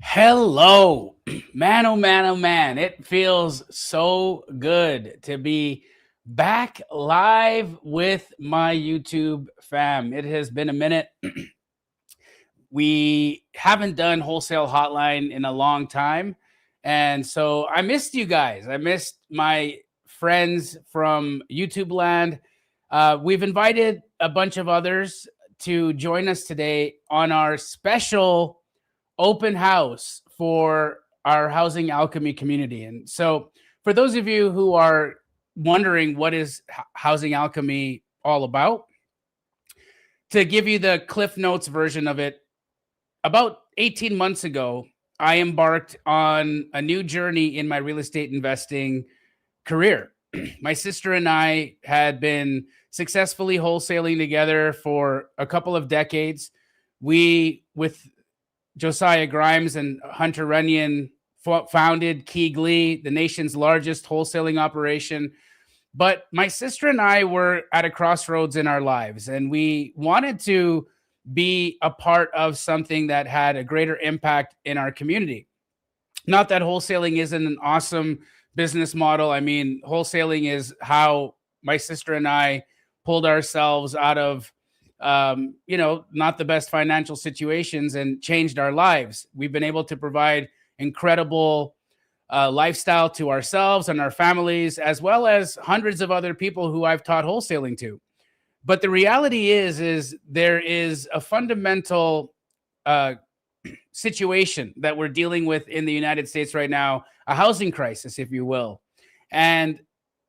Hello, man, oh man, oh man. It feels so good to be back live with my YouTube fam. It has been a minute. We haven't done Wholesale Hotline in a long time. And so I missed you guys. I missed my friends from YouTube land. We've invited a bunch of others to join us today on our special open house for our Housing Alchemy community. And so, for those of you who are wondering what is Housing Alchemy all about, to give you the Cliff Notes version of it, about 18 months ago, I embarked on a new journey in my real estate investing career. My sister and I had been successfully wholesaling together for a couple of decades. We, with Josiah Grimes and Hunter Runyon, founded Keegley, the nation's largest wholesaling operation. But my sister and I were at a crossroads in our lives, and we wanted to be a part of something that had a greater impact in our community. Not that wholesaling isn't an awesome business model. I mean, wholesaling is how my sister and I pulled ourselves out of not the best financial situations and changed our lives. We've been able to provide incredible lifestyle to ourselves and our families, as well as hundreds of other people who I've taught wholesaling to. But the reality is there is a fundamental situation that we're dealing with in the United States right now, a housing crisis, if you will. And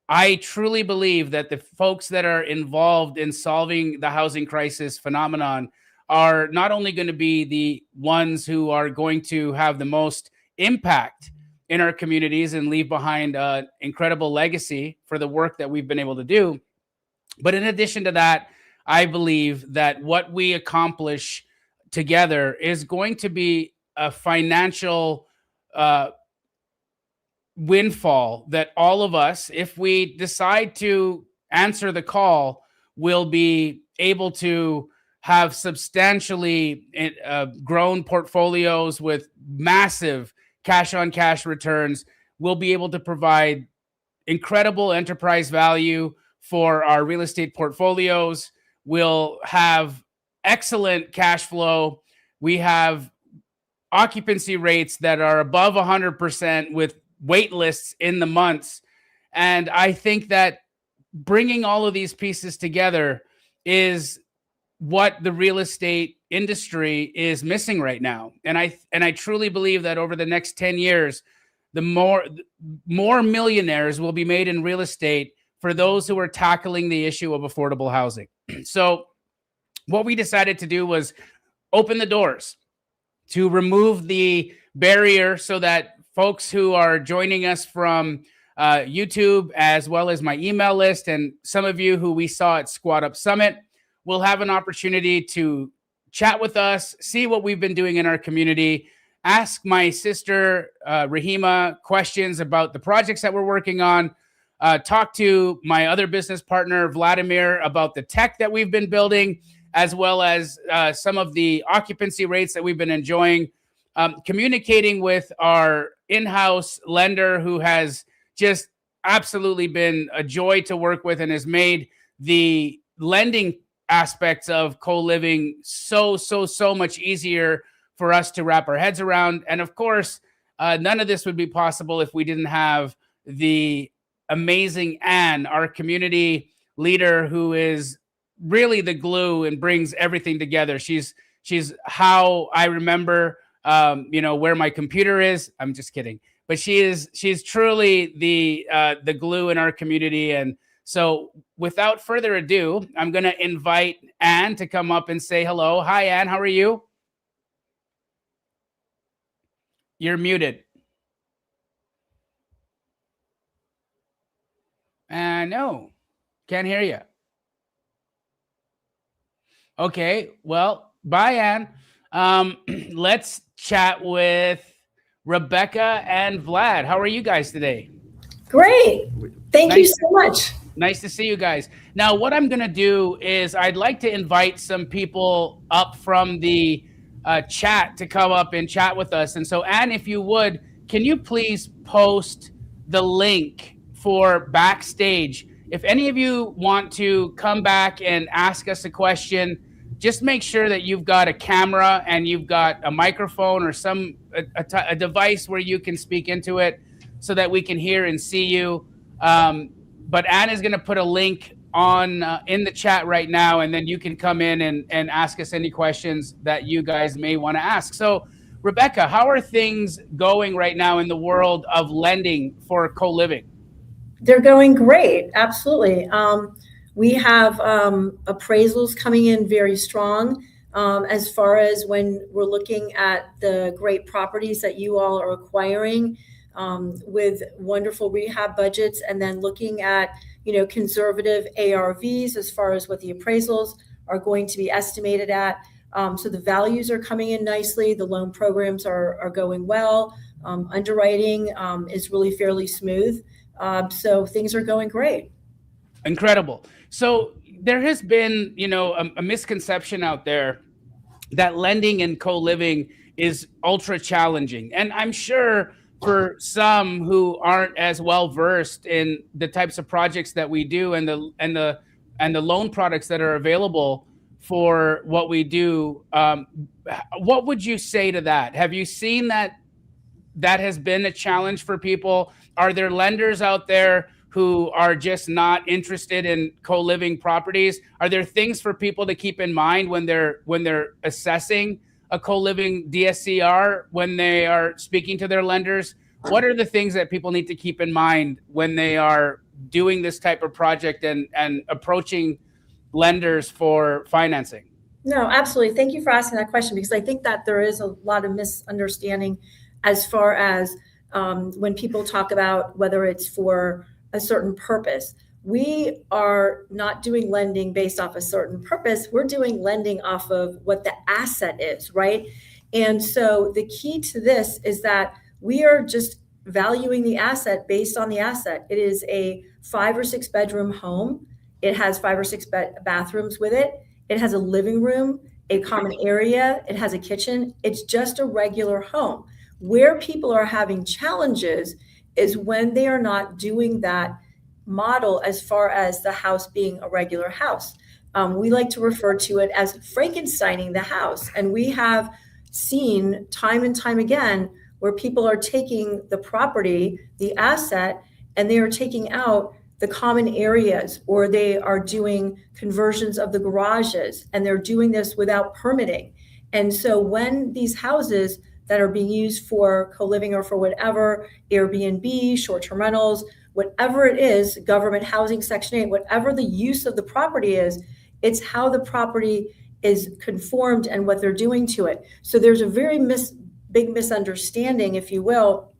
I truly believe that the folks that are involved in solving the housing crisis phenomenon are not only going to be the ones who are going to have the most impact in our communities and leave behind an incredible legacy for the work that we've been able to do, but in addition to that, I believe that what we accomplish together is going to be a financial windfall that all of us, if we decide to answer the call, will be able to have substantially grown portfolios with massive cash on cash returns. We'll be able to provide incredible enterprise value for our real estate portfolios. We'll have excellent cash flow. We have occupancy rates that are above 100% with wait lists in the months. And I think that bringing all of these pieces together is what the real estate industry is missing right now. And I truly believe that over the next 10 years, the more millionaires will be made in real estate for those who are tackling the issue of affordable housing. So what we decided to do was open the doors to remove the barrier so that folks who are joining us from YouTube, as well as my email list, and some of you who we saw at Squat Up Summit, will have an opportunity to chat with us, see what we've been doing in our community, ask my sister, Rahima, questions about the projects that we're working on, talk to my other business partner, Vladimir, about the tech that we've been building, as well as some of the occupancy rates that we've been enjoying, communicating with our in-house lender who has just absolutely been a joy to work with and has made the lending aspects of co-living so much easier for us to wrap our heads around. And of course, none of this would be possible if we didn't have the amazing Anne, our community leader, who is really the glue and brings everything together. She's how I remember, where my computer is. I'm just kidding, but she's truly the glue in our community. And so, without further ado, I'm going to invite Anne to come up and say hello. Hi, Anne. How are you? You're muted. No, can't hear you. Okay, well, bye, Anne. Let's chat with Rebecca and Vlad. How are you guys today? Great. Thank you so much. Nice to see you guys. Now, what I'm going to do is I'd like to invite some people up from the chat to come up and chat with us. And so, Anne, if you would, can you please post the link for backstage? If any of you want to come back and ask us a question, just make sure that you've got a camera and you've got a microphone or a device where you can speak into it so that we can hear and see you. But Anne is going to put a link on in the chat right now, and then you can come in and ask us any questions that you guys may want to ask. So, Rebecca, how are things going right now in the world of lending for co-living? They're going great. Absolutely. We have appraisals coming in very strong as far as when we're looking at the great properties that you all are acquiring with wonderful rehab budgets, and then looking at conservative ARVs as far as what the appraisals are going to be estimated at. So the values are coming in nicely. The loan programs are going well. Underwriting is really fairly smooth. So things are going great. Incredible. So there has been, a misconception out there that lending and co-living is ultra challenging. And I'm sure for some who aren't as well versed in the types of projects that we do and the loan products that are available for what we do, what would you say to that? Have you seen that has been a challenge for people? Are there lenders out there who are just not interested in co-living properties? Are there things for people to keep in mind when they're assessing a co-living DSCR, when they are speaking to their lenders? What are the things that people need to keep in mind when they are doing this type of project and approaching lenders for financing? No, absolutely. Thank you for asking that question, because I think that there is a lot of misunderstanding as far as when people talk about whether it's for a certain purpose. We are not doing lending based off a certain purpose. We're doing lending off of what the asset is, right? And so the key to this is that we are just valuing the asset based on the asset. It is a 5 or 6 bedroom home. It has 5 or 6 bathrooms with it. It has a living room, a common area. It has a kitchen. It's just a regular home. Where people are having challenges is when they are not doing that model as far as the house being a regular house. We like to refer to it as Frankensteining the house. And we have seen time and time again where people are taking the property, the asset, and they are taking out the common areas, or they are doing conversions of the garages, and they're doing this without permitting. And so when these houses that are being used for co-living or for whatever, Airbnb, short-term rentals, whatever it is, government housing, Section 8, whatever the use of the property is, it's how the property is conformed and what they're doing to it. So there's a very big misunderstanding, if you will,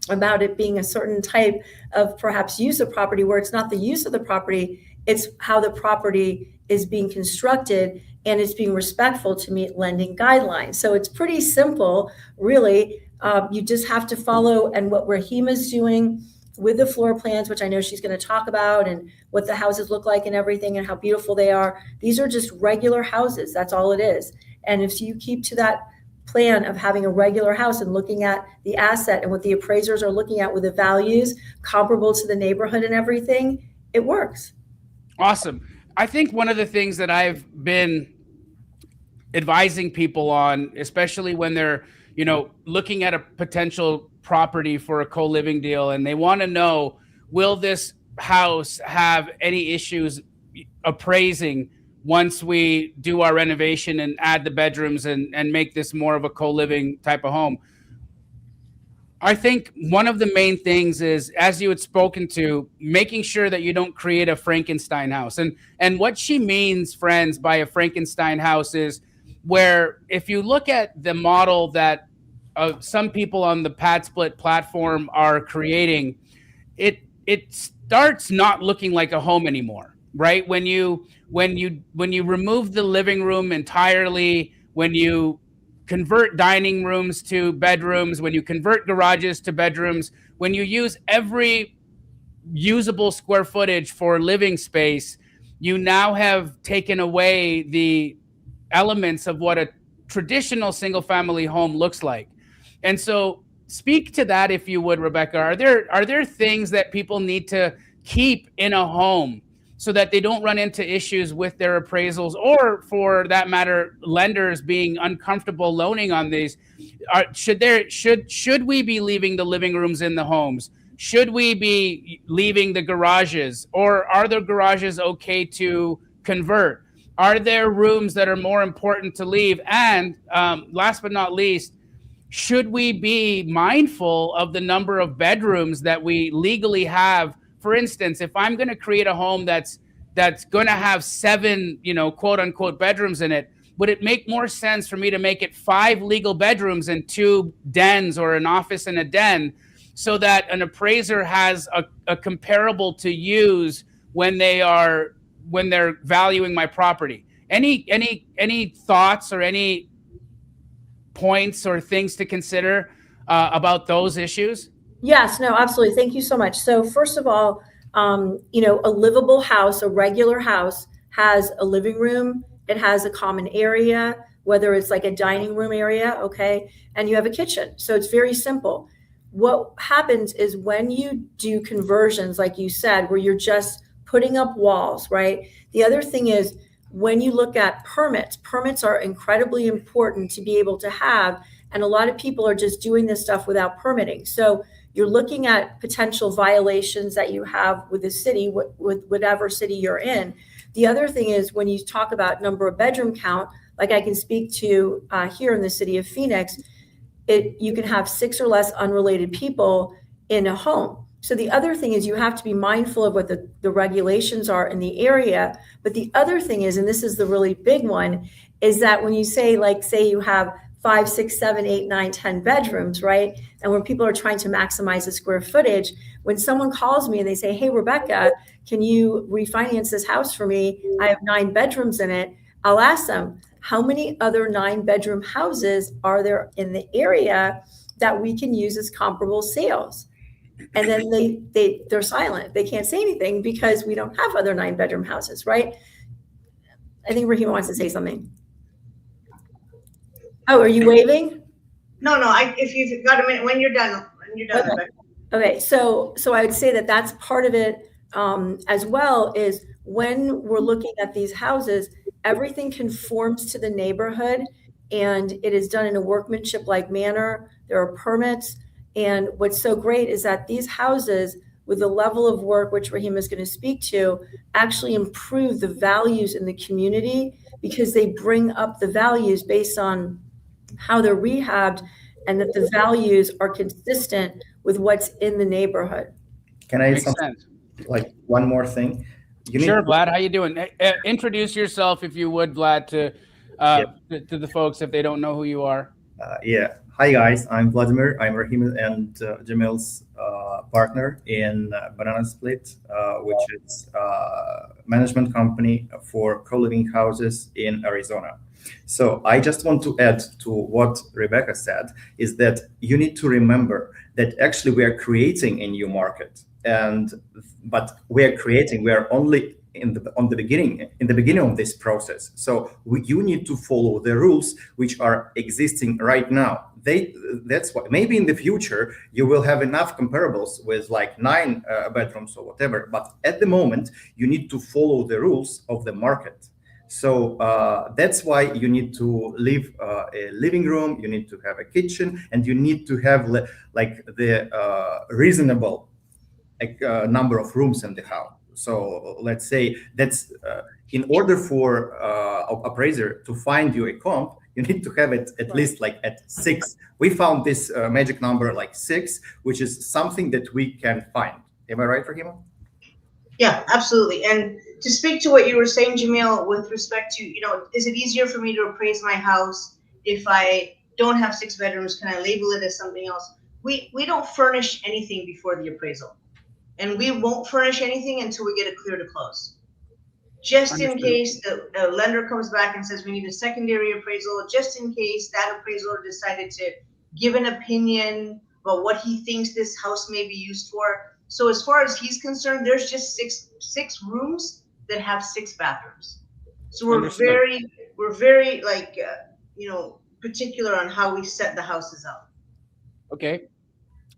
about it being a certain type of perhaps use of property, where it's not the use of the property, it's how the property is being constructed and it's being respectful to meet lending guidelines. So it's pretty simple, really. You just have to follow, and what Rahima's doing with the floor plans, which I know she's going to talk about, and what the houses look like and everything and how beautiful they are. These are just regular houses. That's all it is. And if you keep to that plan of having a regular house and looking at the asset and what the appraisers are looking at with the values comparable to the neighborhood and everything, it works. Awesome. I think one of the things that I've been advising people on, especially when they're, looking at a potential property for a co-living deal, and they want to know, will this house have any issues appraising once we do our renovation and add the bedrooms and make this more of a co-living type of home? I think one of the main things is, as you had spoken to, making sure that you don't create a Frankenstein house. And what she means, friends, by a Frankenstein house is where, if you look at the model that some people on the Pad Split platform are creating, it starts not looking like a home anymore, right? When you remove the living room entirely, when you convert dining rooms to bedrooms, when you convert garages to bedrooms, when you use every usable square footage for living space, you now have taken away the elements of what traditional single family home looks like. And so speak to that, if you would, Rebecca. Are there things that people need to keep in a home so that they don't run into issues with their appraisals, or for that matter, lenders being uncomfortable loaning on these? Should we be leaving the living rooms in the homes? Should we be leaving the garages, or are the garages okay to convert? Are there rooms that are more important to leave? And last but not least, should we be mindful of the number of bedrooms that we legally have? For instance, if I'm going to create a home that's going to have 7, quote unquote bedrooms in it, would it make more sense for me to make it 5 legal bedrooms and 2 dens, or an office and a den, so that an appraiser has a comparable to use when they're valuing my property? Any thoughts or any points or things to consider about those issues? Yes, no, absolutely. Thank you so much. So first of all, a livable house, a regular house, has a living room. It has a common area, whether it's like a dining room area, okay, and you have a kitchen. So it's very simple. What happens is when you do conversions, like you said, where you're just putting up walls, right? The other thing is, when you look at permits are incredibly important to be able to have. And a lot of people are just doing this stuff without permitting. So you're looking at potential violations that you have with the city, with whatever city you're in. The other thing is, when you talk about number of bedroom count, like I can speak to here in the city of Phoenix, you can have 6 or less unrelated people in a home. So the other thing is, you have to be mindful of what the regulations are in the area. But the other thing is, and this is the really big one, is that when you say you have 5, 6, 7, 8, 9, 10 bedrooms, right? And when people are trying to maximize the square footage, when someone calls me and they say, hey, Rebecca, can you refinance this house for me? I have 9 bedrooms in it. I'll ask them, how many other 9-bedroom houses are there in the area that we can use as comparable sales? And then they're silent. They can't say anything because we don't have other 9-bedroom houses, right? I think Rahima wants to say something. Oh, are you waving? No. If you've got a minute, when you're done. Okay. So I would say that that's part of it as well. Is when we're looking at these houses, everything conforms to the neighborhood, and it is done in a workmanship-like manner. There are permits. And what's so great is that these houses, with the level of work which Rahima is going to speak to, actually improve the values in the community, because they bring up the values based on how they're rehabbed, and that the values are consistent with what's in the neighborhood. Can I add like one more thing? Sure, Vlad. How you doing? Introduce yourself, if you would, Vlad, to the folks if they don't know who you are. Hi guys, I'm Vladimir. I'm Rahim and Jamil's partner in Banana Split, which is a management company for co-living houses in Arizona. So I just want to add to what Rebecca said, is that you need to remember that actually we are creating a new market, but we are only in the beginning of this process. So you need to follow the rules which are existing right now. That's why maybe in the future you will have enough comparables with like 9 bedrooms or whatever, but at the moment you need to follow the rules of the market. So that's why you need to leave a living room, you need to have a kitchen, and you need to have like the reasonable number of rooms in the house. So let's say that's in order for appraiser to find you a comp, you need to have it at least like at 6. We found this magic number like 6, which is something that we can find. Am I right, Rahima? Yeah, absolutely. And to speak to what you were saying, Jamil, with respect to, is it easier for me to appraise my house if I don't have 6 bedrooms? Can I label it as something else? We don't furnish anything before the appraisal. And we won't furnish anything until we get a clear to close. Just in case the lender comes back and says we need a secondary appraisal, just in case that appraiser decided to give an opinion about what he thinks this house may be used for. So as far as he's concerned, there's just six rooms that have 6 bathrooms. So we're very like, particular on how we set the houses up. Okay,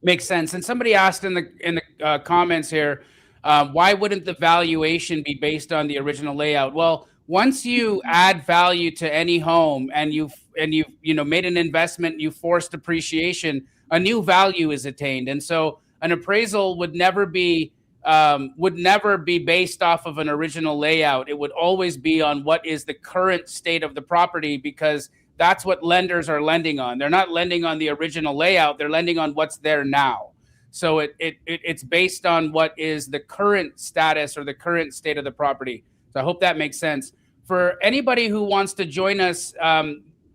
makes sense. And somebody asked in the comments here, why wouldn't the valuation be based on the original layout? Well, once you add value to any home and you've made an investment, you forced appreciation, a new value is attained. And so an appraisal would never be based off of an original layout. It would always be on what is the current state of the property, because that's what lenders are lending on. They're not lending on the original layout. They're lending on what's there now. So it's based on what is the current status or the current state of the property. So I hope that makes sense. For anybody who wants to join us,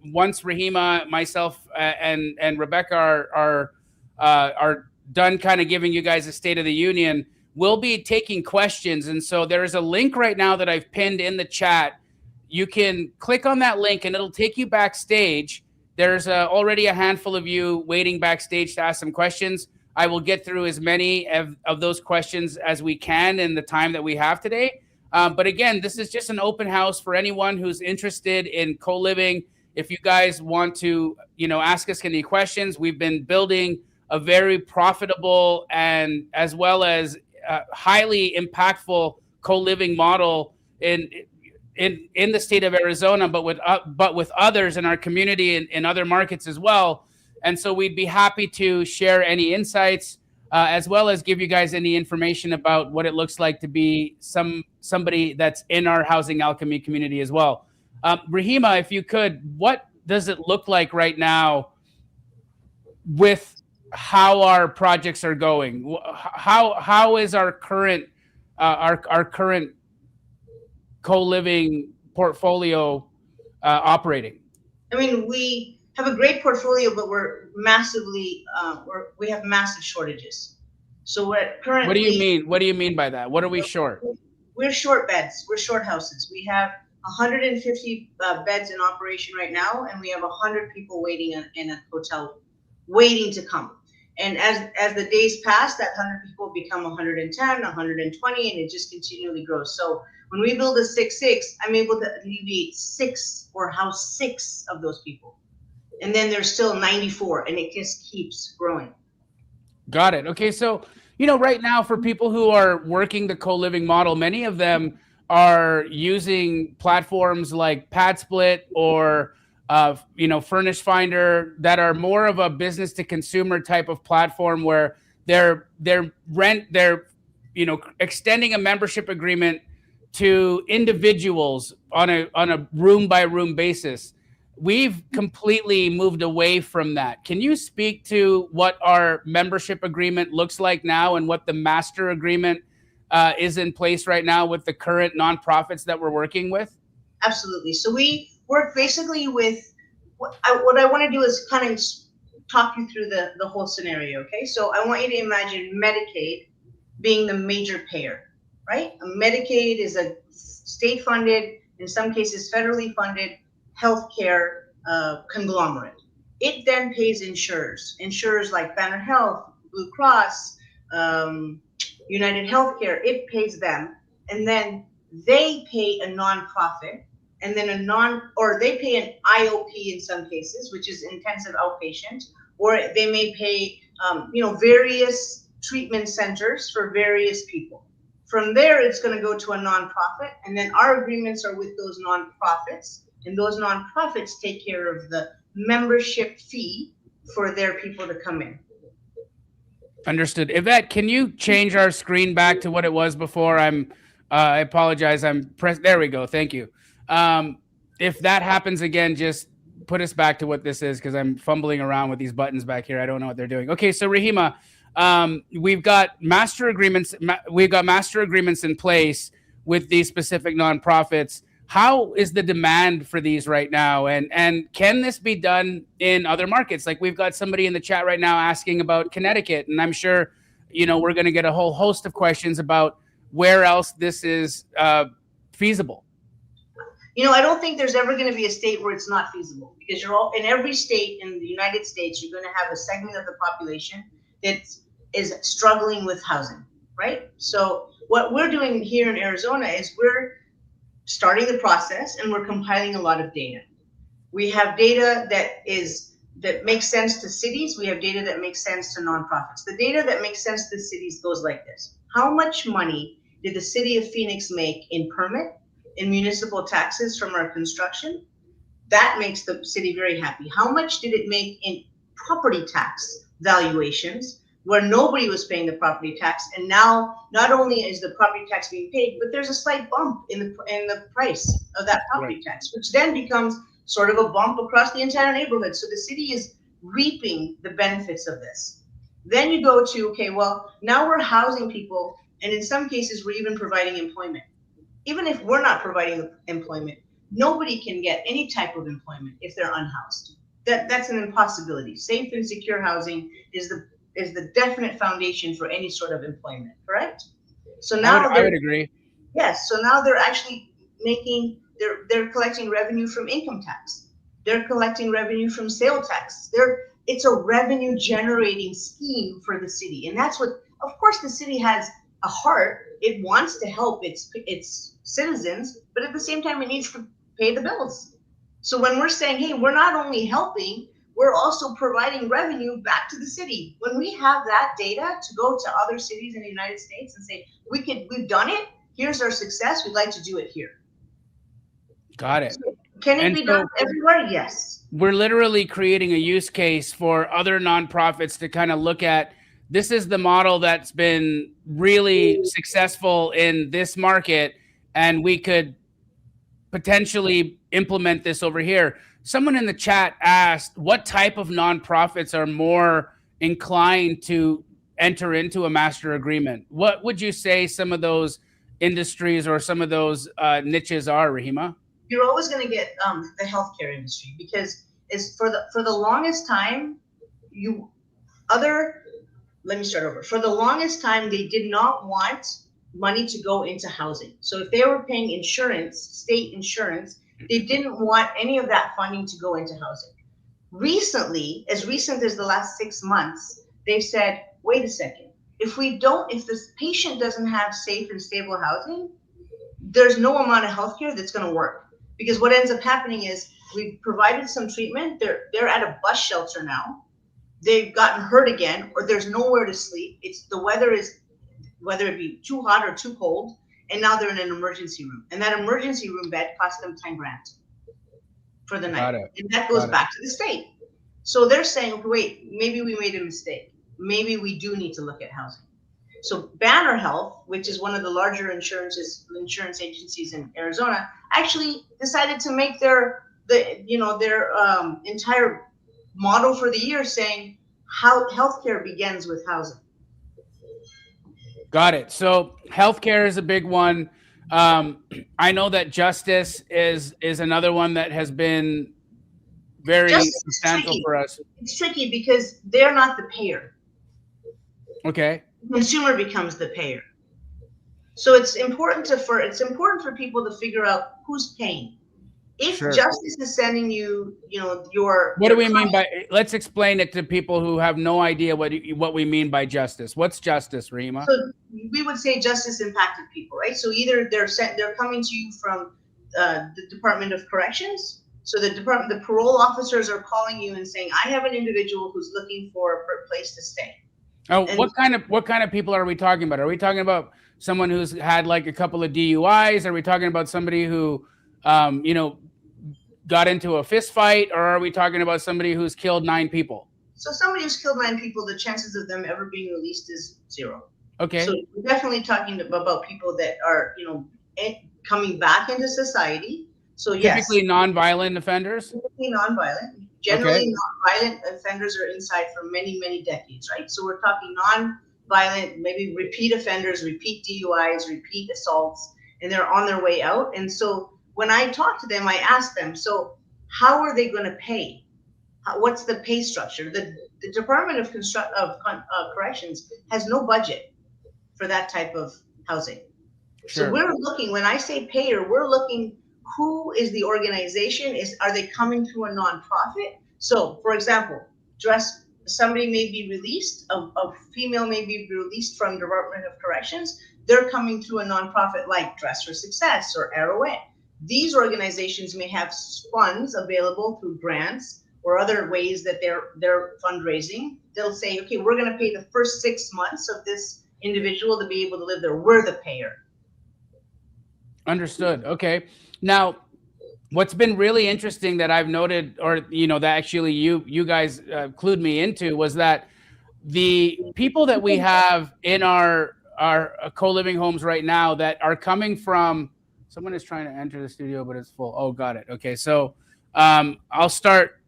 once Rahima, myself, and Rebecca are done kind of giving you guys a State of the Union, we'll be taking questions. And so there is a link right now that I've pinned in the chat. You can click on that link and it'll take you backstage. There's already a handful of you waiting backstage to ask some questions. I will get through as many of those questions as we can in the time that we have today. But again, this is just an open house for anyone who's interested in co-living. If you guys want to, ask us any questions, we've been building a very profitable and as well as highly impactful co-living model in the state of Arizona, but with others in our community and in other markets as well. And so we'd be happy to share any insights, as well as give you guys any information about what it looks like to be somebody that's in our Housing Alchemy community as well. Rahima, if you could, what does it look like right now with how our projects are going? How is our current co-living portfolio operating? I mean, we have a great portfolio, but we're massively we have massive shortages. So we're currently. What do you mean by that? What are we short? We're short beds. We're short houses. We have 150 beds in operation right now, and we have 100 people waiting in a hotel, waiting to come. And as the days pass, that 100 people become 110, 120, and it just continually grows. So when we build a 6-6, I'm able to alleviate 6 or house 6 of those people. And then there's still 94, and it just keeps growing. Got it. Okay, so right now for people who are working the co-living model, many of them are using platforms like PadSplit or Furnish Finder that are more of a business to consumer type of platform where they're extending a membership agreement to individuals on a room by room basis. We've completely moved away from that. Can you speak to what our membership agreement looks like now and what the master agreement is in place right now with the current nonprofits that we're working with? Absolutely. So we work basically with what I want to do is kind of talk you through the whole scenario. Okay. So I want you to imagine Medicaid being the major payer, right? Medicaid is a state funded, in some cases federally funded healthcare conglomerate. It then pays insurers like Banner Health, Blue Cross, United Healthcare. It pays them, and then they pay a nonprofit, and then they pay an IOP in some cases, which is intensive outpatient, or they may pay various treatment centers for various people. From there, it's going to go to a nonprofit, and then our agreements are with those nonprofits. And those nonprofits take care of the membership fee for their people to come in. Understood. Yvette, can you change our screen back to what it was before? I apologize. There we go. Thank you. If that happens again, just put us back to what this is, because I'm fumbling around with these buttons back here. I don't know what they're doing. Okay, so Rahima, we've got master agreements. We've got master agreements in place with these specific nonprofits. How is the demand for these right now? And can this be done in other markets? Like we've got somebody in the chat right now asking about Connecticut, and I'm sure, we're going to get a whole host of questions about where else this is feasible. I don't think there's ever going to be a state where it's not feasible, because in every state in the United States, you're going to have a segment of the population that is struggling with housing, right? So what we're doing here in Arizona is we're starting the process, and we're compiling a lot of data. We have data that makes sense to cities. We have data that makes sense to nonprofits. The data that makes sense to cities goes like this. How much money did the city of Phoenix make in permit, in municipal taxes from our construction? That makes the city very happy. How much did it make in property tax valuations, where nobody was paying the property tax, and now not only is the property tax being paid, but there's a slight bump in the price of that property tax, which then becomes sort of a bump across the entire neighborhood. So the city is reaping the benefits of this. Then you go to, okay, well, now we're housing people, and in some cases we're even providing employment. Even if we're not providing employment, nobody can get any type of employment if they're unhoused. That's an impossibility. Safe and secure housing is the definite foundation for any sort of employment, correct? So now I would agree. Yes, so now they're actually they're collecting revenue from income tax. They're collecting revenue from sale tax. It's a revenue generating scheme for the city. And that's what, of course, the city has a heart. It wants to help its citizens, but at the same time, it needs to pay the bills. So when we're saying, hey, we're not only helping, we're also providing revenue back to the city. When we have that data to go to other cities in the United States and say, we've done it, here's our success, we'd like to do it here. Got it. So can it be done everywhere? Yes. We're literally creating a use case for other nonprofits to kind of look at. This is the model that's been really successful in this market, and we could potentially implement this over here. Someone in the chat asked, what type of nonprofits are more inclined to enter into a master agreement? What would you say some of those industries or some of those niches are, Rahima? You're always going to get the healthcare industry, because it's for the longest time, let me start over. For the longest time, they did not want money to go into housing. So if they were paying insurance, state insurance, they didn't want any of that funding to go into housing. Recently, as recent as the last 6 months, they've said, wait a second, if the patient doesn't have safe and stable housing, there's no amount of healthcare that's going to work. Because what ends up happening is we've provided some treatment. They're at a bus shelter now. They've gotten hurt again, or there's nowhere to sleep. The weather is, whether it be too hot or too cold, and now they're in an emergency room. And that emergency room bed costs them 10 grand for the night. And that goes back to the state. So they're saying, okay, wait, maybe we made a mistake. Maybe we do need to look at housing. So Banner Health, which is one of the larger insurance agencies in Arizona, actually decided to make their entire model for the year saying how healthcare begins with housing. Got it. So healthcare is a big one. I know that justice is another one that has been very substantial for us. It's tricky because they're not the payer. Okay. The consumer becomes the payer. So it's important for people to figure out who's paying. If justice is sending you, what do we mean by? Let's explain it to people who have no idea what we mean by justice. What's justice, Rahima? So we would say justice impacted people, right? So either they're coming to you from the Department of Corrections. So the parole officers are calling you and saying, I have an individual who's looking for a place to stay. Oh, what kind of people are we talking about? Are we talking about someone who's had like a couple of DUIs? Are we talking about somebody who, got into a fist fight, or are we talking about somebody who's killed 9 people? So somebody who's killed 9 people, the chances of them ever being released is 0. Okay. So we're definitely talking about people that are, coming back into society. So typically non-violent offenders? Typically non-violent. Generally, non-violent offenders are inside for many, many decades, right? So we're talking non-violent, maybe repeat offenders, repeat DUIs, repeat assaults, and they're on their way out. And so when I talk to them, I ask them, so how are they going to pay? What's the pay structure? The Department of Corrections has no budget for that type of housing. Sure. So we're looking, when I say payer, we're looking, who is the organization? Are they coming through a nonprofit? So, for example, somebody may be released, a female may be released from Department of Corrections. They're coming through a nonprofit like Dress for Success or Arrowhead. these organizations may have funds available through grants or other ways that they're fundraising. They'll say, okay, we're going to pay the first 6 months of this individual to be able to live there. We're the payer. Understood. Okay. Now, what's been really interesting that I've noted, or that actually you guys clued me into, was that the people that we have in our co-living homes right now that are coming from, someone is trying to enter the studio, but it's full. Oh, got it. Okay. So we'll start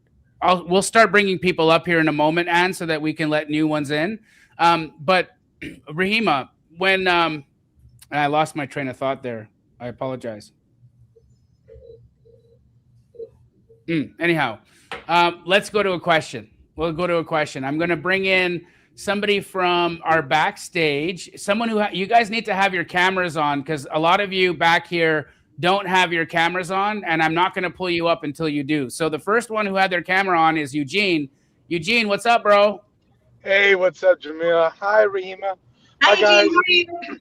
bringing people up here in a moment, Anne, so that we can let new ones in. But Rahima, when I lost my train of thought there, I apologize. Anyhow, let's go to a question. We'll go to a question. I'm going to bring in somebody from our backstage, someone who you guys need to have your cameras on, because a lot of you back here don't have your cameras on, and I'm not going to pull you up until you do. So the first one who had their camera on is Eugene. Eugene, what's up, bro? Hey, what's up, Jamila? Hi, Rahima. Hi, guys. Eugene, how are you?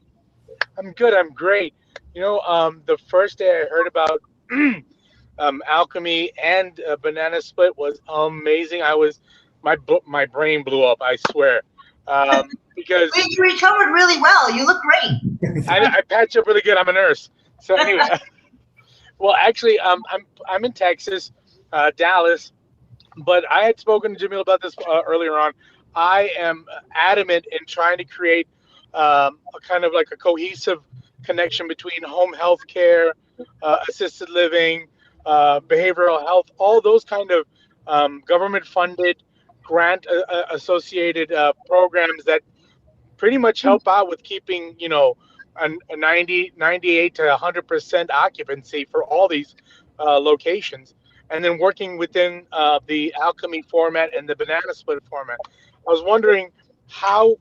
I'm good. I'm great. The first day I heard about Alchemy and Banana Split was amazing. My brain blew up, I swear. Because you recovered really well. You look great. I patched up really good. I'm a nurse. So anyway, well, actually, I'm in Texas, Dallas, but I had spoken to Jamil about this earlier on. I am adamant in trying to create a kind of like a cohesive connection between home health care, assisted living, behavioral health, all those kind of government-funded, grant-associated programs that pretty much help out with keeping, a 98 to 100% occupancy for all these locations, and then working within the Alchemy format and the Banana Split format. I was wondering how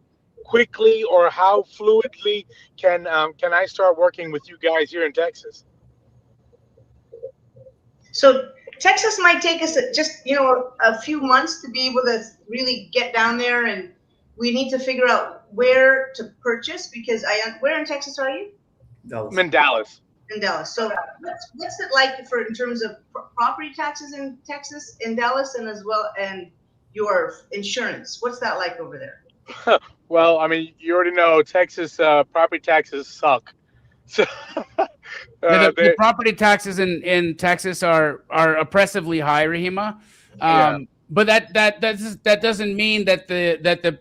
quickly or how fluidly can I start working with you guys here in Texas? So Texas might take us just a few months to be able to really get down there, and we need to figure out where to purchase, because where in Texas are you? Dallas. I'm in Dallas. In Dallas. So what's it like in terms of property taxes in Texas, in Dallas, and your insurance? What's that like over there? Well, I mean, you already know Texas property taxes suck. So the property taxes in Texas are oppressively high, Rahima. But that doesn't mean that the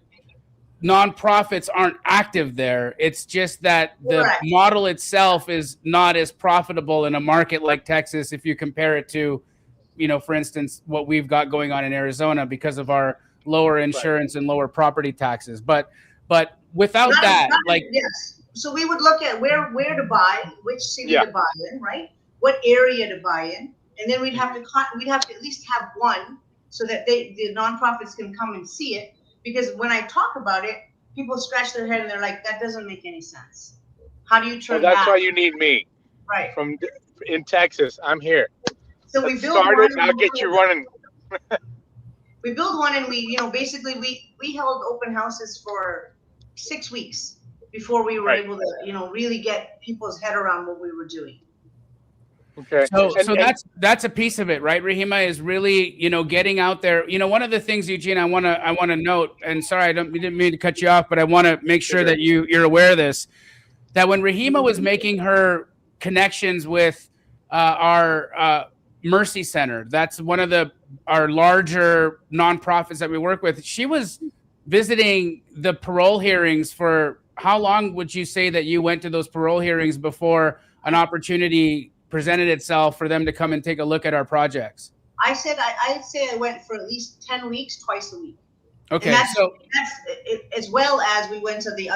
nonprofits aren't active there. It's just that the model itself is not as profitable in a market like Texas if you compare it to, for instance, what we've got going on in Arizona because of our lower insurance and lower property taxes. But without yes. So we would look at where to buy, which city to buy in, right? What area to buy in, and then we'd have to at least have one so that the nonprofits can come and see it. Because when I talk about it, people scratch their head and they're like, "That doesn't make any sense. How do you turn that?" That's why you need me, right? In Texas, I'm here. So we build one. I'll get you running. We build one, and we basically we held open houses for 6 weeks before we were able to really get people's head around what we were doing. Okay. So that's a piece of it, right? Rahima is really, getting out there. One of the things, Eugene, I want to note, and sorry, I didn't mean to cut you off, but I want to make sure that you're aware of this, that when Rahima was making her connections with our Mercy Center, that's one of our larger nonprofits that we work with. She was visiting the parole hearings for how long would you say that you went to those parole hearings before an opportunity presented itself for them to come and take a look at our projects? I'd say I went for at least 10 weeks, twice a week. Okay. And that's as well as we went to the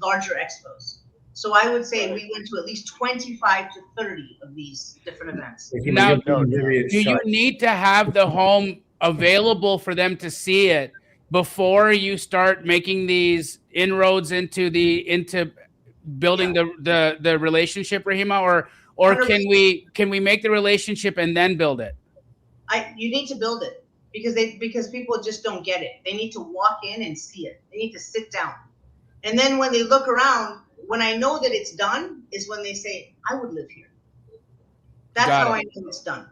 larger expos. So I would say we went to at least 25 to 30 of these different events. Now, do you need to have the home available for them to see it before you start making these inroads into building the relationship, Rahima, or can we make the relationship and then build it? You need to build it because people just don't get it. They need to walk in and see it. They need to sit down. And then when they look around, when I know that it's done is when they say, I would live here. That's Got how it. I know it's done.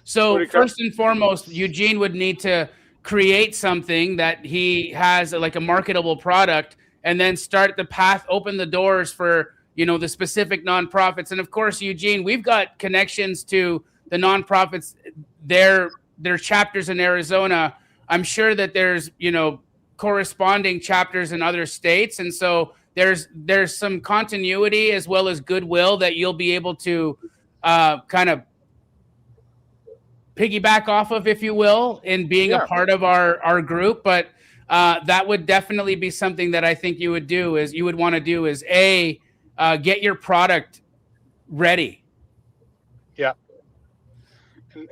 So Pretty first and foremost, Eugene would need to create something that he has like a marketable product, and then start the path, open the doors for, you know, the specific nonprofits. And of course, Eugene, we've got connections to the nonprofits, their chapters in Arizona. I'm sure that there's, you know, corresponding chapters in other states, and so there's some continuity as well as goodwill that you'll be able to kind of piggyback off of, if you will, in being a Yeah. part of our group. But that would definitely be something that I think you would do, is you would want to do is get your product ready.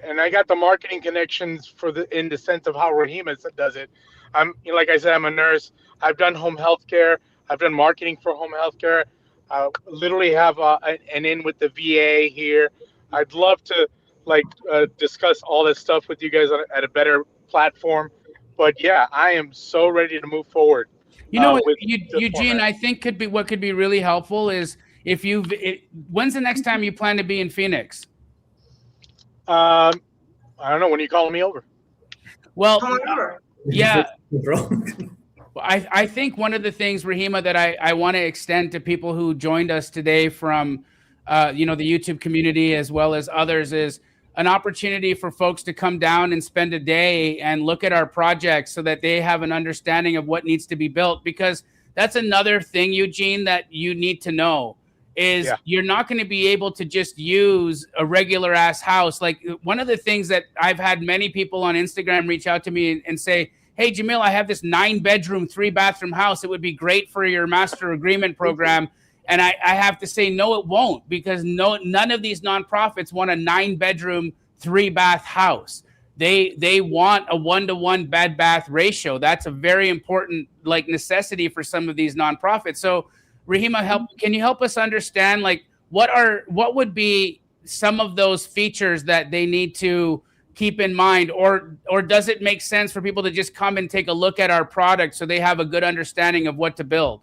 And I got the marketing connections for in the sense of how Rahima does it. Like I said, I'm a nurse. I've done home health care. I've done marketing for home health care. I literally have an in with the VA here. I'd love to discuss all this stuff with you guys at a better platform. But yeah, I am so ready to move forward. You know, With this Eugene, format. I think what could be really helpful is if when's the next time you plan to be in Phoenix? I don't know, when you calling me over. Well, Come on over. yeah. Bro. I think one of the things, Rahima, that I want to extend to people who joined us today from, you know, the YouTube community as well as others is an opportunity for folks to come down and spend a day and look at our projects so that they have an understanding of what needs to be built. Because that's another thing, Eugene, that you need to know is you're not going to be able to just use a regular ass house. Like, one of the things that I've had many people on Instagram reach out to me and say, hey, Jamil, I have this 9-bedroom, 3-bathroom house. It would be great for your master agreement program. And I have to say, no, it won't, because none of these nonprofits want a 9-bedroom, 3-bath house. They want a 1-to-1 bed-bath ratio. That's a very important necessity for some of these nonprofits. So Rahima, can you help us understand what would be some of those features that they need to keep in mind, or does it make sense for people to just come and take a look at our product so they have a good understanding of what to build?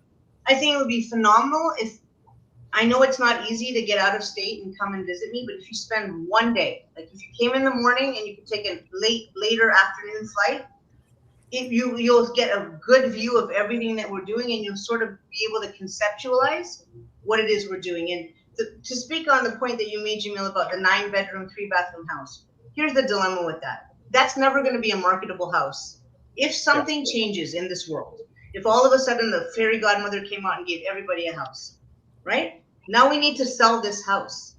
I think it would be phenomenal if, I know it's not easy to get out of state and come and visit me, but if you spend one day, like if you came in the morning and you could take a later afternoon flight, you'll get a good view of everything that we're doing, and you'll sort of be able to conceptualize what it is we're doing. And to speak on the point that you made, Jamil, about the 9-bedroom, 3-bathroom house, here's the dilemma with that. That's never going to be a marketable house. If something changes in this world, if all of a sudden the fairy godmother came out and gave everybody a house, right? Now we need to sell this house.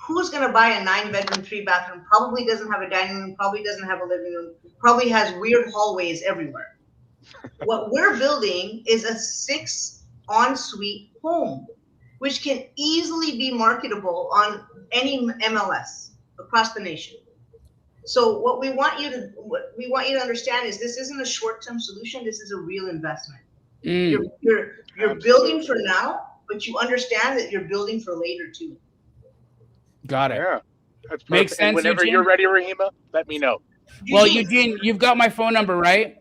Who's going to buy a 9-bedroom, 3-bathroom, probably doesn't have a dining room, probably doesn't have a living room, probably has weird hallways everywhere? What we're building is a 6-ensuite home, which can easily be marketable on any MLS across the nation. So what we want you to understand is this isn't a short-term solution. This is a real investment. You're building for now, but you understand that you're building for later too. Got it. Yeah, that's perfect. Makes sense. And whenever Eugene? you're ready, Rahima, let me know. Well, Eugene, you've got my phone number, right?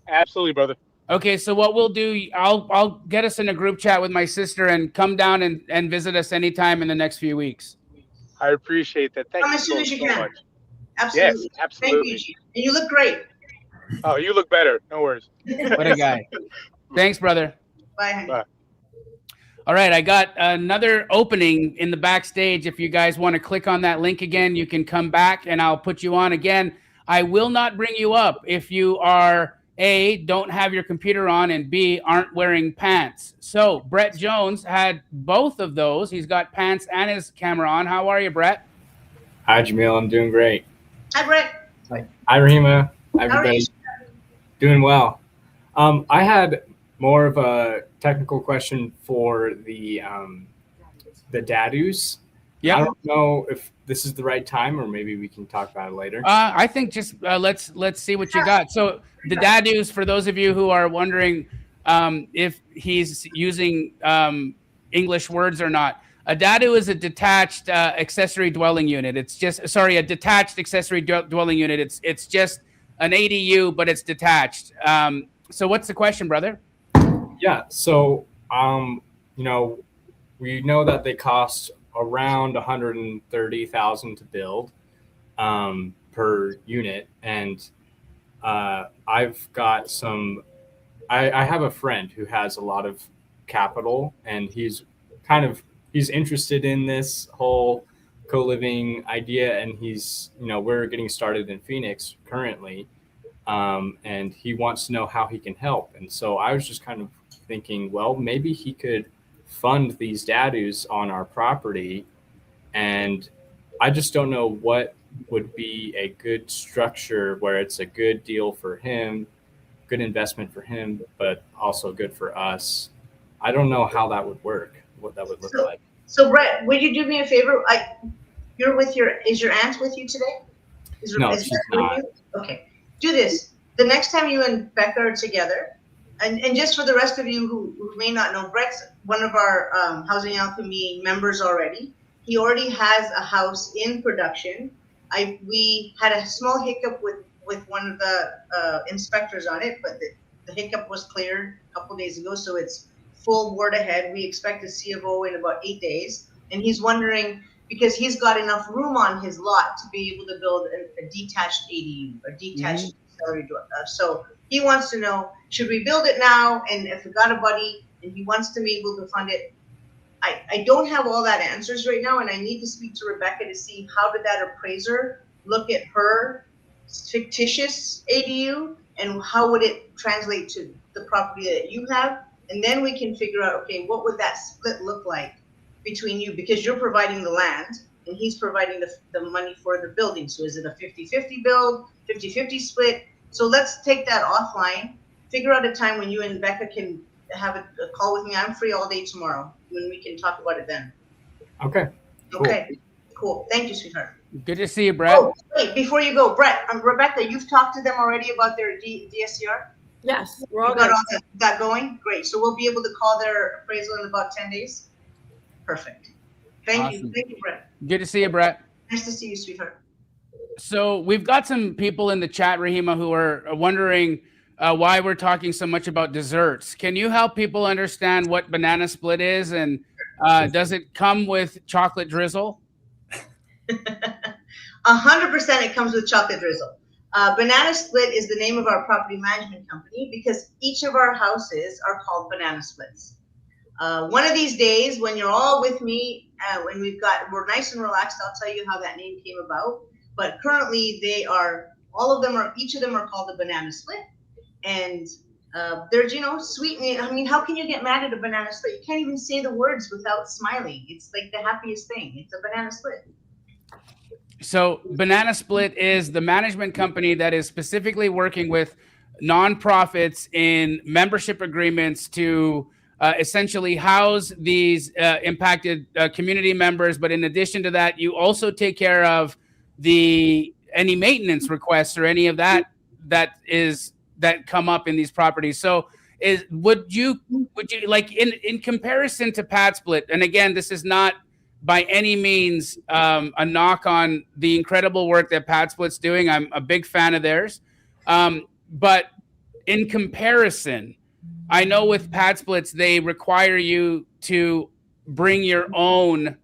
Absolutely, brother. Okay, so what we'll do, I'll get us in a group chat with my sister and come down and visit us anytime in the next few weeks. I appreciate that. Thank Come you as soon as you can. much. Absolutely. Yes, absolutely. Thank you, Eugene. And you look great. Oh, you look better. No worries. What a guy. Thanks, brother. Bye, honey. Bye. All right, I got another opening in the backstage. If you guys want to click on that link again, you can come back and I'll put you on again. I will not bring you up if you are A, don't have your computer on, and B, aren't wearing pants. So Brett Jones had both of those. He's got pants and his camera on. How are you, Brett? Hi, Jamil. I'm doing great. Hi, Brett. Hi, Rahima. How are you? Everybody. Doing well. I had more of a technical question for the dadus. Yeah. I don't know if this is the right time, or maybe we can talk about it later. I think just let's see what you got. So the dadus, for those of you who are wondering if he's using English words or not, a dadu is a detached accessory dwelling unit. It's just a detached accessory dwelling unit. It's just an ADU, but it's detached. So what's the question, brother? Yeah. So we know that they cost around 130,000 to build per unit, and I've got some. I have a friend who has a lot of capital, and he's interested in this whole co-living idea, and we're getting started in Phoenix currently, and he wants to know how he can help. And so I was just kind of thinking, well, maybe he could fund these dadus on our property, and I just don't know what would be a good structure where it's a good deal for him, good investment for him, but also good for us. I don't know how that would work, what that would look like. So Brett, would you do me a favor? Is your aunt with you today? No, she's not. Okay, do this. The next time you and Becca are together, and just for the rest of you who may not know, Brett's one of our Housing Alchemy members already. He already has a house in production. We had a small hiccup with one of the inspectors on it, but the hiccup was cleared a couple days ago, so it's full board ahead. We expect a C of O in about 8 days, and he's wondering, because he's got enough room on his lot to be able to build a detached ADU, a detached salary door. So he wants to know, should we build it now? And if we got a buddy and he wants to be able to fund it, I don't have all that answers right now, and I need to speak to Rebecca to see how did that appraiser look at her fictitious ADU and how would it translate to the property that you have. And then we can figure out, okay, what would that split look like between you, because you're providing the land and he's providing the money for the building. So is it a 50-50 build, 50-50 split? So let's take that offline, figure out a time when you and Becca can have a call with me. I'm free all day tomorrow when we can talk about it then. Okay. Okay, cool. Thank you, sweetheart. Good to see you, Brett. Oh, wait, before you go, Brett, Rebecca, you've talked to them already about their DSCR? Yes, we're all You got good. all that going? Great. So we'll be able to call their appraisal in about 10 days? Perfect. Thank you. Awesome. Thank you, Brett. Good to see you, Brett. Nice to see you, sweetheart. So we've got some people in the chat, Rahima, who are wondering why we're talking so much about desserts. Can you help people understand what banana split is, and does it come with chocolate drizzle? 100% it comes with chocolate drizzle. Banana Split is the name of our property management company because each of our houses are called banana splits. One of these days, when you're all with me, when we're nice and relaxed, I'll tell you how that name came about. But currently, each of them are called a banana split, and they're sweet. I mean, how can you get mad at a banana split? You can't even say the words without smiling. It's like the happiest thing. It's a banana split. So Banana Split is the management company that is specifically working with nonprofits in membership agreements to essentially house these impacted community members. But in addition to that, you also take care of any maintenance requests or any of that come up in these properties. So would you like in comparison to Pad Split? And again, this is not by any means a knock on the incredible work that Pad Split's doing. I'm a big fan of theirs. But in comparison, I know with Pad Splits, they require you to bring your own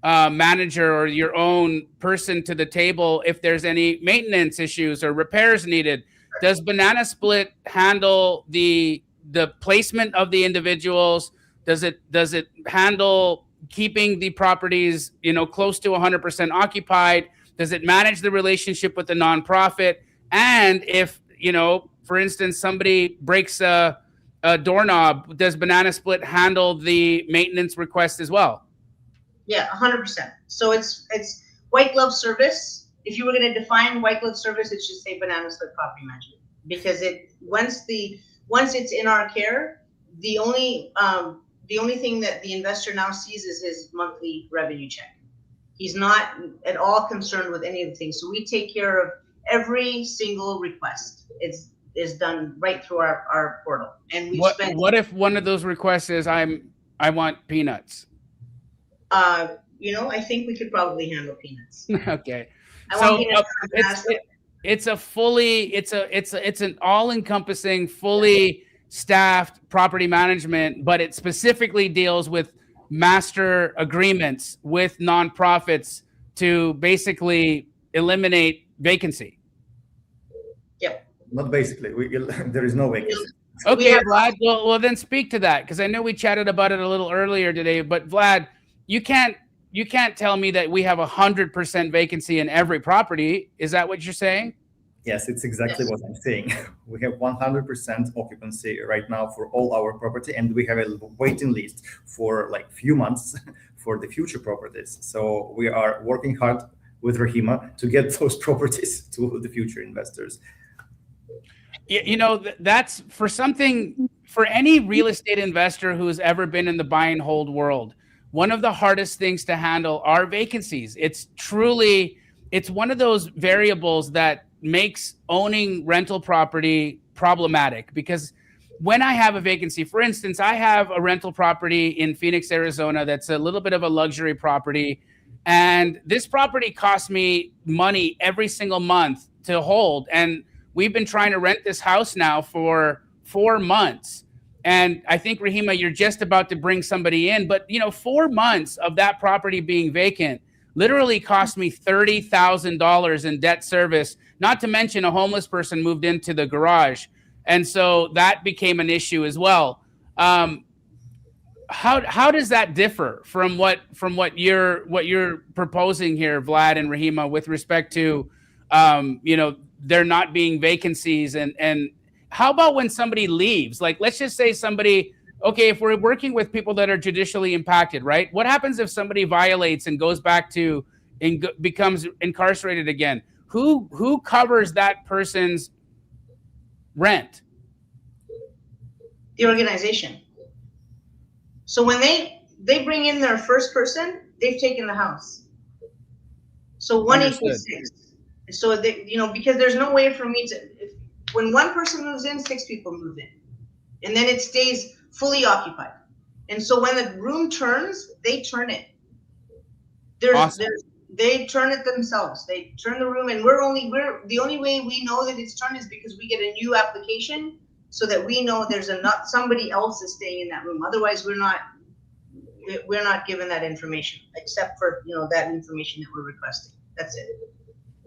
manager or your own person to the table if there's any maintenance issues or repairs needed. Does Banana Split handle the placement of the individuals? Does it handle keeping the properties, close to 100% occupied? Does it manage the relationship with the nonprofit? And if, for instance, somebody breaks a doorknob, does Banana Split handle the maintenance request as well? Yeah, 100%. So it's white glove service. If you were going to define white glove service, it should say Banana Split property management, because once it's in our care, the only thing that the investor now sees is his monthly revenue check. He's not at all concerned with any of the things. So we take care of every single request. It's done right through our portal. And what if one of those requests is I want peanuts? I think we could probably handle peanuts. Okay. So it's an all-encompassing, fully staffed property management, but it specifically deals with master agreements with nonprofits to basically eliminate vacancy? Yep. Not basically. There is no vacancy. We Okay, have- Vlad. Well, then speak to that, because I know we chatted about it a little earlier today. But Vlad, you can't tell me that we have 100% vacancy in every property. Is that what you're saying? Yes, it's exactly what I'm saying. We have 100% occupancy right now for all our property, and we have a waiting list for like few months for the future properties. So we are working hard with Rahima to get those properties to the future investors. You know, that's for any real estate investor who's ever been in the buy and hold world. One of the hardest things to handle are vacancies. It's one of those variables that makes owning rental property problematic, because when I have a vacancy, for instance, I have a rental property in Phoenix, Arizona, that's a little bit of a luxury property. And this property costs me money every single month to hold. And we've been trying to rent this house now for 4 months. And I think, Rahima, you're just about to bring somebody in. But, 4 months of that property being vacant literally cost me $30,000 in debt service, not to mention a homeless person moved into the garage. And so that became an issue as well. How does that differ from what you're proposing here, Vlad and Rahima, with respect to, there not being vacancies? And how about when somebody leaves? Like, let's just say somebody, okay, if we're working with people that are judicially impacted, right? What happens if somebody violates and goes back to and becomes incarcerated again? Who covers that person's rent? The organization. So when they bring in their first person, they've taken the house. So 1/6. So they, because there's no way for me to, when one person moves in, 6 people move in, and then it stays fully occupied. And so when the room turns, they turn it. They turn it themselves. They turn the room, and the only way we know that it's turned is because we get a new application, so that we know somebody else is staying in that room. Otherwise, we're not given that information, except for that information that we're requesting. That's it.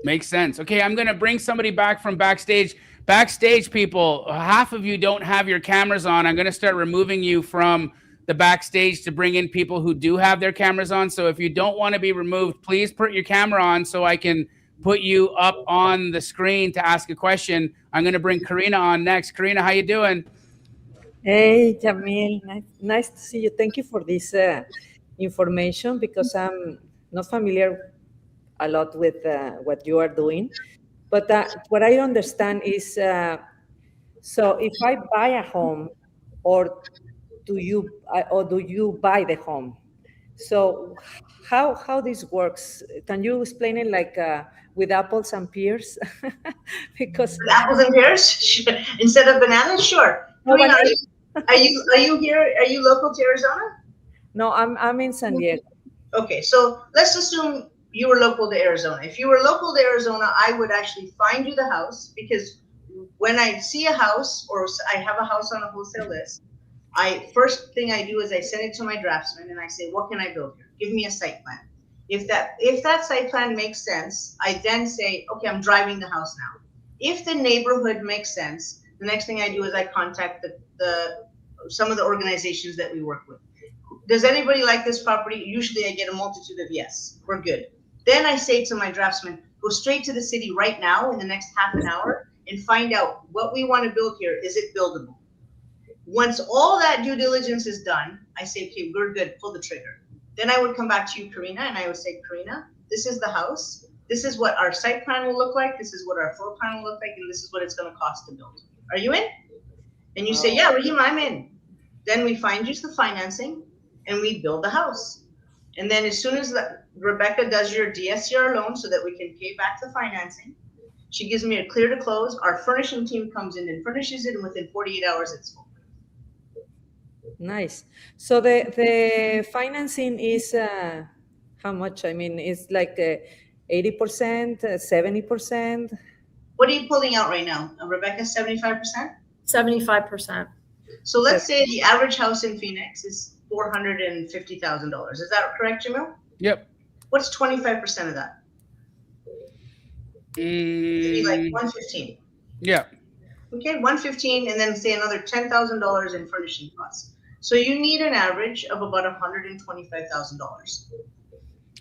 Makes sense. Okay, I'm gonna bring somebody back from backstage. Backstage people, half of you don't have your cameras on. I'm gonna start removing you from the backstage to bring in people who do have their cameras on. So if you don't want to be removed, please put your camera on so I can put you up on the screen to ask a question. I'm going to bring Karina on next. Karina, how you doing? Hey, Jamil, nice to see you. Thank you for this information, because I'm not familiar a lot with what you are doing. But what I understand is, so if I buy a home, or do you buy the home? So how this works? Can you explain it like with apples and pears? Because with apples and pears instead of bananas, sure. Karina, are you here? Are you local to Arizona? No, I'm in San Diego. Okay, so let's assume you were local to Arizona. If you were local to Arizona, I would actually find you the house, because when I see a house, or I have a house on a wholesale list, first thing I do is I send it to my draftsman and I say, what can I build here? Give me a site plan. If that site plan makes sense, I then say, okay, I'm driving the house now. If the neighborhood makes sense, the next thing I do is I contact some of the organizations that we work with. Does anybody like this property? Usually I get a multitude of yes, we're good. Then I say to my draftsman, go straight to the city right now in the next half an hour and find out what we want to build here. Is it buildable? Once all that due diligence is done, I say, okay, we're good, pull the trigger. Then I would come back to you, Karina, and I would say, Karina, this is the house. This is what our site plan will look like. This is what our floor plan will look like. And this is what it's going to cost to build. Are you in? And you say, yeah, Rahima, I'm in. Then we find you the financing and we build the house. And then as soon as Rebecca does your DSCR loan so that we can pay back the financing, she gives me a clear to close. Our furnishing team comes in and furnishes it, and within 48 hours it's full. Nice. So the financing is how much? I mean, it's like 80%, 70%. What are you pulling out right now, Rebecca? 75%? 75%. So let's say the average house in Phoenix is $450,000. Is that correct, Jamil? Yep. What's 25% of that? Maybe like 115. Yeah. Okay, 115, and then say another $10,000 in furnishing costs. So you need an average of about $125,000.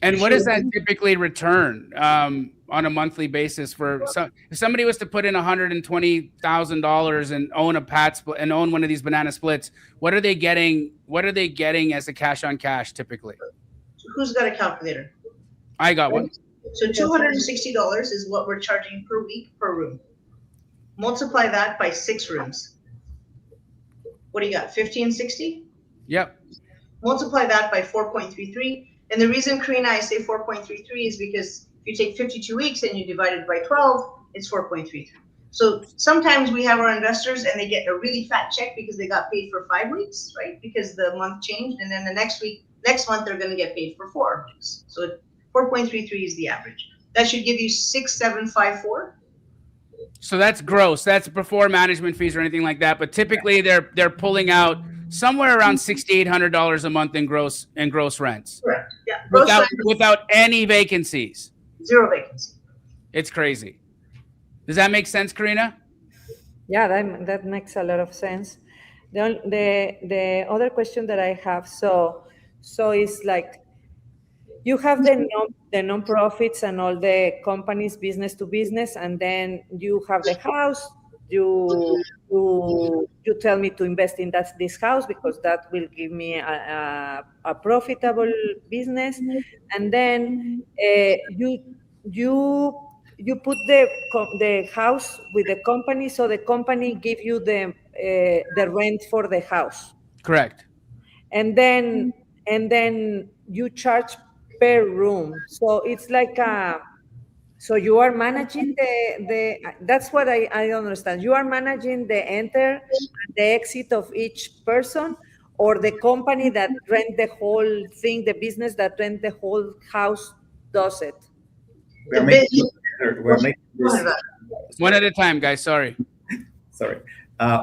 And what does that typically return on a monthly basis for if somebody was to put in $120,000 and own a and own one of these banana splits? What are they getting? What are they getting as a cash on cash typically? Who's got a calculator? I got one. So $260 is what we're charging per week per room. Multiply that by 6 rooms. What do you got? 1560? Yep. Multiply that by 4.33. And the reason, Karina, I say 4.33 is because if you take 52 weeks and you divide it by 12, it's 4.33. So sometimes we have our investors and they get a really fat check because they got paid for 5 weeks, right? Because the month changed, and then the next month they're going to get paid for 4 weeks. So 4.33 is the average. That should give you 6,754. So that's gross. That's before management fees or anything like that. But typically they're pulling out somewhere around $6,800 a month in gross rents. Correct. Yeah. Without any vacancies. 0 vacancy. It's crazy. Does that make sense, Karina? Yeah, that makes a lot of sense. The other question that I have, so it's like you have the non-profits and all the companies business to business, and then you have the house. You tell me to invest in this house because that will give me a profitable business, and then you put the house with the company, so the company give you the rent for the house. Correct. And then you charge per room. So it's like so you are managing the that's what I don't understand. You are managing the enter and the exit of each person, or the company that rent the whole thing, the business that rent the whole house does it? We're making this one at a time, guys. Sorry.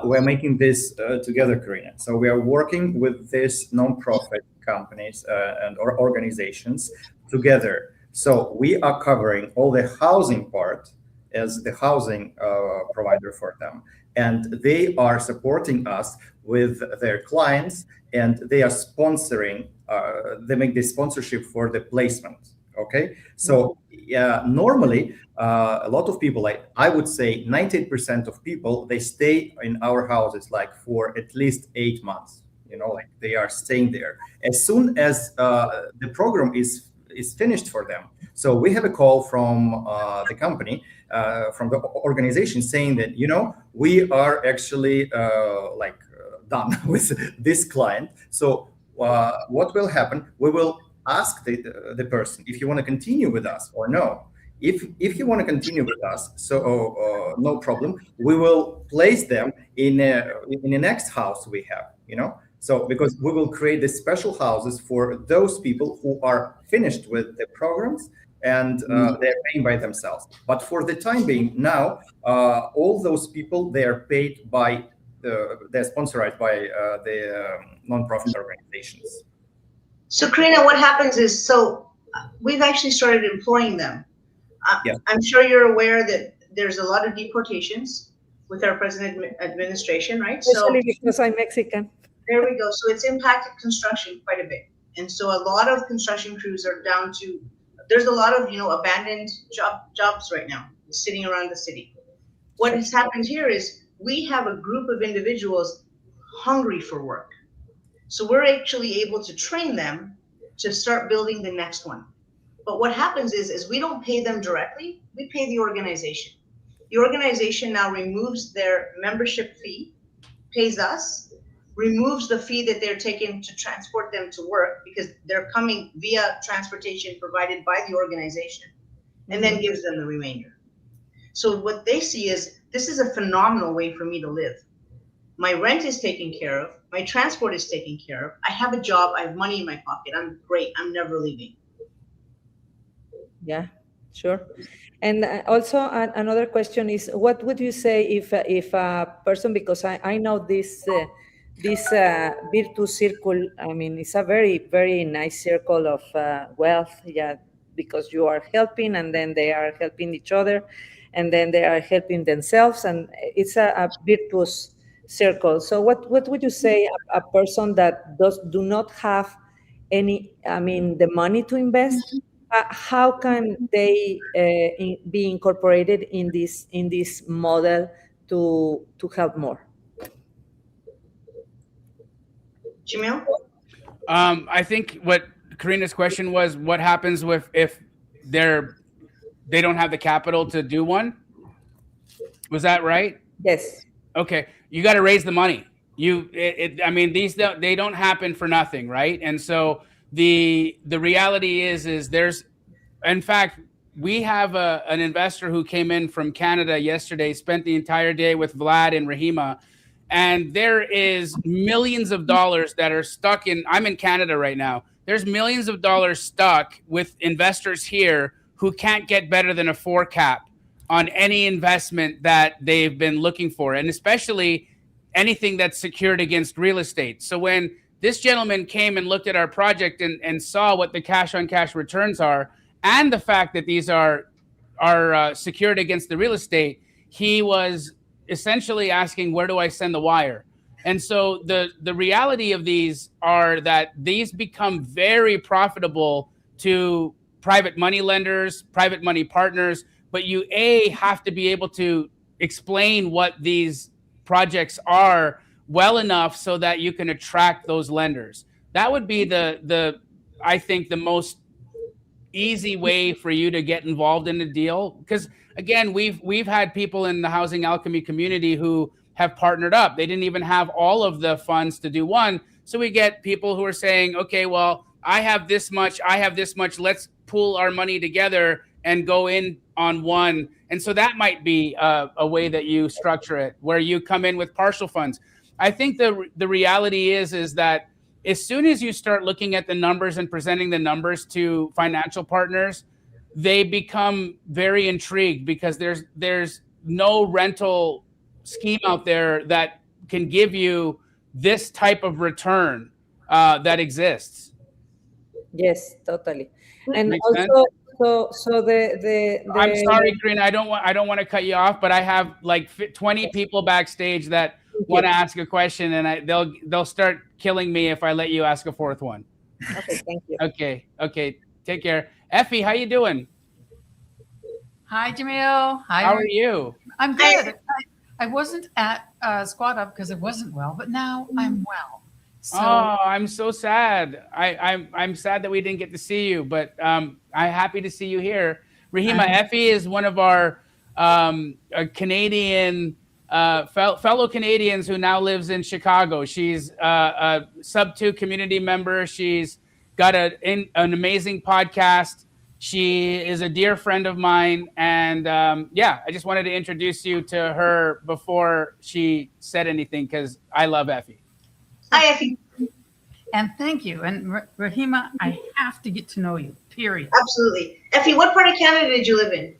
We're making this together, Karina. So we are working with these nonprofit companies and organizations together. So we are covering all the housing part as the housing provider for them. And they are supporting us with their clients, and they are sponsoring, they make the sponsorship for the placement. Okay. So normally, a lot of people, like I would say 98% of people, they stay in our houses like for at least 8 months, like they are staying there. As soon as the program is finished for them. So we have a call from the company, from the organization saying that, we are actually done with this client. So what will happen? We will ask the person if you want to continue with us or no. If you want to continue with us, so no problem. We will place them in the next house we have, So because we will create the special houses for those people who are finished with the programs and they're paying by themselves. But for the time being now, all those people, they are paid by they're sponsored by the nonprofit organizations. So Karina, what happens is, so we've actually started employing them. I'm sure you're aware that there's a lot of deportations with our present administration, right? Especially because I'm Mexican. There we go. So it's impacted construction quite a bit. And so a lot of construction crews are down to, there's a lot of, abandoned jobs right now sitting around the city. What has happened here is we have a group of individuals hungry for work. So we're actually able to train them to start building the next one. But what happens is we don't pay them directly, we pay the organization. The organization now removes their membership fee, pays us, removes the fee that they're taking to transport them to work because they're coming via transportation provided by the organization, and then gives them the remainder. So what they see is, this is a phenomenal way for me to live. My rent is taken care of, my transport is taken care of, I have a job, I have money in my pocket, I'm great, I'm never leaving. Yeah, sure. And also another question is, what would you say if a person, because I know this this virtuous circle. I mean, it's a very, very nice circle of wealth. Yeah, because you are helping, and then they are helping each other, and then they are helping themselves, and it's a virtuous circle. So, what would you say a person that do not have any, I mean, the money to invest? How can they be incorporated in this model to help more? Jamil? I think what Karina's question was, what happens if they don't have the capital to do one? Was that right? Yes. Okay, you got to raise the money. I mean, they don't happen for nothing, right? And so the reality is there's, in fact, we have an investor who came in from Canada yesterday, spent the entire day with Vlad and Rahima, and there is millions of dollars that are stuck in. I'm in Canada right now. There's millions of dollars stuck with investors here who can't get better than a 4 cap on any investment that they've been looking for, and especially anything that's secured against real estate. So when this gentleman came and looked at our project and saw what the cash on cash returns are, and the fact that these are secured against the real estate, he was essentially asking, where do I send the wire? And so the reality of these are that these become very profitable to private money lenders, private money partners, but you have to be able to explain what these projects are well enough so that you can attract those lenders. That would be I think the most easy way for you to get involved in the deal, because again, we've had people in the Housing Alchemy community who have partnered up. They didn't even have all of the funds to do one. So we get people who are saying, okay, well, I have this much, let's pool our money together and go in on one. And so that might be a way that you structure it, where you come in with partial funds. I think the reality is that as soon as you start looking at the numbers and presenting the numbers to financial partners, they become very intrigued, because there's no rental scheme out there that can give you this type of return that exists. Yes, totally. And Makes also, sense? so the I'm sorry, Karina. I don't want to cut you off, but I have like 20 people backstage that want to ask a question, and they'll start killing me if I let you ask a fourth one. Okay, thank you. Okay. Take care. Effie, how you doing? Hi, Jamil. Hi. How are you? I'm good. I wasn't at Squad Up because it wasn't well, but now I'm well. So, I'm so sad. I'm sad that we didn't get to see you, but I'm happy to see you here. Rahima, Effie is one of our Canadian fellow Canadians who now lives in Chicago. She's a Sub 2 community member. She's got an amazing podcast. She is a dear friend of mine, and I just wanted to introduce you to her before she said anything, because I love Effie. Hi, Effie. and thank you. And Rahima, I have to get to know you, period. Absolutely. Effie, what part of Canada did you live in?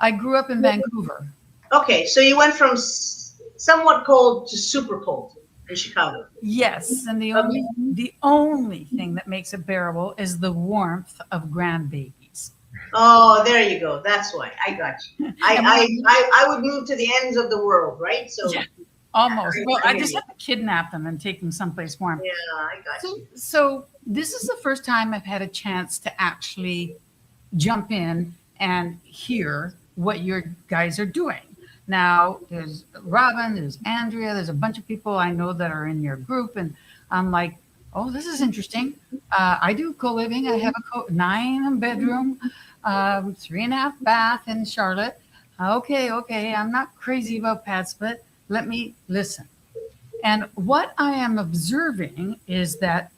I grew up in Vancouver. Okay, so you went from somewhat cold to super cold in Chicago. Yes, and the only thing that makes it bearable is the warmth of grandbabies. Oh, there you go. That's why. I got you. I would move to the ends of the world, right? So Yeah. Almost. Well, I just have to kidnap them and take them someplace warm. yeah, I got you. So this is the first time I've had a chance to actually jump in and hear what your guys are doing. Now, there's Robin, there's Andrea, there's a bunch of people I know that are in your group, and I'm like, oh, this is interesting. I do co-living. I have a 9-bedroom, 3.5 bath in Charlotte. Okay, I'm not crazy about pets, but let me listen. And what I am observing is that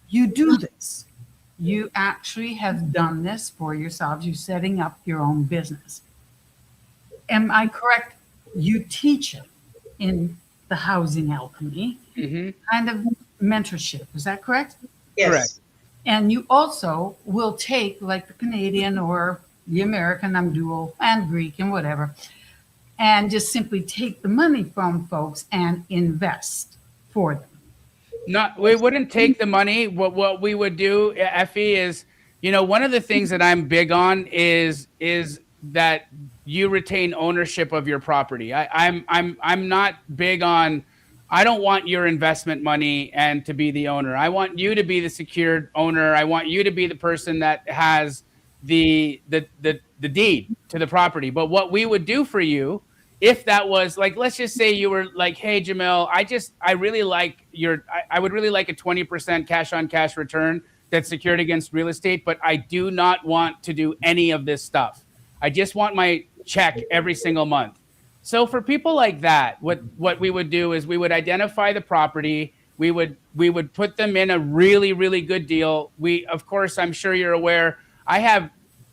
you do this. You actually have done this for yourselves. You're setting up your own business. Am I correct? You teach it in the Housing Alchemy, kind of mentorship. Is that correct? Yes. Correct. And you also will take, like the Canadian or the American, I'm dual, and Greek and whatever, and just simply take the money from folks and invest for them. Not, we wouldn't take the money. What we would do, Effie, is, one of the things that I'm big on is that you retain ownership of your property. I'm not big on. I don't want your investment money and to be the owner. I want you to be the secured owner. I want you to be the person that has the deed to the property. But what we would do for you, if that was like, let's just say you were like, hey, Jamil, I really like I would really like a 20% cash on cash return that's secured against real estate, but I do not want to do any of this stuff. I just want my check every single month. So for people like that, what we would do is we would identify the property. We would put them in a really, really good deal. Of course, I'm sure you're aware, I have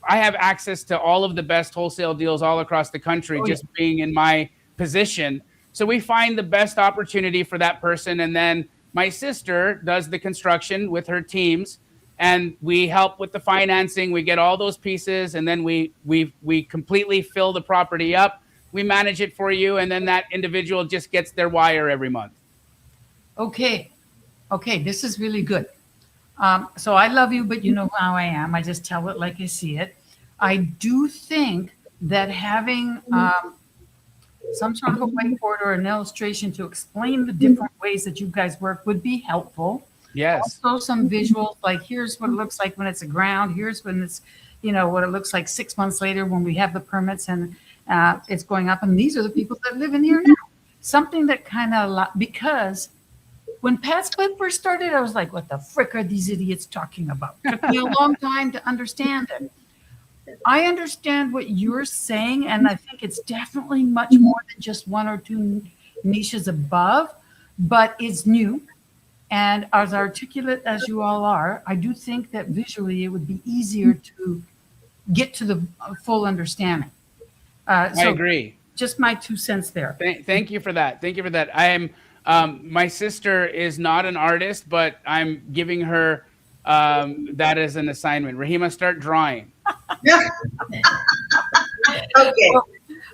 access to all of the best wholesale deals all across the country, just being in my position. So we find the best opportunity for that person. And then my sister does the construction with her teams, and we help with the financing. We get all those pieces, and then we completely fill the property up. We manage it for you, and then that individual just gets their wire every month. Okay. This is really good. So I love you, but you know how I am. I just tell it like I see it. I do think that having some sort of a whiteboard or an illustration to explain the different ways that you guys work would be helpful. Yes. Also some visuals, like here's what it looks like when it's a ground. Here's when it's, what it looks like 6 months later when we have the permits and it's going up. And these are the people that live in here now. Something that kind of, because when Pat Split first started, I was like, what the frick are these idiots talking about? It took me a long time to understand it. I understand what you're saying, and I think it's definitely much more than just one or two niches above, but it's new. And as articulate as you all are, I do think that visually it would be easier to get to the full understanding. I agree. Just my 2 cents there. Thank you for that. Thank you for that. I am. My sister is not an artist, but I'm giving her that as an assignment. Rahima, start drawing. Okay.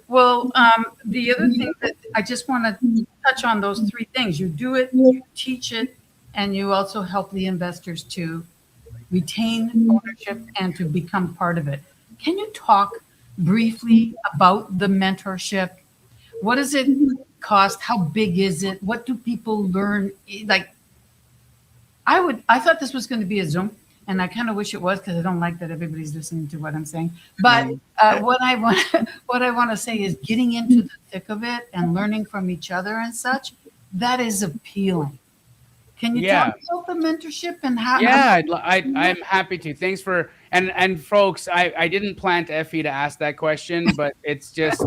Well, the other thing that I just want to touch on those 3 things. You do it, you teach it, and you also help the investors to retain ownership and to become part of it. Can you talk briefly about the mentorship? What does it cost? How big is it? What do people learn? Like, I thought this was going to be a Zoom, and I kind of wish it was, because I don't like that everybody's listening to what I'm saying. But what I want to say is getting into the thick of it and learning from each other and such. That is appealing. Can you talk about the mentorship and how? Yeah, I'm happy to. Thanks for and folks. I didn't plan Effie to ask that question, but it's just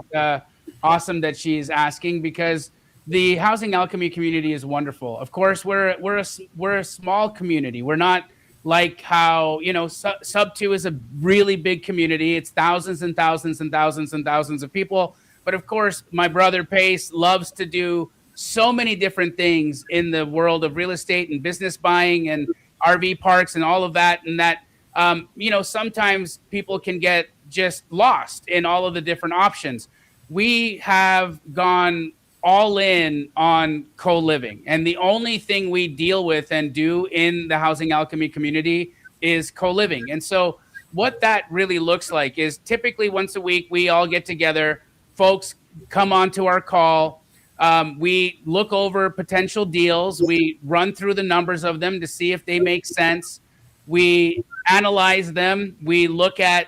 awesome that she's asking, because the Housing Alchemy community is wonderful. Of course, we're a small community. We're not like how Sub 2 is a really big community. It's thousands and thousands and thousands and thousands of people. But of course, my brother Pace loves to do so many different things in the world of real estate and business buying and RV parks and all of that. And that, sometimes people can get just lost in all of the different options. We have gone all in on co-living. And the only thing we deal with and do in the Housing Alchemy community is co-living. And so what that really looks like is typically once a week, we all get together, folks come onto our call. We look over potential deals. We run through the numbers of them to see if they make sense. We analyze them. We look at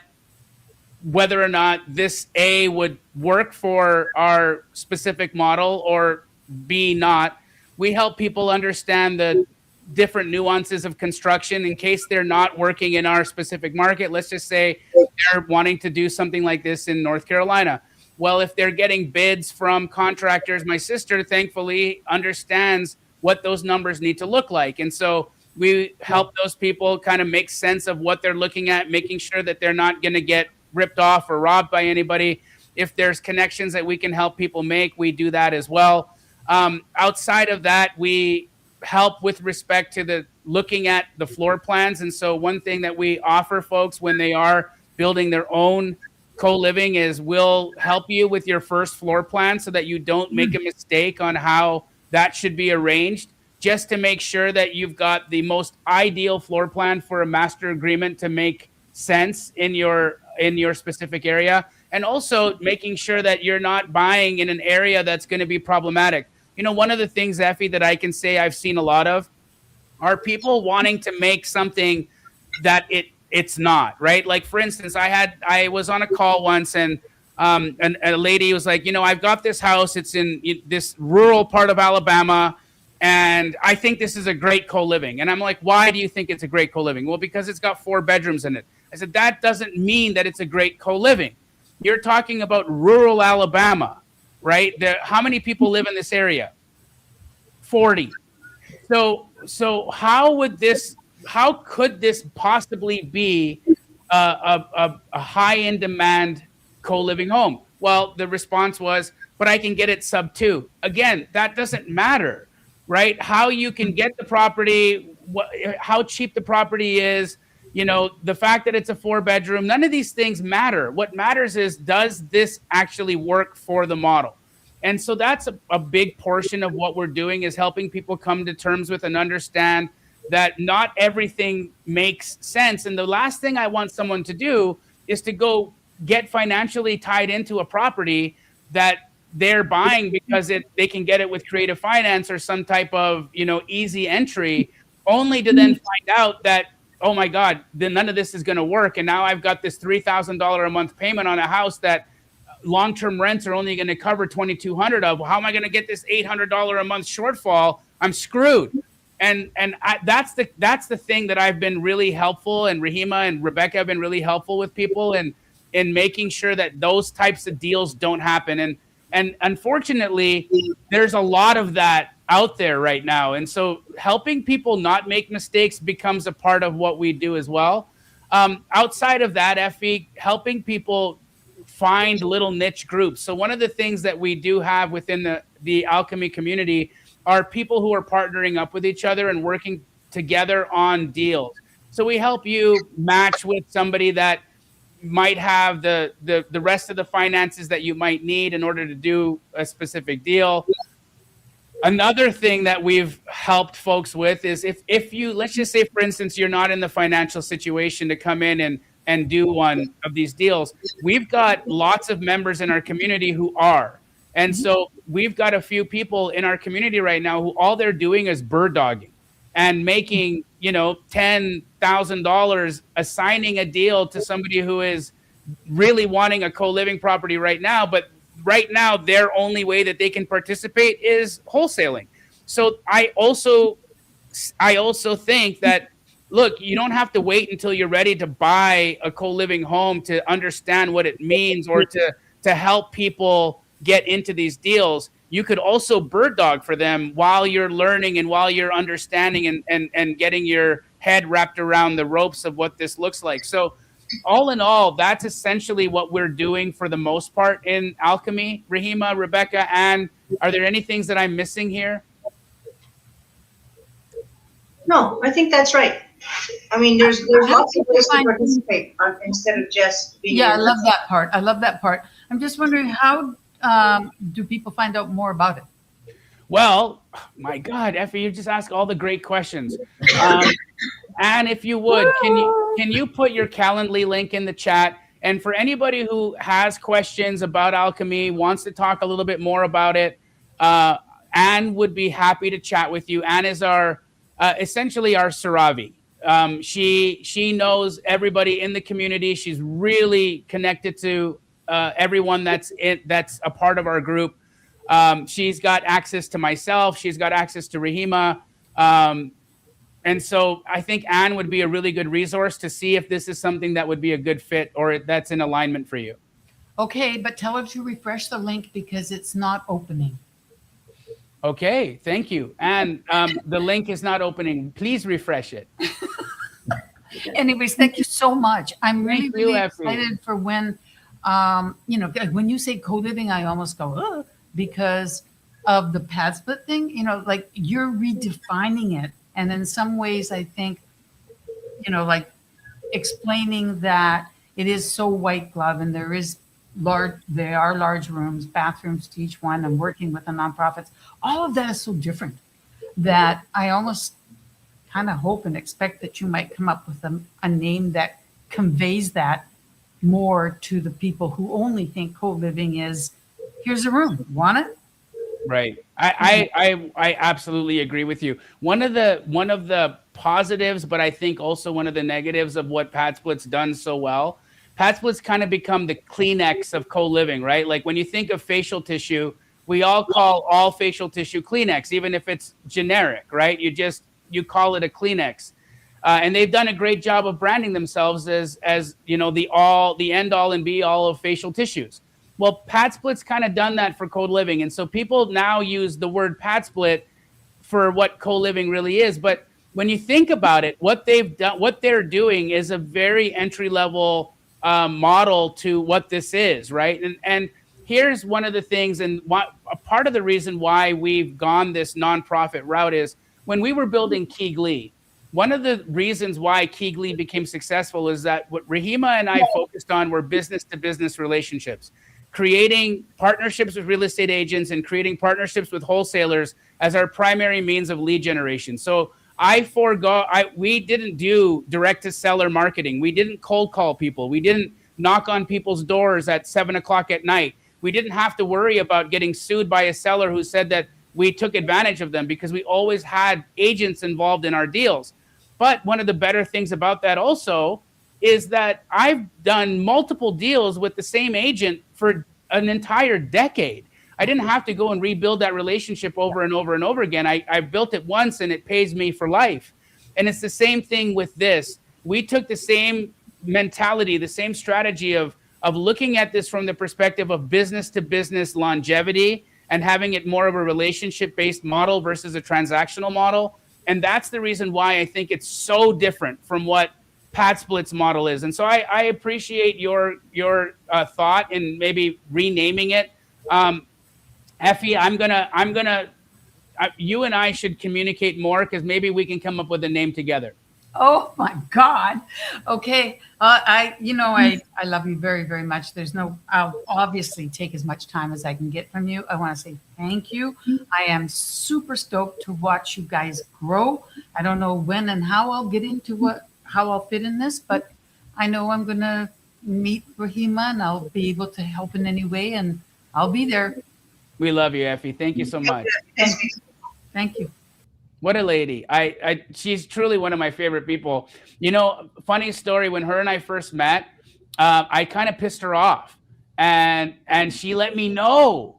whether or not this A would work for our specific model or B not. We help people understand the different nuances of construction in case they're not working in our specific market. Let's just say they're wanting to do something like this in North Carolina. Well, if they're getting bids from contractors, my sister thankfully understands what those numbers need to look like. And so we help those people kind of make sense of what they're looking at, making sure that they're not going to get ripped off or robbed by anybody. If there's connections that we can help people make, we do that as well. Outside of that, we help with respect to the looking at the floor plans. And so one thing that we offer folks when they are building their own co-living is we'll help you with your first floor plan so that you don't make a mistake on how that should be arranged. just to make sure that you've got the most ideal floor plan for a master agreement to make sense in your specific area, and also making sure that you're not buying in an area that's going to be problematic. You know, one of the things, Effie, that I can say I've seen a lot of are people wanting to make something that it's not, right? Like, for instance, I was on a call once, and a lady was like, you know, I've got this house. It's in this rural part of Alabama, and I think this is a great co-living. And I'm like, why do you think it's a great co-living? Well, because it's got 4 bedrooms in it. I said, that doesn't mean that it's a great co-living. You're talking about rural Alabama, right? How many people live in this area? 40. So how could this possibly be a high in demand co-living home? Well, the response was, but I can get it sub 2. Again, that doesn't matter, right? How you can get the property, how cheap the property is, you know, the fact that it's a 4 bedroom, none of these things matter. What matters is, does this actually work for the model? And so that's a big portion of what we're doing, is helping people come to terms with and understand that not everything makes sense. And the last thing I want someone to do is to go get financially tied into a property that they're buying because they can get it with creative finance or some type of, you know, easy entry, only to then find out that, oh my God, then none of this is going to work. And now I've got this $3,000 a month payment on a house that long-term rents are only going to cover $2,200 of. How am I going to get this $800 a month shortfall? I'm screwed. And that's the thing that I've been really helpful, and Rahima and Rebecca have been really helpful with people in making sure that those types of deals don't happen. And unfortunately, there's a lot of that out there right now. And so helping people not make mistakes becomes a part of what we do as well. Outside of that, Effie, helping people find little niche groups. So one of the things that we do have within the Alchemy community are people who are partnering up with each other and working together on deals. So we help you match with somebody that might have the rest of the finances that you might need in order to do a specific deal. Another thing that we've helped folks with is if you, let's just say, for instance, you're not in the financial situation to come in and do one of these deals, we've got lots of members in our community who are. And so we've got a few people in our community right now who all they're doing is bird dogging and making, you know, $10,000, assigning a deal to somebody who is really wanting a co-living property right now. But right now, their only way that they can participate is wholesaling. So I also think that, look, you don't have to wait until you're ready to buy a co-living home to understand what it means, or to help people get into these deals. You could also bird dog for them while you're learning and while you're understanding and getting your head wrapped around the ropes of what this looks like. So all in all, that's essentially what we're doing for the most part in Alchemy. Rahima, Rebecca, Anne, are there any things that I'm missing here? No, I think that's right. I mean, there's lots of ways to participate instead of just being. Yeah, I love that part. I love that part. I'm just wondering, how do people find out more about it? Well, my God, Effie, you just ask all the great questions. And if you would, can you put your Calendly link in the chat? And for anybody who has questions about Alchemy, wants to talk a little bit more about it, Anne would be happy to chat with you. Anne is our essentially our Saravi. She knows everybody in the community. She's really connected to everyone that's a part of our group. She's got access to myself. She's got access to Rahima. And so I think Anne would be a really good resource to see if this is something that would be a good fit or that's in alignment for you. Okay, but tell her to refresh the link because it's not opening. Okay, thank you. And the link is not opening. Please refresh it. Anyways, thank you so much. I'm really, Thank you, really Effie. excited for when, when you say co-living, I almost go, ugh, because of the pad split thing, like you're redefining it. And in some ways, I think, like explaining that it is so white glove and there are large rooms, bathrooms to each one, and working with the nonprofits. All of that is so different. that I almost kind of hope and expect that you might come up with a name that conveys that more to the people who only think co-living is, here's a room, want it? Right. I absolutely agree with you. One of the positives, but I think also one of the negatives of what PadSplit's done so well, PadSplit's kind of become the Kleenex of co-living, right? Like when you think of facial tissue, we all call all facial tissue Kleenex, even if it's generic, right? You call it a Kleenex. And they've done a great job of branding themselves as you know, the end all and be all of facial tissues. Well, PadSplit's kind of done that for co-living. And so people now use the word PadSplit for what co-living really is. But when you think about it, what they're doing is a very entry-level model to what this is, right? And here's one of the things, and a part of the reason why we've gone this nonprofit route is when we were building Keeglee, one of the reasons why Keeglee became successful is that what Rahima and I focused on were business-to-business relationships, creating partnerships with real estate agents and creating partnerships with wholesalers as our primary means of lead generation. So we didn't do direct-to-seller marketing. We didn't cold call people. We didn't knock on people's doors at 7 o'clock at night. We didn't have to worry about getting sued by a seller who said that we took advantage of them because we always had agents involved in our deals. But one of the better things about that also is that I've done multiple deals with the same agent for an entire decade. I didn't have to go and rebuild that relationship over and over and over again. I built it once and it pays me for life. And it's the same thing with this. We took the same mentality, the same strategy of looking at this from the perspective of business to business longevity and having it more of a relationship-based model versus a transactional model. And that's the reason why I think it's so different from what PadSplit's model is. And so I appreciate your thought in maybe renaming it. Effie, you and I should communicate more because maybe we can come up with a name together. Oh my God. Okay. I love you very, very much. I'll obviously take as much time as I can get from you. I want to say thank you. I am super stoked to watch you guys grow. I don't know when and how I'll get into how I'll fit in this, but I know I'm going to meet Rahima and I'll be able to help in any way and I'll be there. We love you, Effie. Thank you so much. Thank you. What a lady. She's truly one of my favorite people. You know, funny story, when her and I first met, I kind of pissed her off and she let me know.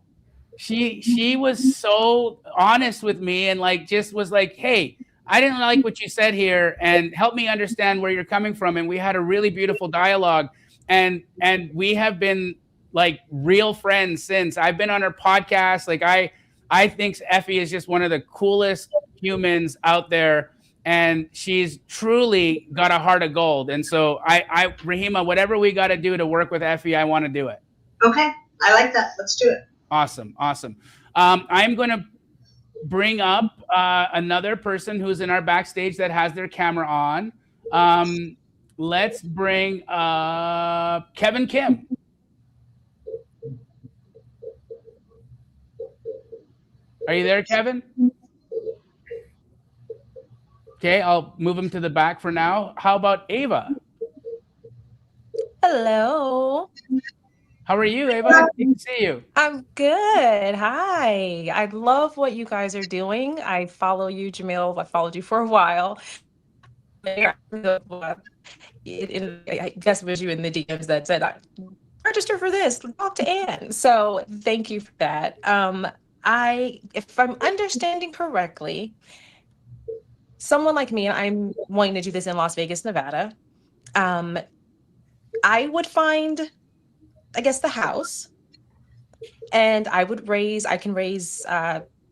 She was so honest with me and just was like, hey, I didn't like what you said here and help me understand where you're coming from. And we had a really beautiful dialogue and we have been like real friends since. I've been on her podcast. I think Effie is just one of the coolest humans out there, and she's truly got a heart of gold. And so Rahima, whatever we got to do to work with Effie, I want to do it. Okay. I like that. Let's do it. Awesome. I'm going to bring up another person who's in our backstage that has their camera on. Let's bring Kevin Kim. Are you there, Kevin? Okay, I'll move him to the back for now. How about Ava? Hello. How are you, Ava? Good to see you. I'm good. Hi. I love what you guys are doing. I follow you, Jamil. I followed you for a while. I guess it was you in the DMs that said, register for this, talk to Ann. So thank you for that. If I'm understanding correctly, someone like me, I'm wanting to do this in Las Vegas, Nevada. I would find, I guess, the house, and I can raise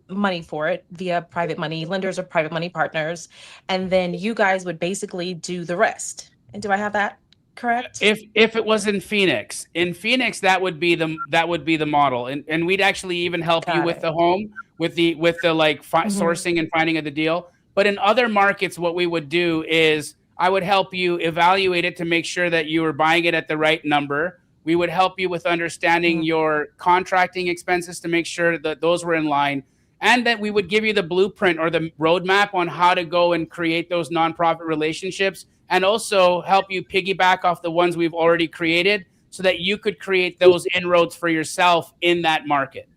money for it via private money lenders or private money partners, and then you guys would basically do the rest. And do I have that correct? If it was in Phoenix, that would be the model, and we'd actually even help you with the home, with the sourcing and finding of the deal. But in other markets, what we would do is I would help you evaluate it to make sure that you were buying it at the right number. We would help you with understanding your contracting expenses to make sure that those were in line. and that we would give you the blueprint or the roadmap on how to go and create those nonprofit relationships, and also help you piggyback off the ones we've already created so that you could create those inroads for yourself in that market.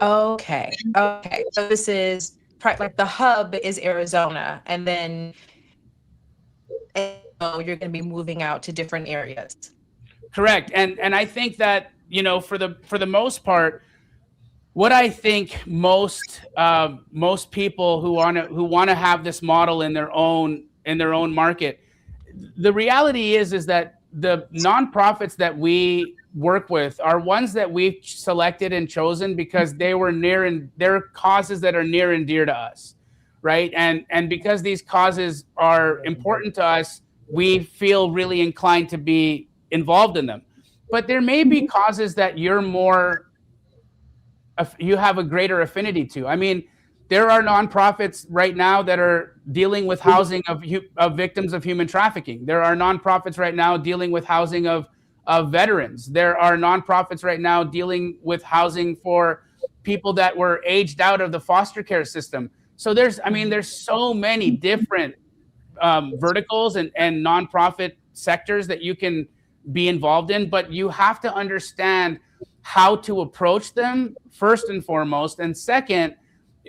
Okay. Okay. So this is like the hub is Arizona, and then you're going to be moving out to different areas. Correct. And I think that, for the most part, what I think most people who want to have this model in their own market, the reality is that the nonprofits that we work with are ones that we've selected and chosen because they're causes that are near and dear to us, right? And because these causes are important to us, we feel really inclined to be involved in them. But there may be causes that you have a greater affinity to. I mean, there are nonprofits right now that are dealing with housing of victims of human trafficking. There are nonprofits right now dealing with housing of veterans. There are nonprofits right now dealing with housing for people that were aged out of the foster care system. So there's so many different verticals and nonprofit sectors that you can be involved in, but you have to understand how to approach them first and foremost. And second,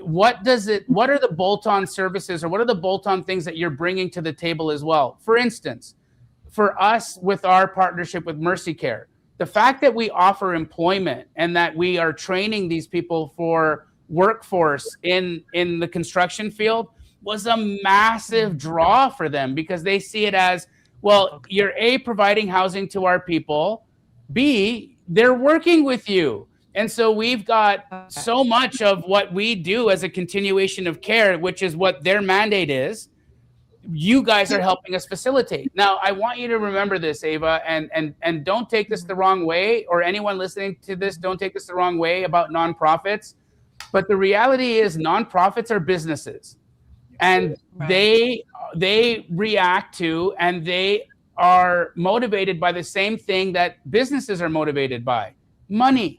what are the bolt-on services, or what are the bolt-on things that you're bringing to the table as well? For instance, for us with our partnership with Mercy Care, the fact that we offer employment and that we are training these people for workforce in the construction field was a massive draw for them, because they see it as, well, you're A, providing housing to our people, B, they're working with you. And so we've got so much of what we do as a continuation of care, which is what their mandate is. You guys are helping us facilitate. Now, I want you to remember this, Ava, and don't take this the wrong way, or anyone listening to this, don't take this the wrong way about nonprofits. But the reality is nonprofits are businesses, and they react to, and they are motivated by the same thing that businesses are motivated by: money.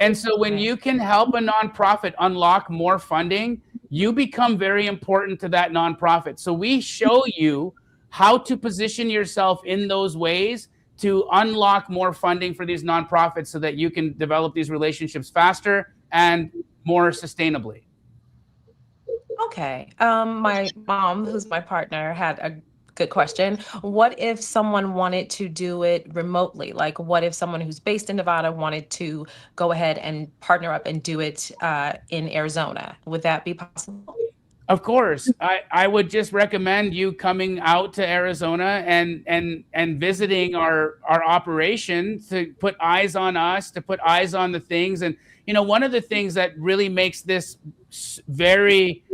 And so when you can help a nonprofit unlock more funding, you become very important to that nonprofit. So we show you how to position yourself in those ways to unlock more funding for these nonprofits so that you can develop these relationships faster and more sustainably. Okay. My mom, who's my partner, had a good question. What if someone wanted to do it remotely? Like, what if someone who's based in Nevada wanted to go ahead and partner up and do it in Arizona? Would that be possible? Of course. I would just recommend you coming out to Arizona and visiting our operation to put eyes on us, to put eyes on the things. And, one of the things that really makes this very,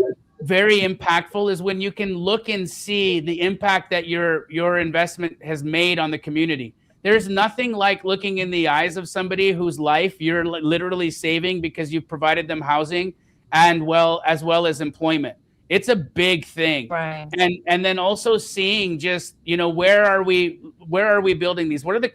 very impactful is when you can look and see the impact that your investment has made on the community. There's nothing like looking in the eyes of somebody whose life you're literally saving because you've provided them housing and as well as employment. It's a big thing. Right. And then also seeing just, where are we building these? What are the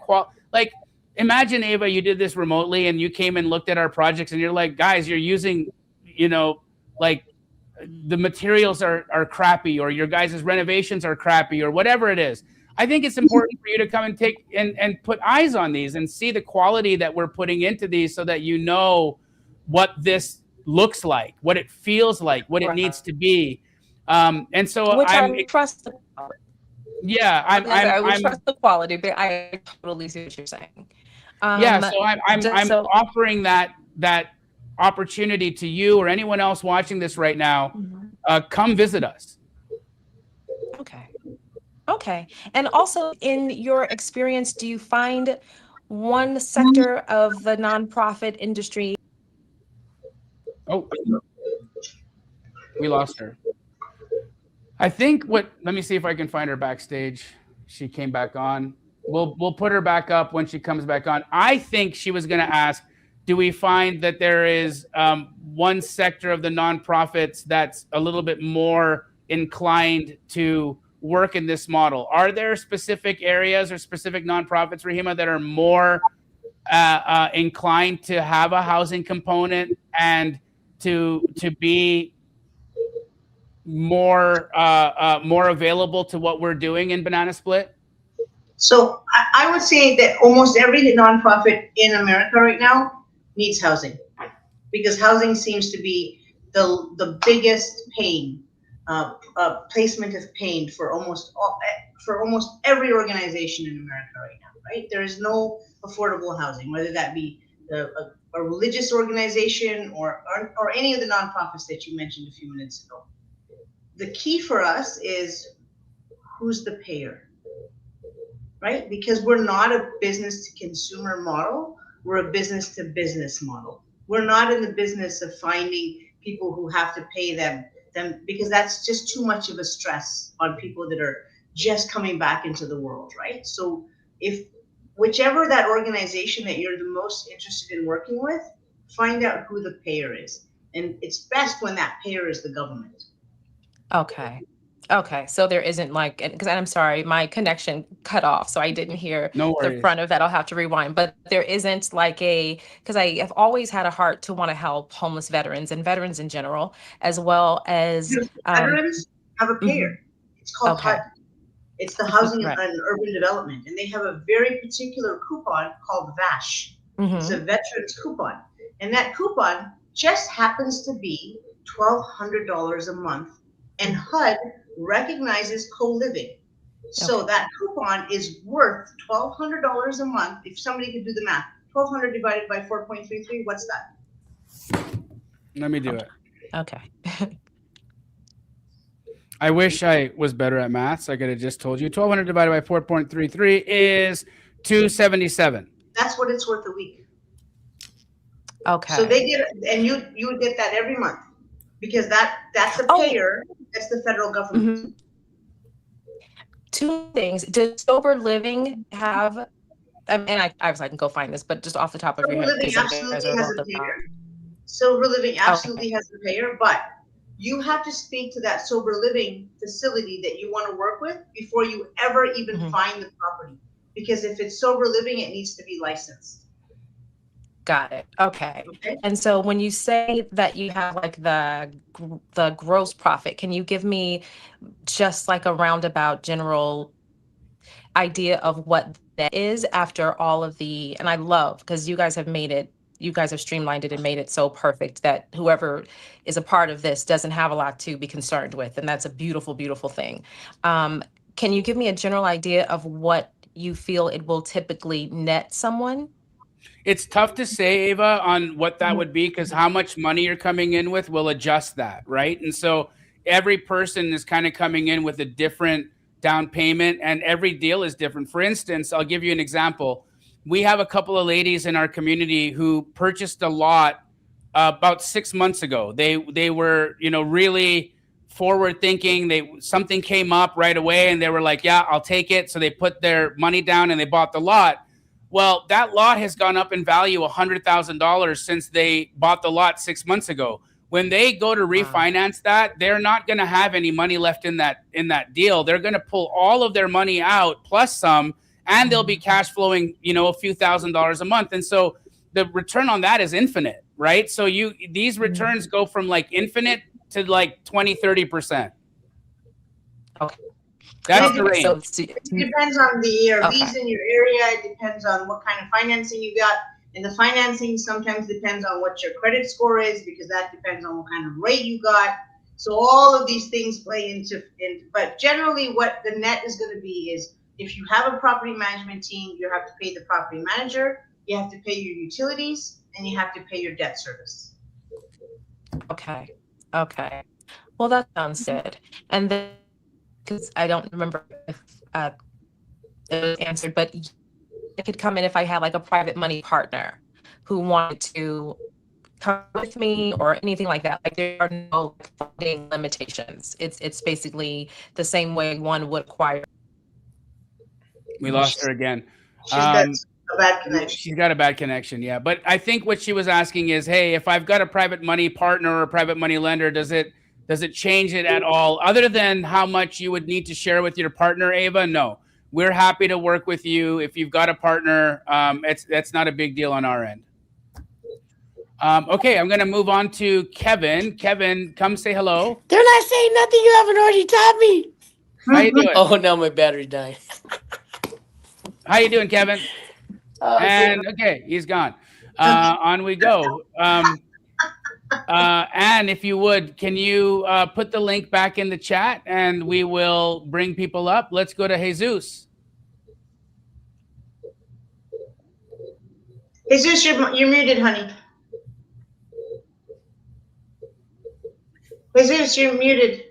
imagine, Ava, you did this remotely and you came and looked at our projects and you're like, guys, you're using, the materials are crappy, or your guys' renovations are crappy, or whatever it is. I think it's important for you to come and take and put eyes on these and see the quality that we're putting into these, so that you know what this looks like, what it feels like, what it needs to be. And so I trust the quality. Yeah, I would trust the quality, but I totally see what you're saying. So I'm offering that opportunity to you or anyone else watching this right now. Come visit us. Okay. And also, in your experience, do you find one sector of the nonprofit industry? Oh, we lost her. I think let me see if I can find her backstage. She came back on. We'll put her back up when she comes back on. I think she was going to ask, do we find that there is one sector of the nonprofits that's a little bit more inclined to work in this model? Are there specific areas or specific nonprofits, Rahima, that are more inclined to have a housing component and to be more available to what we're doing in Banana Split? So I would say that almost every nonprofit in America right now needs housing, because housing seems to be the biggest pain, placement of pain for almost every organization in America right now. Right? There is no affordable housing, whether that be a religious organization or any of the nonprofits that you mentioned a few minutes ago. The key for us is who's the payer. Right? Because we're not a business to consumer model, we're a business to business model. We're not in the business of finding people who have to pay them because that's just too much of a stress on people that are just coming back into the world, right? So if whichever that organization that you're the most interested in working with, find out who the payer is. And it's best when that payer is the government. Okay. Okay. So there isn't like, because I'm sorry, my connection cut off, so I didn't hear No the worries. front of that. I'll have to rewind. But there isn't like because I have always had a heart to want to help homeless veterans and veterans in general, as well as Veterans have a payer. It's called okay. HUD. It's the Housing Right. and Urban Development, and they have a very particular coupon called VASH. It's a veterans coupon, and that coupon just happens to be $1,200 a month, and HUD recognizes co-living. So that coupon is worth $1,200 a month. If somebody could do the math, 1,200 divided by 4.33, what's that? Let me do it. Okay. I wish I was better at maths. I could have just told you 1,200 divided by 4.33 is 277. That's what it's worth a week. Okay. So they get, and you would get that every month, because that's a payer. That's the federal government. Two things. Does sober living have? And I can go find this, but just off the top of your head, Living absolutely has a payer. Sober living absolutely has a payer, but you have to speak to that sober living facility that you want to work with before you ever even find the property. Because if it's sober living, it needs to be licensed. Got it. Okay. And so when you say that you have like the gross profit, can you give me just like a roundabout general idea of what that is after all of and I love, because you guys have streamlined it and made it so perfect that whoever is a part of this doesn't have a lot to be concerned with. And that's a beautiful, beautiful thing. Can you give me a general idea of what you feel it will typically net someone? It's tough to say, Ava, on what that would be, because how much money you're coming in with will adjust that, right? And so every person is kind of coming in with a different down payment, and every deal is different. For instance, I'll give you an example. We have a couple of ladies in our community who purchased a lot about 6 months ago. They were, really forward thinking. Something came up right away, and they were like, "Yeah, I'll take it." So they put their money down and they bought the lot. Well, that lot has gone up in value $100,000 since they bought the lot 6 months ago. When they go to refinance that, they're not going to have any money left in that deal. They're going to pull all of their money out plus some, and they'll be cash flowing, a few $1,000s a month. And so the return on that is infinite, right? So these returns go from like infinite to like 20-30%. Okay. That's the range. So it depends on the ARVs in your area. It depends on what kind of financing you got. And the financing sometimes depends on what your credit score is, because that depends on what kind of rate you got. So all of these things play into but generally what the net is going to be is, if you have a property management team, you have to pay the property manager, you have to pay your utilities, and you have to pay your debt service. Okay. Well, that sounds good. And then, because I don't remember if it was answered, but I could come in if I had like a private money partner who wanted to come with me or anything like that. Like, there are no funding limitations. It's basically the same way one would acquire. We lost her again. She's got a bad connection. She's got a bad connection, yeah. But I think what she was asking is, hey, if I've got a private money partner or a private money lender, does it change it at all? Other than how much you would need to share with your partner, Ava? No. we're happy to work with you. If you've got a partner, that's not a big deal on our end. Okay, I'm going to move on to Kevin. Kevin, come say hello. They're not saying nothing you haven't already taught me. How you doing? Oh, no, my battery died. How you doing, Kevin? And okay, he's gone. On we go. Anne, if you would, can you put the link back in the chat and we will bring people up? Let's go to Jesus. Jesus, you're muted, honey. Jesus, you're muted.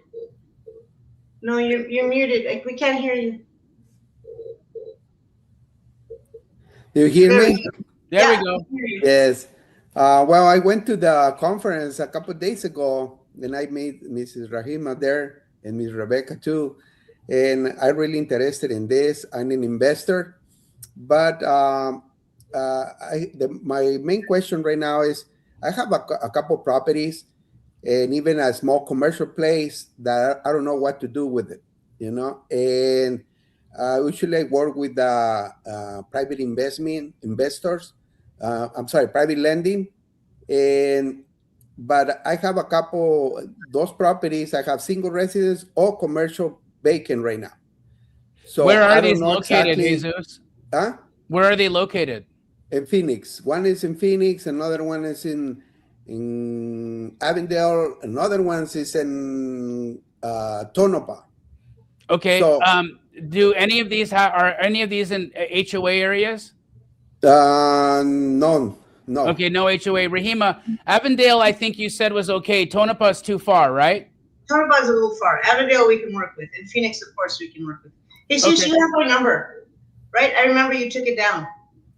No, you're muted. We can't hear you. You hear me? There we go. Yes. Well, I went to the conference a couple of days ago, and I met Mrs. Rahima there and Ms. Rebecca too. And I'm really interested in this. I'm an investor, but my main question right now is I have a couple properties and even a small commercial place that I don't know what to do with it, you know. And usually I work with private investors. Private lending. But I have a couple, those properties, I have single residence or commercial vacant right now. So where are I these don't know located, exactly, Jesus? Huh? Where are they located? In Phoenix. One is in Phoenix, another one is in Avondale, another one is in Tonopah. Okay. So, do any of these are any of these in HOA areas? None. No. Okay, no HOA. Rahima, Avondale, I think you said was okay. Tonopah is too far, right? Tonopah is a little far. Avondale we can work with. And Phoenix, of course, we can work with. Jesus, Okay. you have my number, right? I remember you took it down.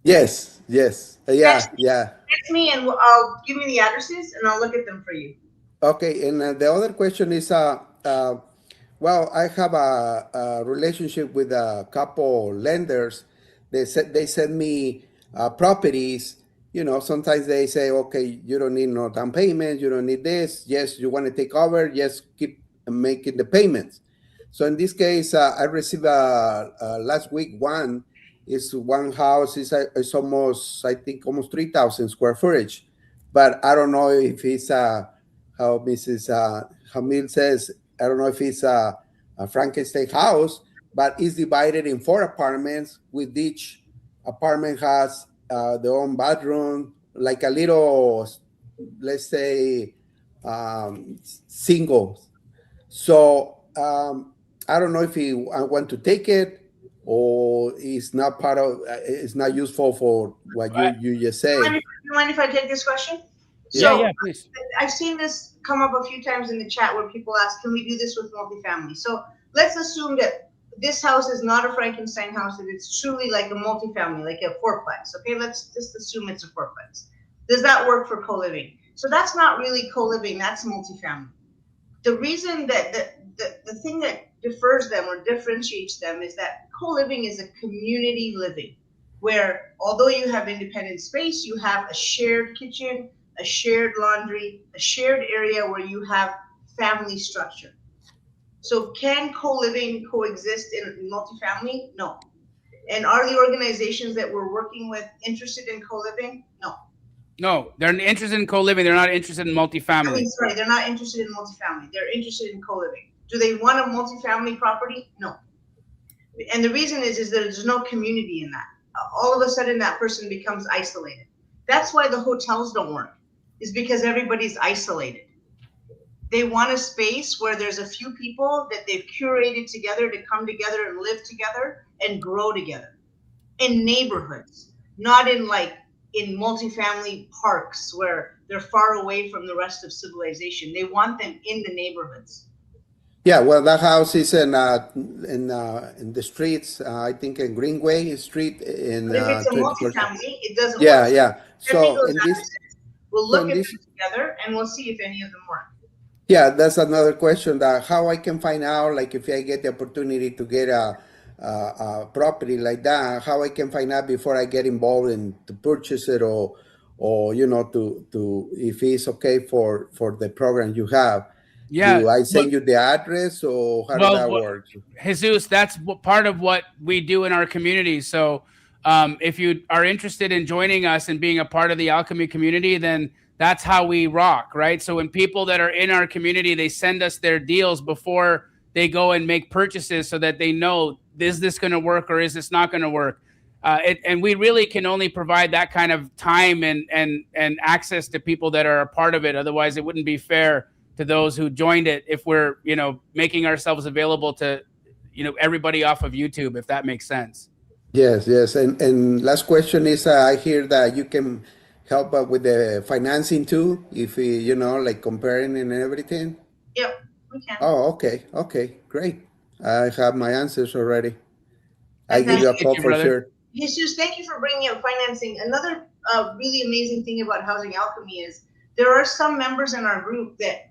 Yes. Yeah. Text me and I'll give me the addresses and I'll look at them for you. Okay, and the other question is, well, I have a relationship with a couple lenders. They send me properties. You know, sometimes they say, okay, you don't need no down payment, you don't need this. Yes, you want to take over, just keep making the payments. So in this case, I received last week one house is almost, I think, almost 3,000 square footage. But I don't know if it's how Mrs. Hamil says, I don't know if it's a Frankenstein house, but it's divided in 4 apartments, with each apartment has their own bathroom, like a little, let's say, single. So I don't know if I want to take it or it's not part of, it's not useful for what you just say. You mind if I take this question? Yeah, please. I've seen this come up a few times in the chat where people ask, can we do this with multifamily? So let's assume that this house is not a Frankenstein house, that it's truly like a multifamily, like a fourplex. Okay, let's just assume it's a fourplex. Does that work for co-living? So that's not really co-living, that's multifamily. The reason that the thing that differs them or differentiates them is that co-living is a community living, where although you have independent space, you have a shared kitchen, a shared laundry, a shared area where you have family structure. So can co-living coexist in multifamily? No. And are the organizations that we're working with interested in co-living? No. No, they're interested in co-living. They're not interested in multifamily. Sorry, they're not interested in multifamily. They're interested in co-living. Do they want a multifamily property? No. And the reason is that there's no community in that. All of a sudden, that person becomes isolated. That's why the hotels don't work, is because everybody's isolated. They want a space where there's a few people that they've curated together to come together and live together and grow together in neighborhoods, not in multifamily parks where they're far away from the rest of civilization. They want them in the neighborhoods. Yeah, well, that house is in the streets. I think in Greenway Street. But if it's a multifamily, it doesn't work. work. Yeah. So in this, we'll look at them together and we'll see if any of them work. Yeah, that's another question. That how I can find out, like if I get the opportunity to get a property like that, how I can find out before I get involved in to purchase it, or you know, to if it's okay for the program you have. Yeah. Do I send you the address, or how does that work? Jesus, that's part of what we do in our community. So if you are interested in joining us and being a part of the Alchemy community, then that's how we rock, right? So when people that are in our community, they send us their deals before they go and make purchases so that they know, is this going to work or is this not going to work? And we really can only provide that kind of time and access to people that are a part of it. Otherwise, it wouldn't be fair to those who joined it if we're, making ourselves available to, everybody off of YouTube, if that makes sense. Yes, yes. And last question is, I hear that you can help with the financing too, if like comparing and everything. Yep, we can. Oh, okay, great. I have my answers already. I give you a call for sure. Jesus, thank you for bringing up financing. Another really amazing thing about Housing Alchemy is there are some members in our group that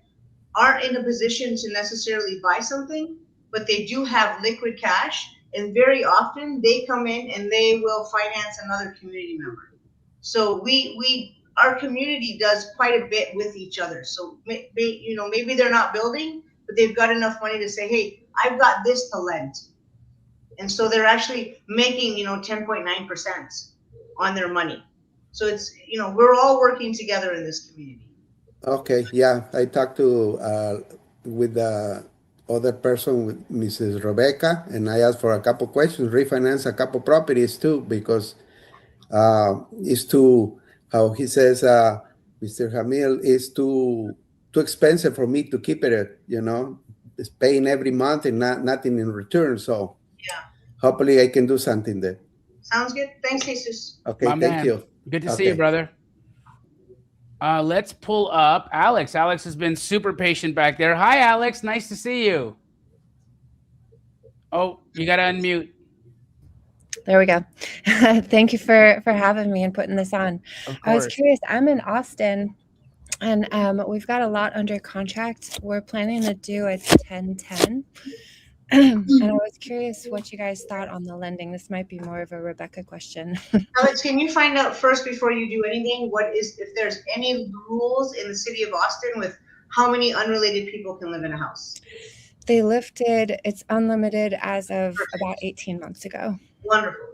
aren't in a position to necessarily buy something, but they do have liquid cash, and very often they come in and they will finance another community member. So our community does quite a bit with each other. So maybe they're not building, but they've got enough money to say, hey, I've got this to lend. And so they're actually making 10.9% on their money. So it's we're all working together in this community. Okay, yeah, I talked with the other person, with Mrs. Rebecca, and I asked for a couple questions, refinance a couple properties too, because it's too, how he says, Mr. Jamil, is too expensive for me to keep it. It's paying every month and nothing in return. So yeah, hopefully I can do something there. Sounds good. Thanks, Jesus. Okay, thank you. Good to see you, brother. Let's pull up Alex. Alex has been super patient back there. Hi, Alex. Nice to see you. Oh, you got to unmute. There we go. Thank you for having me and putting this on. I was curious. I'm in Austin, and we've got a lot under contract. We're planning to do a 10-10. And I was curious what you guys thought on the lending. This might be more of a Rebecca question. Alex, can you find out first before you do anything, if there's any rules in the city of Austin with how many unrelated people can live in a house? They lifted, it's unlimited as of about 18 months ago. Wonderful.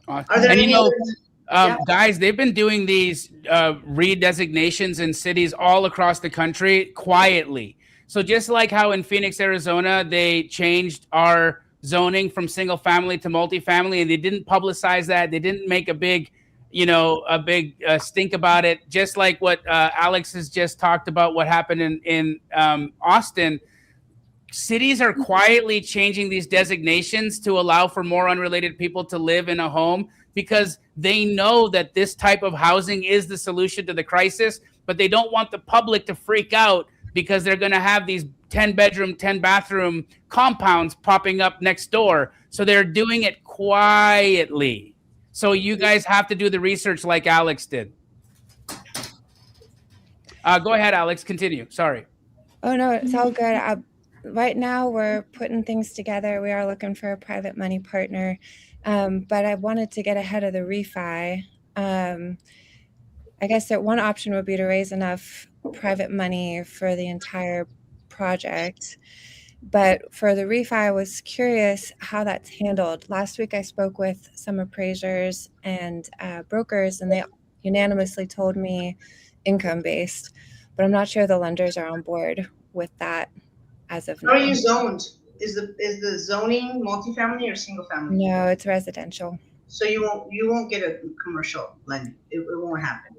Are there any guys, they've been doing these redesignations in cities all across the country quietly. So just like how in Phoenix, Arizona, they changed our zoning from single family to multifamily, and they didn't publicize that. They didn't make a big, stink about it. Just like what Alex has just talked about, what happened in Austin. Cities are quietly changing these designations to allow for more unrelated people to live in a home because they know that this type of housing is the solution to the crisis, but they don't want the public to freak out because they're going to have these 10-bedroom, 10-bathroom compounds popping up next door. So they're doing it quietly. So you guys have to do the research like Alex did. Go ahead, Alex. Continue. Sorry. Oh, no, it's all good. Right now, we're putting things together. We are looking for a private money partner. But I wanted to get ahead of the refi. I guess that one option would be to raise enough private money for the entire project. But for the refi, I was curious how that's handled. Last week, I spoke with some appraisers and brokers, and they unanimously told me income-based. But I'm not sure the lenders are on board with that as of now. How are you zoned? Is the zoning multifamily or single family? No, it's residential. So you won't get a commercial lending. It won't happen.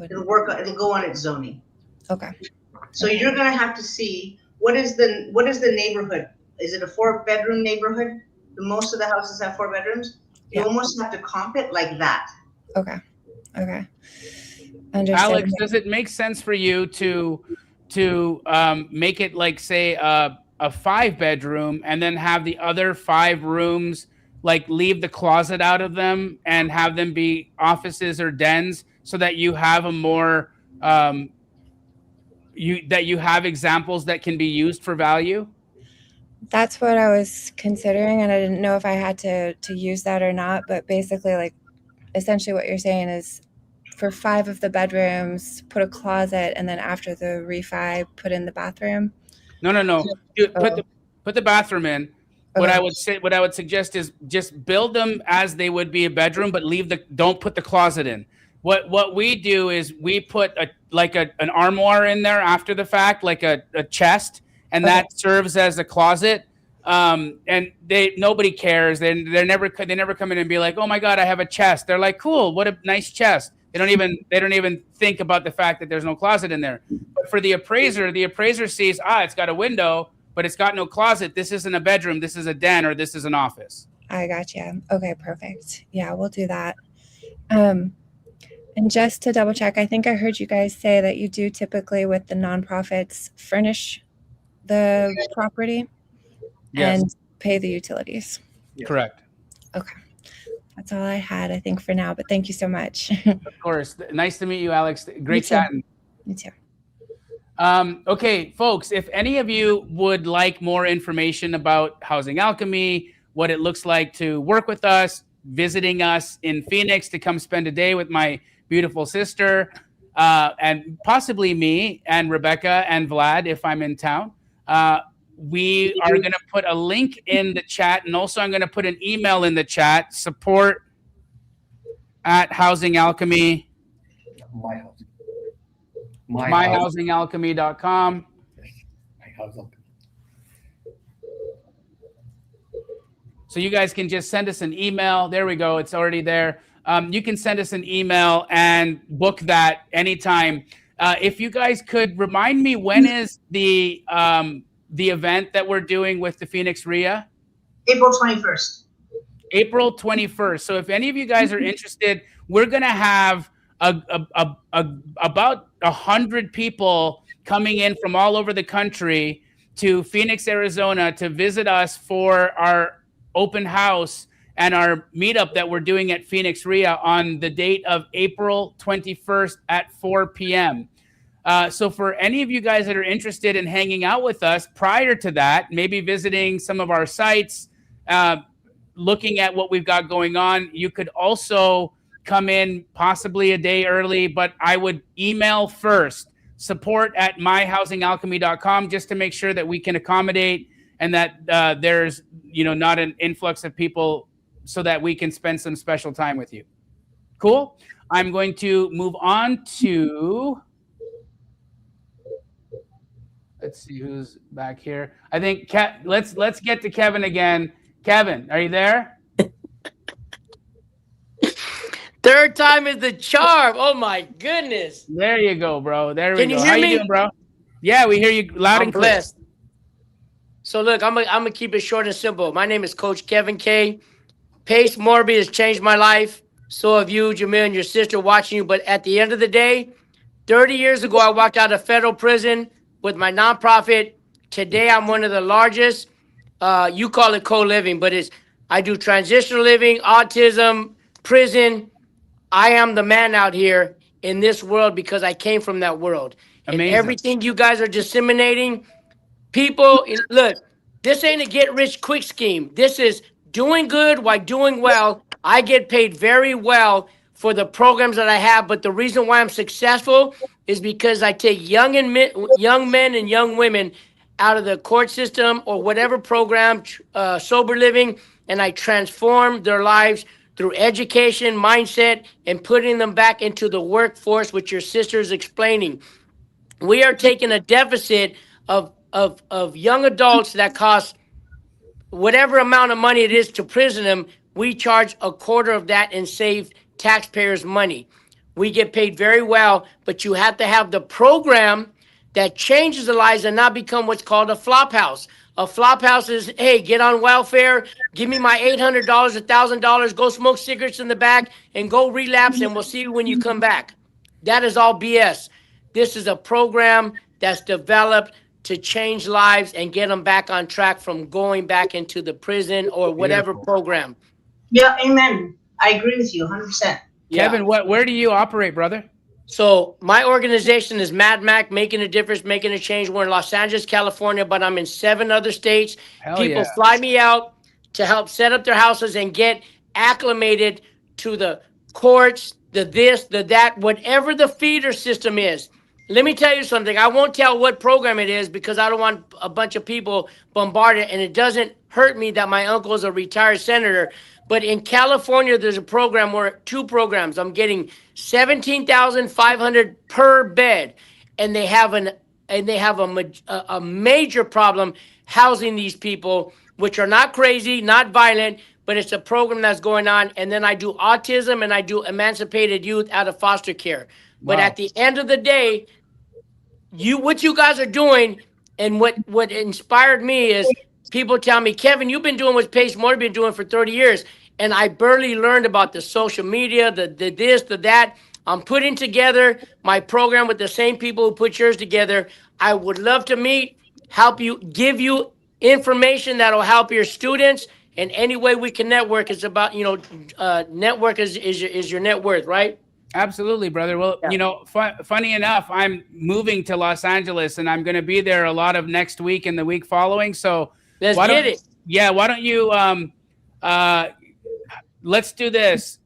It'll go on its zoning. Okay. So you're gonna have to see what is the neighborhood. Is it a 4-bedroom neighborhood? Most of the houses have 4 bedrooms. You almost have to comp it like that. Okay. Understood. Alex, does it make sense for you to make it like, say, a 5-bedroom and then have the other 5 rooms, like leave the closet out of them and have them be offices or dens so that you have a more, you have examples that can be used for value? That's what I was considering, and I didn't know if I had to use that or not. But basically, like, essentially what you're saying is for 5 of the bedrooms, put a closet, and then after the refi, put in the bathroom. No. Dude, Oh. put the bathroom in. What Okay. I would suggest is just build them as they would be a bedroom, but don't put the closet in. What we do is we put an armoire in there after the fact, like a chest, and Okay. that serves as a closet. And nobody cares. They never come in and be like, oh my God, I have a chest. They're like, cool, what a nice chest. They don't even think about the fact that there's no closet in there. But for the appraiser sees, it's got a window, but it's got no closet. This isn't a bedroom. This is a den, or this is an office. I got you. Okay, perfect. Yeah, we'll do that. And just to double check, I think I heard you guys say that you do typically with the nonprofits furnish the property Yes. and pay the utilities. Correct. Okay. That's all I had, I think, for now, but thank you so much. Of course. Nice to meet you, Alex. Great chatting. You too. Okay, folks, if any of you would like more information about Housing Alchemy, what it looks like to work with us, visiting us in Phoenix to come spend a day with my beautiful sister, and possibly me and Rebecca and Vlad if I'm in town, we are going to put a link in the chat, and also I'm going to put an email in the chat, support@Housing Alchemy. myhousingalchemy.com. So you guys can just send us an email. There we go. It's already there. You can send us an email and book that anytime. If you guys could remind me, when is the event that we're doing with the Phoenix RIA? April 21st. April 21st. So if any of you guys are interested, we're going to have about 100 people coming in from all over the country to Phoenix, Arizona to visit us for our open house and our meetup that we're doing at Phoenix RIA on the date of April 21st at 4 p.m. So for any of you guys that are interested in hanging out with us prior to that, maybe visiting some of our sites, looking at what we've got going on, you could also come in possibly a day early, but I would email first, support@myhousingalchemy.com, just to make sure that we can accommodate and that there's not an influx of people, so that we can spend some special time with you. Cool. I'm going to move on to, let's see who's back here. I think let's get to Kevin again. Kevin, are you there? Third time is the charm. Oh my goodness. There you go, bro. There we Can go. you hear How me? you doing, bro? Yeah, we hear you loud and clear. Blessed. So look, I'm gonna keep it short and simple. My name is Coach Kevin K. Pace Morby has changed my life. So have you, Jamil, and your sister watching you. But at the end of the day, 30 years ago, I walked out of federal prison with my nonprofit. Today, I'm one of the largest. You call it co-living, but I do transitional living, autism, prison. I am the man out here in this world because I came from that world. Amazing. And everything you guys are disseminating, people, look, this ain't a get-rich-quick scheme. This is doing good while doing well. I get paid very well for the programs that I have, but the reason why I'm successful is because I take young men and young women out of the court system or whatever program, sober living, and I transform their lives through education, mindset, and putting them back into the workforce, which your sister is explaining. We are taking a deficit of young adults that cost whatever amount of money it is to prison them. We charge a quarter of that and save taxpayers money. We get paid very well, but you have to have the program that changes the lives and not become what's called a flop house. A flop house is, hey, get on welfare, give me my $800, $1,000, go smoke cigarettes in the back and go relapse, and we'll see you when you come back. That is all BS. This is a program that's developed to change lives and get them back on track from going back into the prison or whatever program. Yeah, amen. I agree with you 100%. Kevin, where do you operate, brother? So my organization is Mad Mac, making a difference, making a change. We're in Los Angeles, California, but I'm in 7 other states. People fly me out to help set up their houses and get acclimated to the courts, the this, the that, whatever the feeder system is. let me tell you something. I won't tell what program it is because I don't want a bunch of people bombarded, and it doesn't hurt me that my uncle is a retired senator. But in California, there's a program where 2 programs. I'm getting 17,500 per bed, and they have a major problem housing these people, which are not crazy, not violent, but it's a program that's going on. And then I do autism and I do emancipated youth out of foster care. But Wow. at the end of the day, what you guys are doing, and what inspired me is people tell me, Kevin, you've been doing what Pace Moore been doing for 30 years. And I barely learned about the social media, the this, the that. I'm putting together my program with the same people who put yours together. I would love to meet, help you, give you information that'll help your students. And any way we can network is about, network is your net worth, right? Absolutely, brother. Well, Yeah. funny enough, I'm moving to Los Angeles, and I'm going to be there a lot of next week and the week following. So Let's why get don't, it. yeah, why don't you let's do this.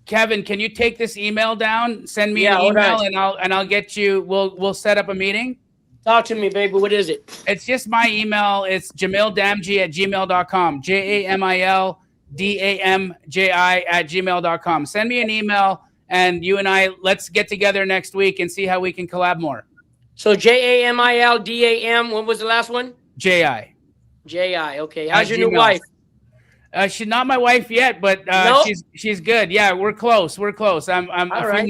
Kevin, can you take this email down? Send me Yeah, an hold email, on. and I'll get you. We'll set up a meeting. Talk to me, baby. What is it? It's just my email. It's jamildamji@gmail.com. JAMILDAMJI@gmail.com. Send me an email, and you and I, let's get together next week and see how we can collab more. So JAMILDAM. What was the last one? JI. JI. Okay. How's At your new Gmail. wife? She's not my wife yet, but No? she's good. Yeah, we're close. We're close. I'm All a right. few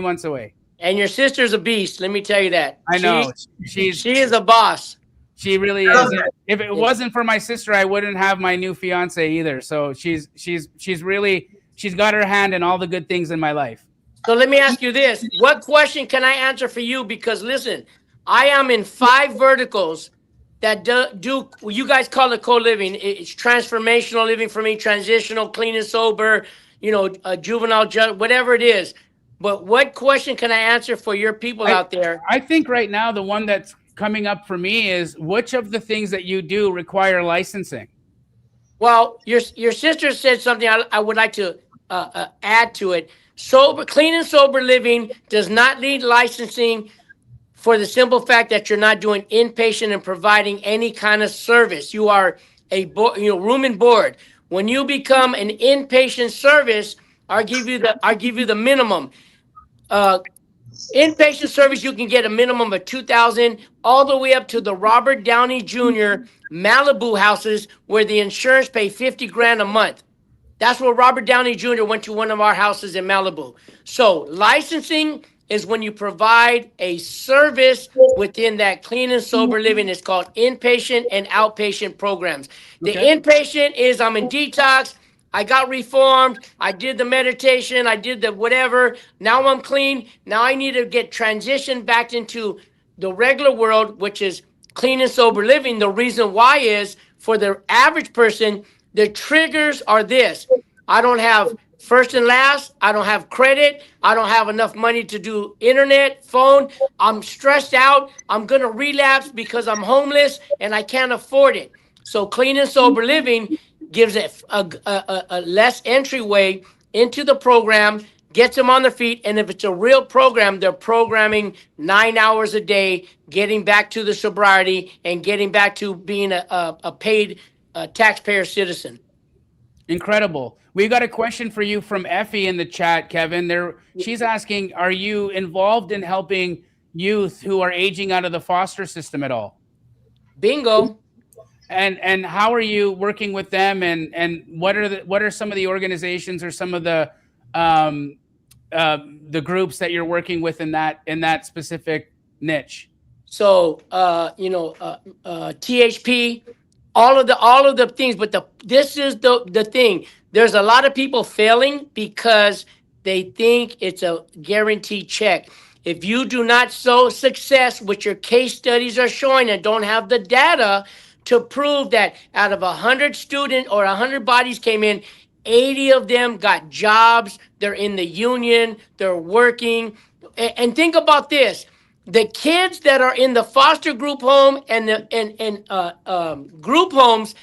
months away. And your sister's a beast. Let me tell you that. I know. She is a boss. She really is. If it wasn't for my sister, I wouldn't have my new fiance either. So she's got her hand in all the good things in my life. So let me ask you this. What question can I answer for you? Because listen, I am in 5 verticals that do you guys call it co-living. It's transformational living for me, transitional, clean and sober, juvenile, whatever it is. But what question can I answer for your people out there? I think right now the one that's coming up for me is, which of the things that you do require licensing? Well, your sister said something I would like to add to it. Clean and sober living does not need licensing for the simple fact that you're not doing inpatient and providing any kind of service. You are room and board. When you become an inpatient service, I'll give you the minimum. Inpatient service, you can get a minimum of $2,000 all the way up to the Robert Downey Jr. Malibu houses where the insurance pay $50,000 a month. That's where Robert Downey Jr. went to one of our houses in Malibu. So licensing is when you provide a service within that clean and sober living. It's called inpatient and outpatient programs. The inpatient is I'm in detox. I got reformed. I did the meditation. I did the whatever. Now I'm clean. Now I need to get transitioned back into the regular world, which is clean and sober living. The reason why is for the average person, the triggers are this. I don't have first and last. I don't have credit. I don't have enough money to do internet, phone. I'm stressed out. I'm going to relapse because I'm homeless and I can't afford it. So clean and sober living gives it a less entryway into the program, gets them on their feet. And if it's a real program, they're programming 9 hours a day, getting back to the sobriety and getting back to being a paid taxpayer citizen. Incredible. We got a question for you from Effie in the chat, Kevin. She's asking, are you involved in helping youth who are aging out of the foster system at all? Bingo. And how are you working with them? And what are some of the organizations or some of the groups that you're working with in that specific niche? So THP, all of the things, but this is the thing. There's a lot of people failing because they think it's a guaranteed check. If you do not show success, which your case studies are showing, and don't have the data to prove that out of 100 students or 100 bodies came in, 80 of them got jobs, they're in the union, they're working. And think about this. The kids that are in the foster group home and the group homes,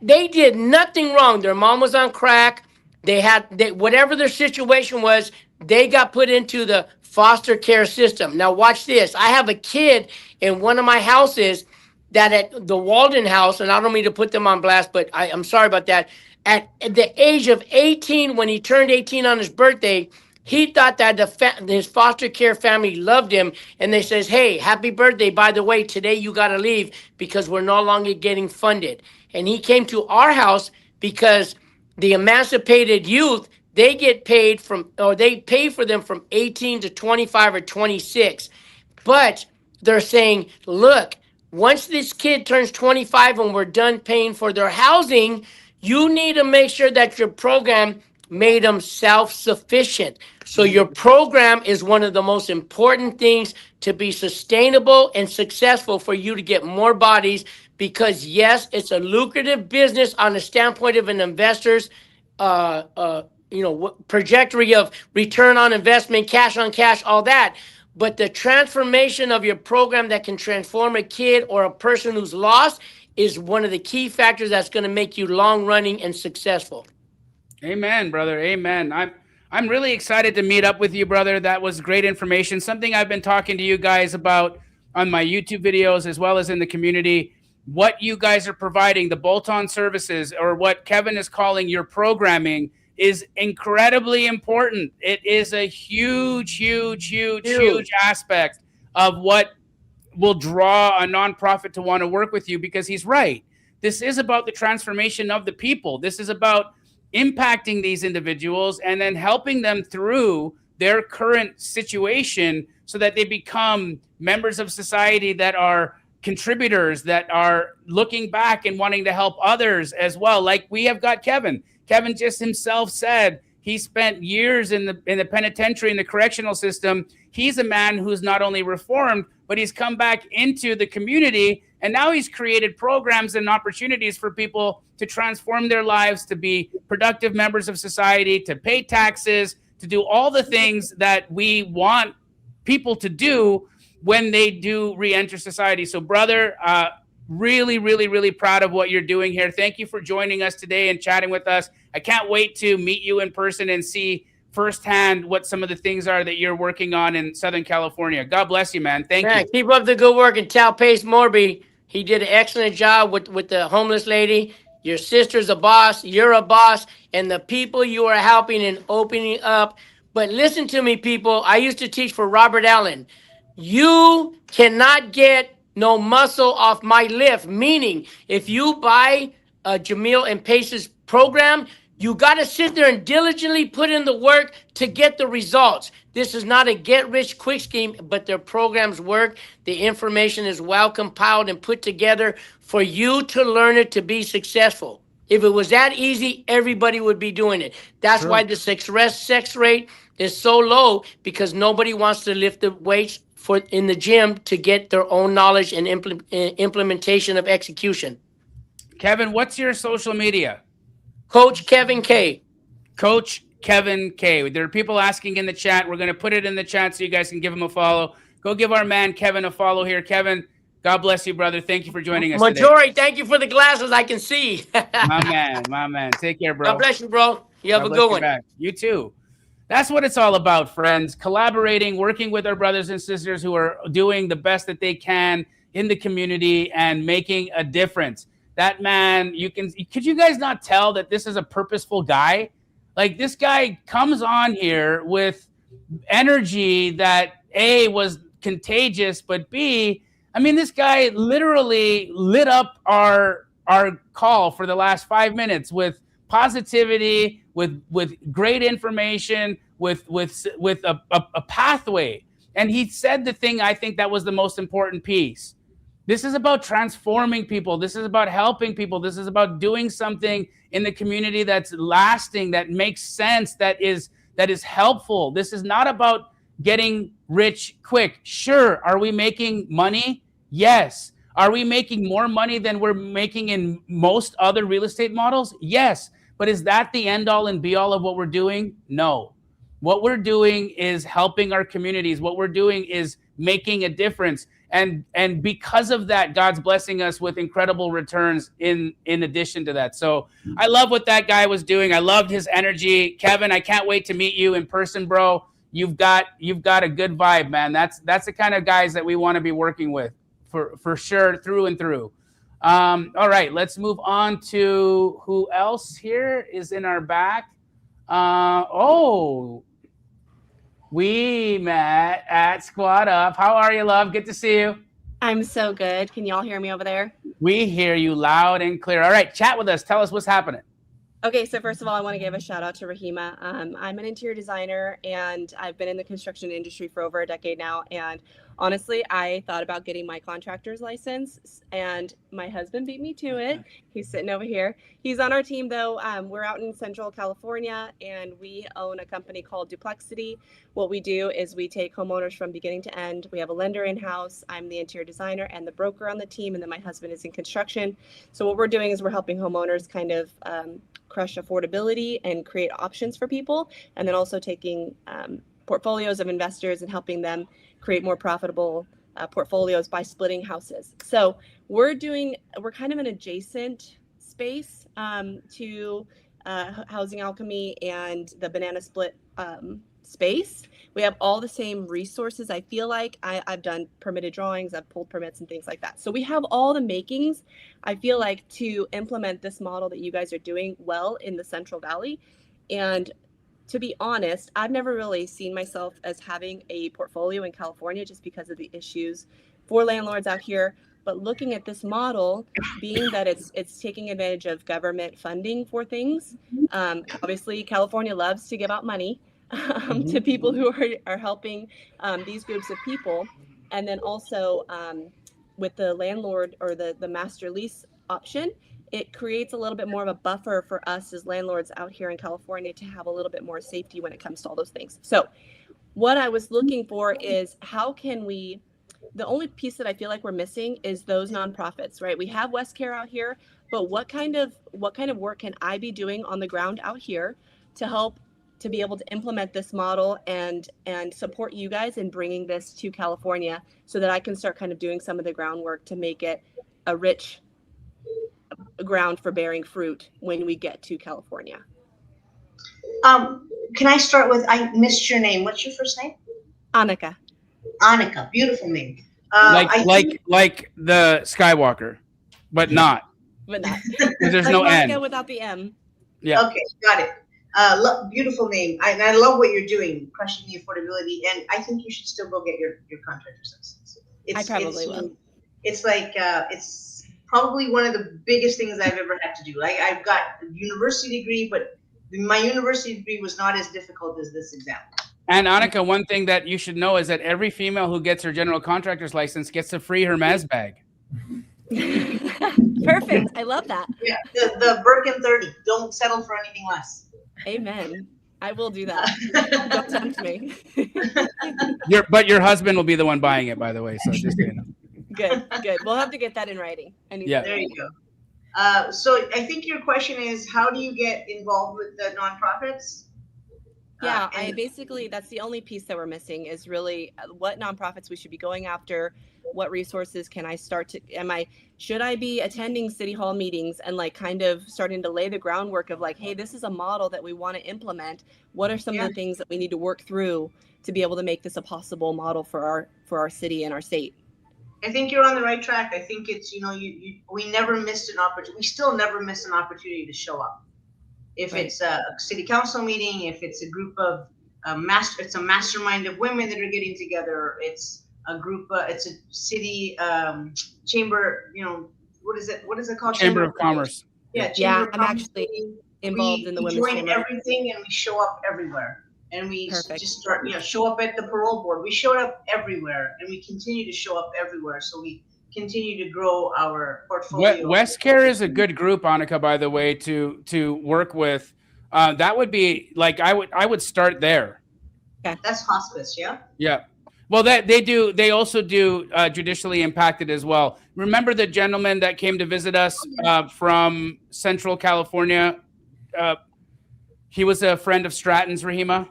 they did nothing wrong. Their mom was on crack. Whatever their situation was, they got put into the foster care system. Now watch this. I have a kid in one of my houses that at the Walden house, and I don't mean to put them on blast, but I'm sorry about that. At the age of 18, when he turned 18 on his birthday, he thought that his foster care family loved him, and they says, "Hey, happy birthday! By the way, today you got to leave because we're no longer getting funded." And he came to our house because the emancipated youth, they get paid they pay for them from 18 to 25 or 26. But they're saying, look, once this kid turns 25 and we're done paying for their housing, you need to make sure that your program made them self-sufficient. So your program is one of the most important things to be sustainable and successful for you to get more bodies, because yes, it's a lucrative business on the standpoint of an investor's trajectory of return on investment, cash on cash, all that. But the transformation of your program that can transform a kid or a person who's lost is one of the key factors that's going to make you long running and successful. Amen, brother. Amen. I'm really excited to meet up with you, brother. That was great information. Something I've been talking to you guys about on my YouTube videos as well as in the community. What you guys are providing, the bolt-on services, or what Kevin is calling your programming, is incredibly important. It is a huge aspect of what will draw a nonprofit to want to work with you, because he's right. This is about the transformation of the people. This is about impacting these individuals and then helping them through their current situation so that they become members of society that are contributors, that are looking back and wanting to help others as well. Like we have got Kevin. Kevin just himself said he spent years in the penitentiary, in the correctional system. He's a man who's not only reformed, but he's come back into the community, and now he's created programs and opportunities for people to transform their lives, to be productive members of society, to pay taxes, to do all the things that we want people to do when they do re-enter society. So, brother, really proud of what you're doing here. Thank you for joining us today and chatting with us. I can't wait to meet you in person and see firsthand what some of the things are that you're working on in Southern California. God bless you, man. Thank you. Keep up the good work. And tell Pace Morby, he did an excellent job with the homeless lady. Your sister's a boss. You're a boss. And the people you are helping and opening up. But listen to me, people. I used to teach for Robert Allen. You cannot get no muscle off my lift. Meaning, if you buy Jamil and Pace's program, you got to sit there and diligently put in the work to get the results. This is not a get-rich-quick scheme, but their programs work. The information is well compiled and put together for you to learn it to be successful. If it was that easy, everybody would be doing it. That's why the sex rate is so low, because nobody wants to lift the weights in the gym to get their own knowledge and implementation of execution. Kevin, what's your social media? Coach Kevin K. Coach Kevin K. There are people asking in the chat. We're going to put it in the chat so you guys can give him a follow. Go give our man Kevin a follow here. Kevin, God bless you, brother. Thank you for joining us today. Thank you for the glasses. I can see. My man. Take care, bro. God bless you, bro. You have a good one. You too. That's what it's all about, friends. Collaborating, working with our brothers and sisters who are doing the best that they can in the community and making a difference. That man, could you guys not tell that this is a purposeful guy? Like, this guy comes on here with energy that A, was contagious, but B, I mean, this guy literally lit up our call for the last 5 minutes with positivity, with great information, with a pathway. And he said the thing I think that was the most important piece. This is about transforming people. This is about helping people. This is about doing something in the community that's lasting, that makes sense, that is helpful. This is not about getting rich quick. Sure, are we making money? Yes. Are we making more money than we're making in most other real estate models? Yes. But is that the end all and be all of what we're doing? No. What we're doing is helping our communities. What we're doing is making a difference. And because of that, God's blessing us with incredible returns in addition to that. So I love what that guy was doing. I loved his energy. Kevin, I can't wait to meet you in person, bro. you've got a good vibe, man. That's the kind of guys that we want to be working with for sure, through and through. All right, let's move on to who else here is in our back. We met at Squad Up. How are you, love? Good to see you. I'm so good. Can y'all hear me over there? We hear you loud and clear. All right, chat with us. Tell us what's happening. Okay, so first of all, I want to give a shout out to Rahima. I'm an interior designer and I've been in the construction industry for over a decade now. And honestly, I thought about getting my contractor's license and my husband beat me to it. He's sitting over here. He's on our team though. We're out in Central California and we own a company called Duplexity. What we do is we take homeowners from beginning to end. We have a lender in-house. I'm the interior designer and the broker on the team, and then my husband is in construction. So what we're doing is we're helping homeowners kind of crush affordability and create options for people, and then also taking portfolios of investors and helping them create more profitable portfolios by splitting houses. So we're kind of an adjacent space to Housing Alchemy and the banana split space. We have all the same resources. I feel like I've done permitted drawings, I've pulled permits and things like that. So we have all the makings, I feel like, to implement this model that you guys are doing well in the Central Valley. And to be honest, I've never really seen myself as having a portfolio in California just because of the issues for landlords out here. But looking at this model, being that it's taking advantage of government funding for things, obviously California loves to give out money to people who are helping these groups of people. And then also with the landlord or the master lease option, it creates a little bit more of a buffer for us as landlords out here in California to have a little bit more safety when it comes to all those things. So what I was looking for is how can we, the only piece that I feel like we're missing is those nonprofits, right? We have West Care out here, but what kind of work can I be doing on the ground out here to help to be able to implement this model and support you guys in bringing this to California so that I can start kind of doing some of the groundwork to make it a rich ground for bearing fruit when we get to California. Can I start with, I missed your name. What's your first name? Annika. Annika, beautiful name. Like the Skywalker, but not. But not. There's like no Monica N. without the M. Yeah. Okay, got it. Beautiful name. I love what you're doing, crushing the affordability, and I think you should still go get your contractor's license. I probably will. It's like it's probably one of the biggest things I've ever had to do. Like, I've got a university degree, but my university degree was not as difficult as this exam. And Annika, one thing that you should know is that every female who gets her general contractor's license gets to free Hermes bag. Perfect. I love that. Yeah, the Birkin 30. Don't settle for anything less. Amen. I will do that. Don't tempt me. But your husband will be the one buying it, by the way. So just you know. Good. We'll have to get that in writing. Yeah. There you go. So I think your question is, how do you get involved with the nonprofits? Yeah, that's the only piece that we're missing is really what nonprofits we should be going after. What resources can I start to, should I be attending city hall meetings and like kind of starting to lay the groundwork of like, hey, this is a model that we want to implement. What are some of the things that we need to work through to be able to make this a possible model for our city and our state? I think you're on the right track. I think it's, we never missed an opportunity. We still never miss an opportunity to show up. If it's a city council meeting, if it's a group of it's a mastermind of women that are getting together, it's a group, it's a city chamber, what is it called? Chamber of Commerce. Yeah, I'm actually involved in the women's chamber. We join chamber. everything and we show up everywhere. And we just start, show up at the parole board. We showed up everywhere and we continue to show up everywhere. So we continue to grow our portfolio. West Care is a good group, Annika, by the way, to work with. That would be like I would start there. Yeah, that's hospice, yeah. Yeah. Well, they also do judicially impacted as well. Remember the gentleman that came to visit us from Central California? He was a friend of Stratton's, Rahima.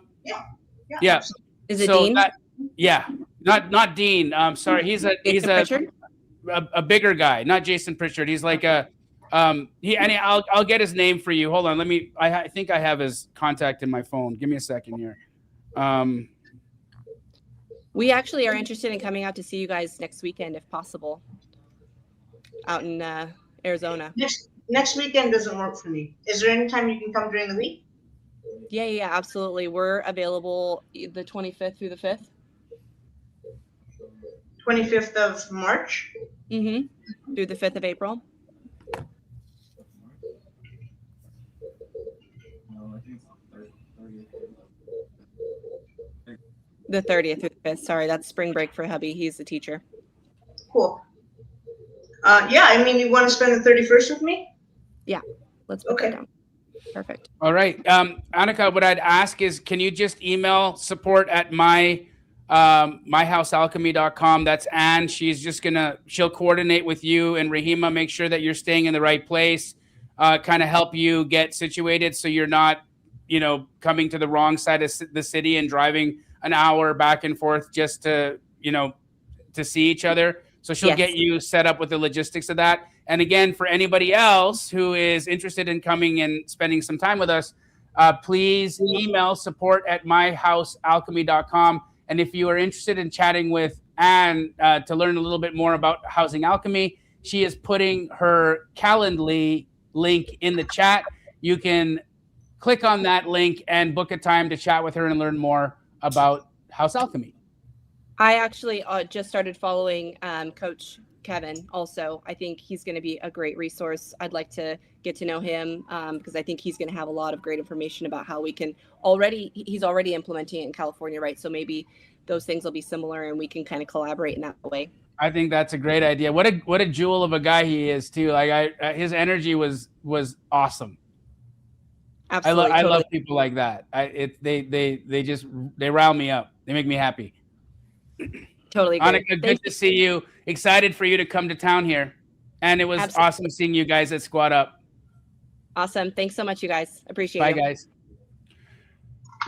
Yeah. Is it Dean? Not Dean. Sorry, he's a bigger guy, not Jason Pritchard. He's like I'll get his name for you. Hold on, I think I have his contact in my phone. Give me a second here. We actually are interested in coming out to see you guys next weekend, if possible, out in Arizona. Next weekend doesn't work for me. Is there any time you can come during the week? Yeah, absolutely. We're available the 25th through the 5th. 25th of March? Mm-hmm. Through the 5th of April. The 30th through the 5th. Sorry, that's spring break for hubby. He's the teacher. Cool. Yeah, I mean, you want to spend the 31st with me? Yeah, let's put that down. Perfect. All right. Annika, what I'd ask is, can you just email support at myhousealchemy.com? That's Ann. She'll coordinate with you and Rahima, make sure that you're staying in the right place, kind of help you get situated so you're not, coming to the wrong side of the city and driving an hour back and forth just to see each other. So she'll get you set up with the logistics of that. And again, for anybody else who is interested in coming and spending some time with us, please email support at myhousealchemy.com. And if you are interested in chatting with Ann to learn a little bit more about Housing Alchemy, she is putting her Calendly link in the chat. You can click on that link and book a time to chat with her and learn more about House Alchemy. I actually just started following Coach Kevin also. I think he's going to be a great resource. I'd like to get to know him because I think he's going to have a lot of great information about how we can he's already implementing it in California, right? So maybe those things will be similar and we can kind of collaborate in that way. I think that's a great idea. What a jewel of a guy he is too. Like his energy was awesome. Absolutely. I love people like that. They rile me up. They make me happy. Totally agree. Annika, good to see you. Excited for you to come to town here. And it was awesome seeing you guys at Squad Up. Awesome. Thanks so much, you guys. Appreciate it. Bye, guys.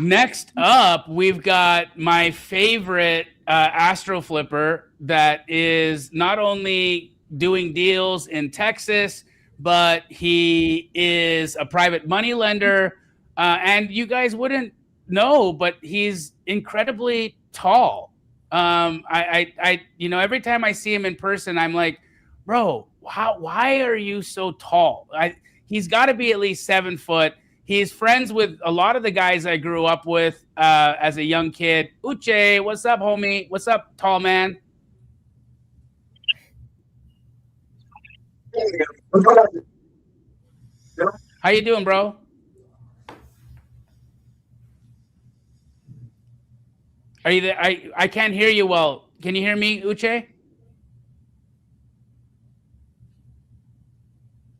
Next up, we've got my favorite Astro Flipper that is not only doing deals in Texas, but he is a private money lender. And you guys wouldn't know, but he's incredibly tall. Every time I see him in person, I'm like, bro, why are you so tall? He's got to be at least 7 foot. He's friends with a lot of the guys I grew up with as a young kid. Uche, what's up, homie? What's up, tall man? How you doing, bro? Are you there? I can't hear you well. Can you hear me, Uche?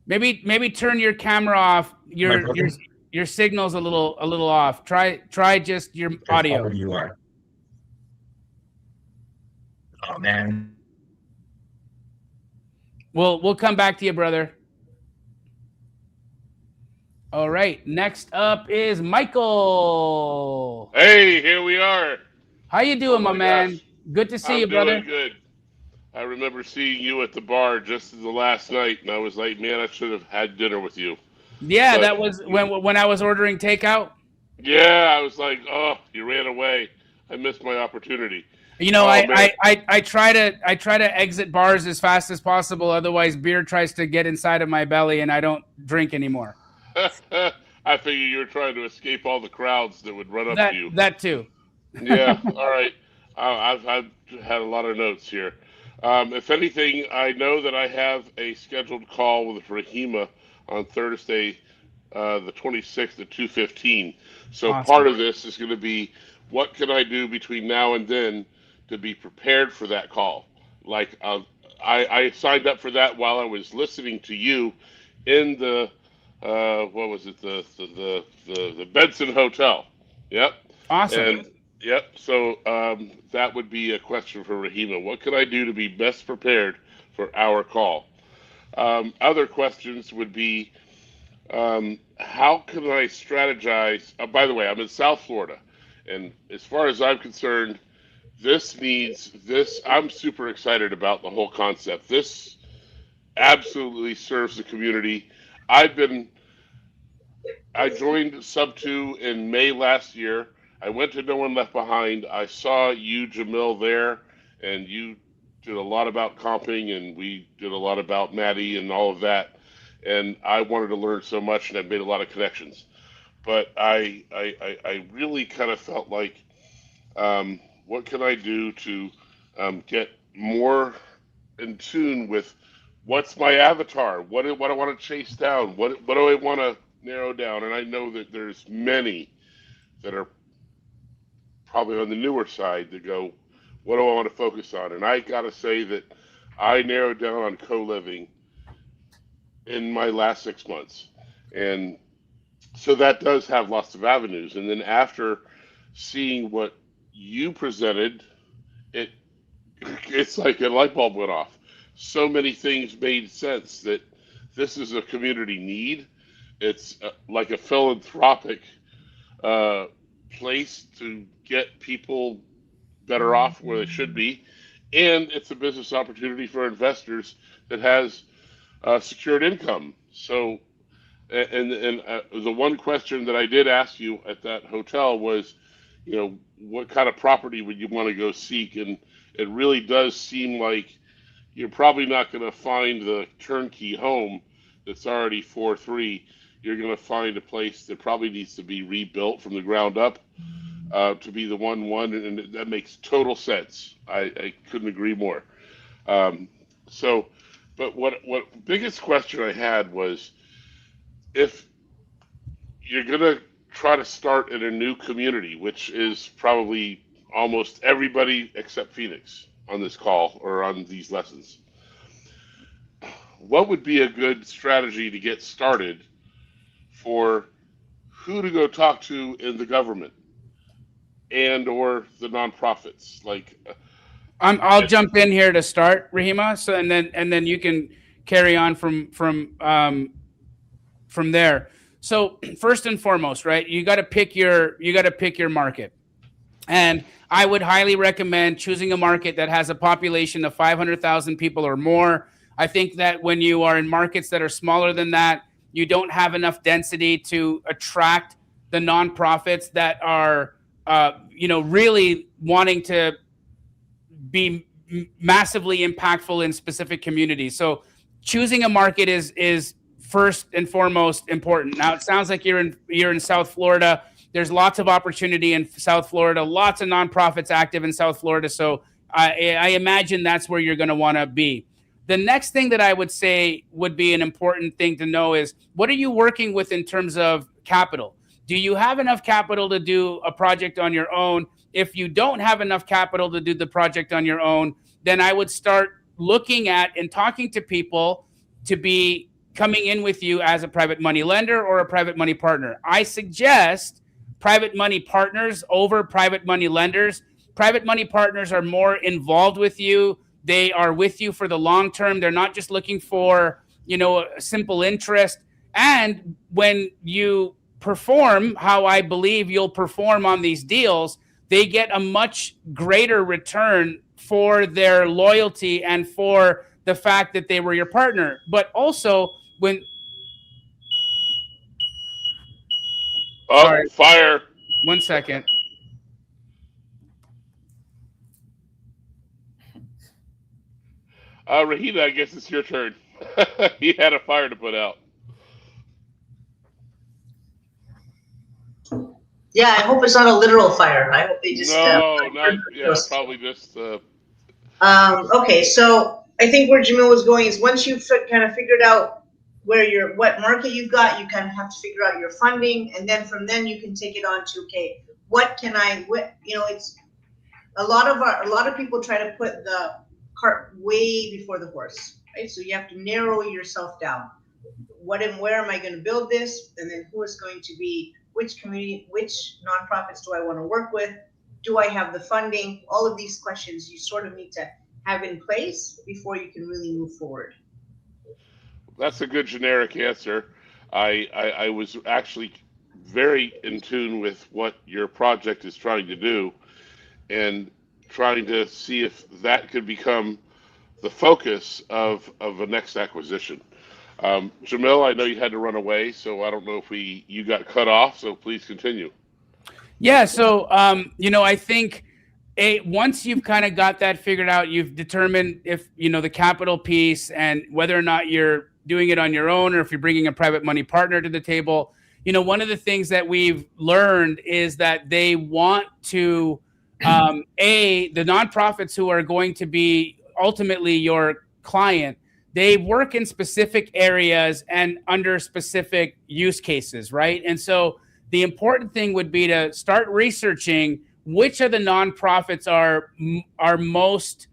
Maybe turn your camera off. Your signal's a little off. Try just your audio. You are. Oh man. We'll come back to you, brother. All right. Next up is Michael. Hey, here we are. How you doing, my man? Good to see you, brother. I'm doing good. I remember seeing you at the bar just the last night, and I was like, man, I should have had dinner with you. Yeah, that was when I was ordering takeout. Yeah, I was like, oh, you ran away. I missed my opportunity. I try to exit bars as fast as possible. Otherwise, beer tries to get inside of my belly, and I don't drink anymore. I figure you were trying to escape all the crowds that would run up to you. That too. Yeah. All right. I've had a lot of notes here. If anything, I know that I have a scheduled call with Rahima on Thursday, the 26th at 2:15. So awesome. Part of this is going to be what can I do between now and then to be prepared for that call. Like I signed up for that while I was listening to you in the what was it, the Benson Hotel. Yep. Awesome. And yep. So that would be a question for Rahima. What can I do to be best prepared for our call? Other questions would be, how can I strategize? By the way, I'm in South Florida, and as far as I'm concerned, I'm super excited about the whole concept. This absolutely serves the community. I joined Sub 2 in May last year. I went to No One Left Behind. I saw you, Jamil, there, and you did a lot about comping, and we did a lot about Maddie and all of that. And I wanted to learn so much, and I've made a lot of connections. But I really kind of felt like, what can I do to get more in tune with what's my avatar? What do I want to chase down? What do I want to narrow down? And I know that there's many that are probably on the newer side that go, what do I want to focus on? And I got to say that I narrowed down on co-living in my last 6 months. And so that does have lots of avenues. And then after seeing what you presented, it it's like a light bulb went off. So many things made sense that this is a community need. It's like a philanthropic place to get people better off where they should be, and it's a business opportunity for investors that has secured income. So, and the one question that I did ask you at that hotel was, what kind of property would you want to go seek? And it really does seem like you're probably not going to find the turnkey home that's already 4-3. You're going to find a place that probably needs to be rebuilt from the ground up to be the 1-1, and that makes total sense. I couldn't agree more. But what biggest question I had was, if you're going to try to start in a new community, which is probably almost everybody except Phoenix on this call or on these lessons, what would be a good strategy to get started for who to go talk to in the government and or the nonprofits? Like, I'll jump in here to start, Rahima. So and then you can carry on from there. So first and foremost, right, you got to pick your market. And I would highly recommend choosing a market that has a population of 500,000 people or more. I think that when you are in markets that are smaller than that, you don't have enough density to attract the nonprofits that are, really wanting to be massively impactful in specific communities. So choosing a market is first and foremost important. Now, it sounds like you're in South Florida. There's lots of opportunity in South Florida, lots of nonprofits active in South Florida. So I imagine that's where you're going to want to be. The next thing that I would say would be an important thing to know is, what are you working with in terms of capital? Do you have enough capital to do a project on your own? If you don't have enough capital to do the project on your own, then I would start looking at and talking to people to be coming in with you as a private money lender or a private money partner. I suggest private money partners over private money lenders. Private money partners are more involved with you. They are with you for the long term. They're not just looking for, a simple interest. And when you perform how I believe you'll perform on these deals, they get a much greater return for their loyalty and for the fact that they were your partner. But also, when sorry, fire. 1 second. Rahina, I guess it's your turn. He had a fire to put out. Yeah, I hope it's not a literal fire. I hope they just probably just. Okay, so I think where Jamil was going is, once you've kind of figured out what market you've got, you kind of have to figure out your funding, and then from then you can take it on to, okay, it's a lot of people try to put the cart way before the horse, right? So you have to narrow yourself down. Where am I going to build this? And then who is going to be, which community, which nonprofits do I want to work with? Do I have the funding? All of these questions you sort of need to have in place before you can really move forward. That's a good generic answer. I was actually very in tune with what your project is trying to do, and trying to see if that could become the focus of a next acquisition. Jamil, I know you had to run away, so I don't know if you got cut off, so please continue. Yeah. So, I think once you've kind of got that figured out, you've determined if, the capital piece and whether or not you're doing it on your own or if you're bringing a private money partner to the table. One of the things that we've learned is that they want to, the nonprofits who are going to be ultimately your client, they work in specific areas and under specific use cases, right? And so the important thing would be to start researching which of the nonprofits are most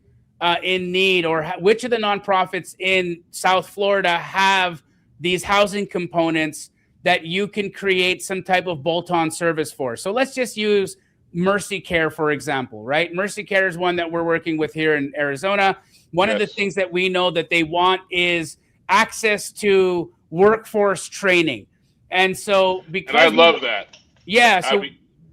in need, or which of the nonprofits in South Florida have these housing components that you can create some type of bolt-on service for. So let's just use Mercy Care, for example, right? Mercy Care is one that we're working with here in Arizona. One of the things that we know that they want is access to workforce training. And so because I love that. Yeah. So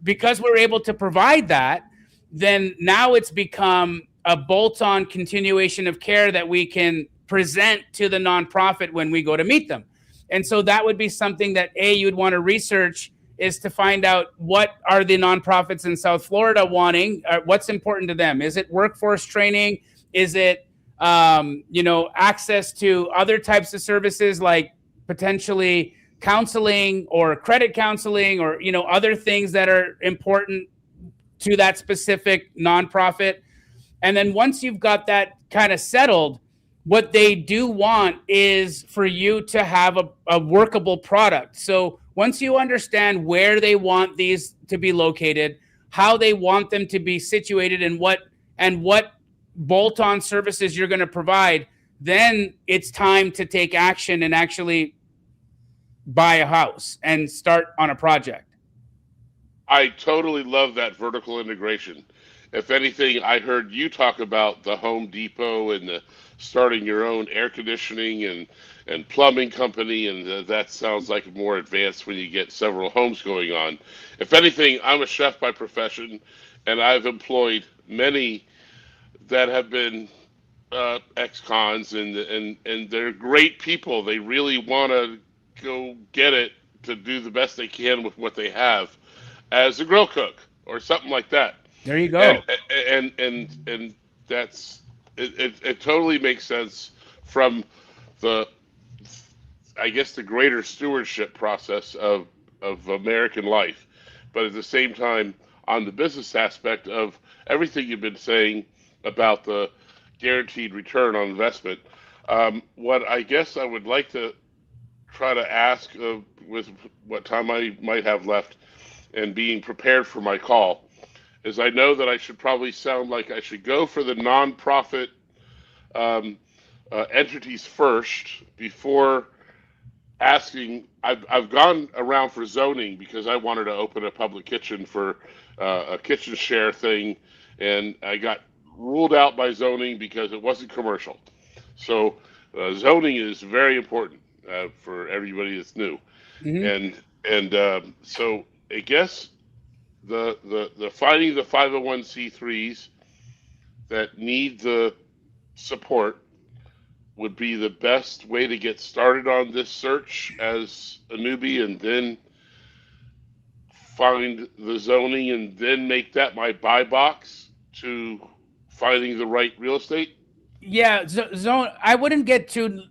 because we're able to provide that, then now it's become a bolt-on continuation of care that we can present to the nonprofit when we go to meet them. And so that would be something that you'd want to research, is to find out what are the nonprofits in South Florida wanting, what's important to them. Is it workforce training? Is it, access to other types of services like potentially counseling or credit counseling, or, other things that are important to that specific nonprofit. And then once you've got that kind of settled, what they do want is for you to have a workable product. So once you understand where they want these to be located, how they want them to be situated, and what bolt-on services you're going to provide, then it's time to take action and actually buy a house and start on a project. I totally love that vertical integration. If anything, I heard you talk about the Home Depot and the starting your own air conditioning and plumbing company, and that sounds like more advanced when you get several homes going on. If anything, I'm a chef by profession, and I've employed many that have been ex-cons, and they're great people. They really want to go get it to do the best they can with what they have as a grill cook or something like that. There you go. And that's it totally makes sense from the, I guess, the greater stewardship process of American life. But at the same time, on the business aspect of everything you've been saying about the guaranteed return on investment, what I guess I would like to try to ask with what time I might have left and being prepared for my call is, I know that I should probably sound like I should go for the nonprofit entities first before asking. I've gone around for zoning because I wanted to open a public kitchen for a kitchen share thing, and I got ruled out by zoning because it wasn't commercial. So zoning is very important for everybody that's new. Mm-hmm. And so I guess the finding the 501c3s that need the support would be the best way to get started on this search as a newbie, and then find the zoning and then make that my buy box to finding the right real estate. Yeah, zone. I wouldn't get too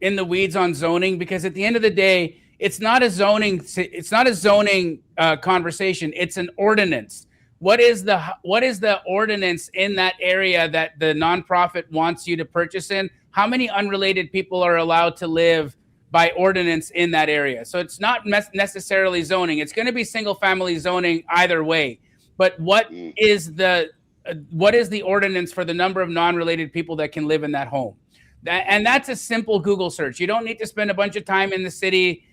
in the weeds on zoning, because at the end of the day, it's not a zoning. It's not a zoning conversation. It's an ordinance. What is the ordinance in that area that the nonprofit wants you to purchase in? How many unrelated people are allowed to live by ordinance in that area? So it's not necessarily zoning. It's going to be single family zoning either way. But what is the ordinance for the number of non-related people that can live in that home? And that's a simple Google search. You don't need to spend a bunch of time in the city,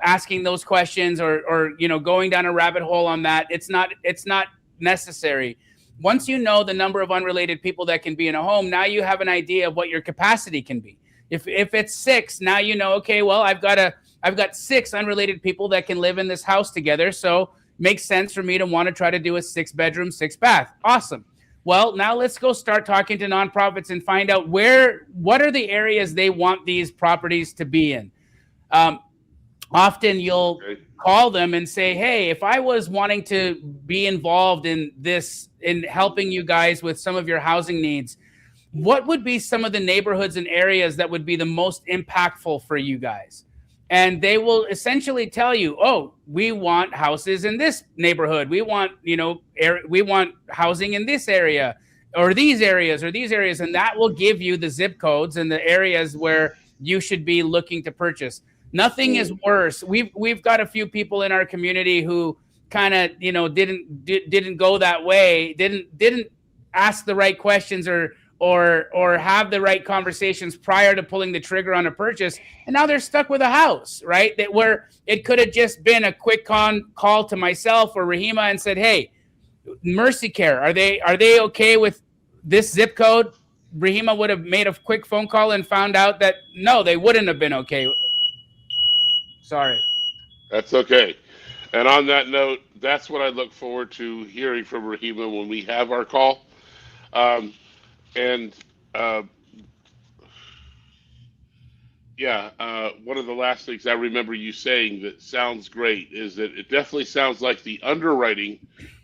asking those questions or going down a rabbit hole on that. It's not necessary. Once you know the number of unrelated people that can be in a home, now you have an idea of what your capacity can be. If it's 6, now okay, well, I've got 6 unrelated people that can live in this house together. So makes sense for me to want to try to do a 6-bedroom, 6-bath. Awesome. Well, now let's go start talking to nonprofits and find out what are the areas they want these properties to be in. often you'll Okay. call them and say, hey, if I was wanting to be involved in this, in helping you guys with some of your housing needs, what would be some of the neighborhoods and areas that would be the most impactful for you guys? And they will essentially tell you, oh, we want houses in this neighborhood. We want, we want housing in this area or these areas or these areas. And that will give you the zip codes and the areas where you should be looking to purchase. Nothing is worse. We've got a few people in our community who kind of, didn't go that way, didn't ask the right questions or have the right conversations prior to pulling the trigger on a purchase, and now they're stuck with a house, right? That where it could have just been a quick call to myself or Rahima and said, hey, Mercy Care, are they okay with this zip code? Rahima would have made a quick phone call and found out that no, they wouldn't have been okay. Sorry. That's okay. And on that note, that's what I look forward to hearing from Rahima when we have our call. And one of the last things I remember you saying that sounds great is that it definitely sounds like the underwriting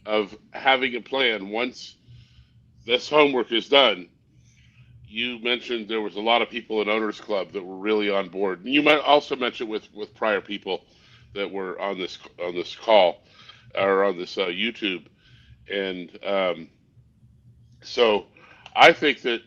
of having a plan once this homework is done. You mentioned there was a lot of people in Owners Club that were really on board. And you might also mention with prior people that were on this call or on this YouTube. And so I think that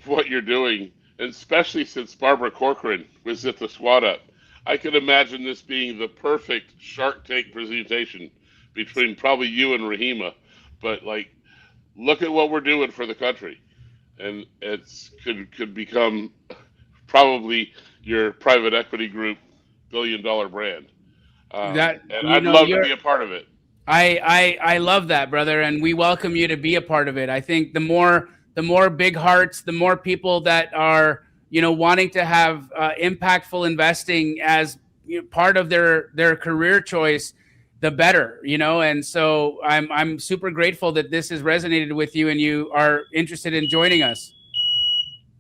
what you're doing, and especially since Barbara Corcoran was at the Squad Up, I could imagine this being the perfect Shark Tank presentation between probably you and Rahima. But like, look at what we're doing for the country, and it's could become probably your private equity group $1 billion brand. And I'd love to be a part of it. I love that, brother, and we welcome you to be a part of it. I think the more big hearts, the more people that are wanting to have impactful investing as part of their career choice, the better. And so I'm super grateful that this has resonated with you and you are interested in joining us.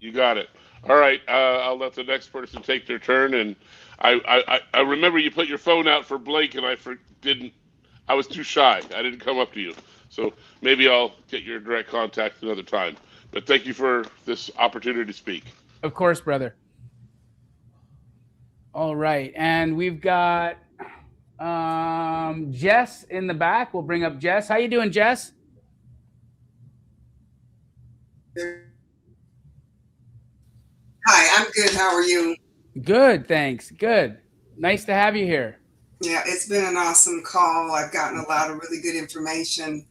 You got it. All right, I'll let the next person take their turn. And I remember you put your phone out for Blake, and I was too shy. I didn't come up to you. So maybe I'll get your direct contact another time. But thank you for this opportunity to speak. Of course, brother. All right. And we've got Jess in the back. We'll bring up Jess. How you doing, Jess? Hi, I'm good. How are you? Good, thanks. Good. Nice to have you here. Yeah, it's been an awesome call. I've gotten a lot of really good information.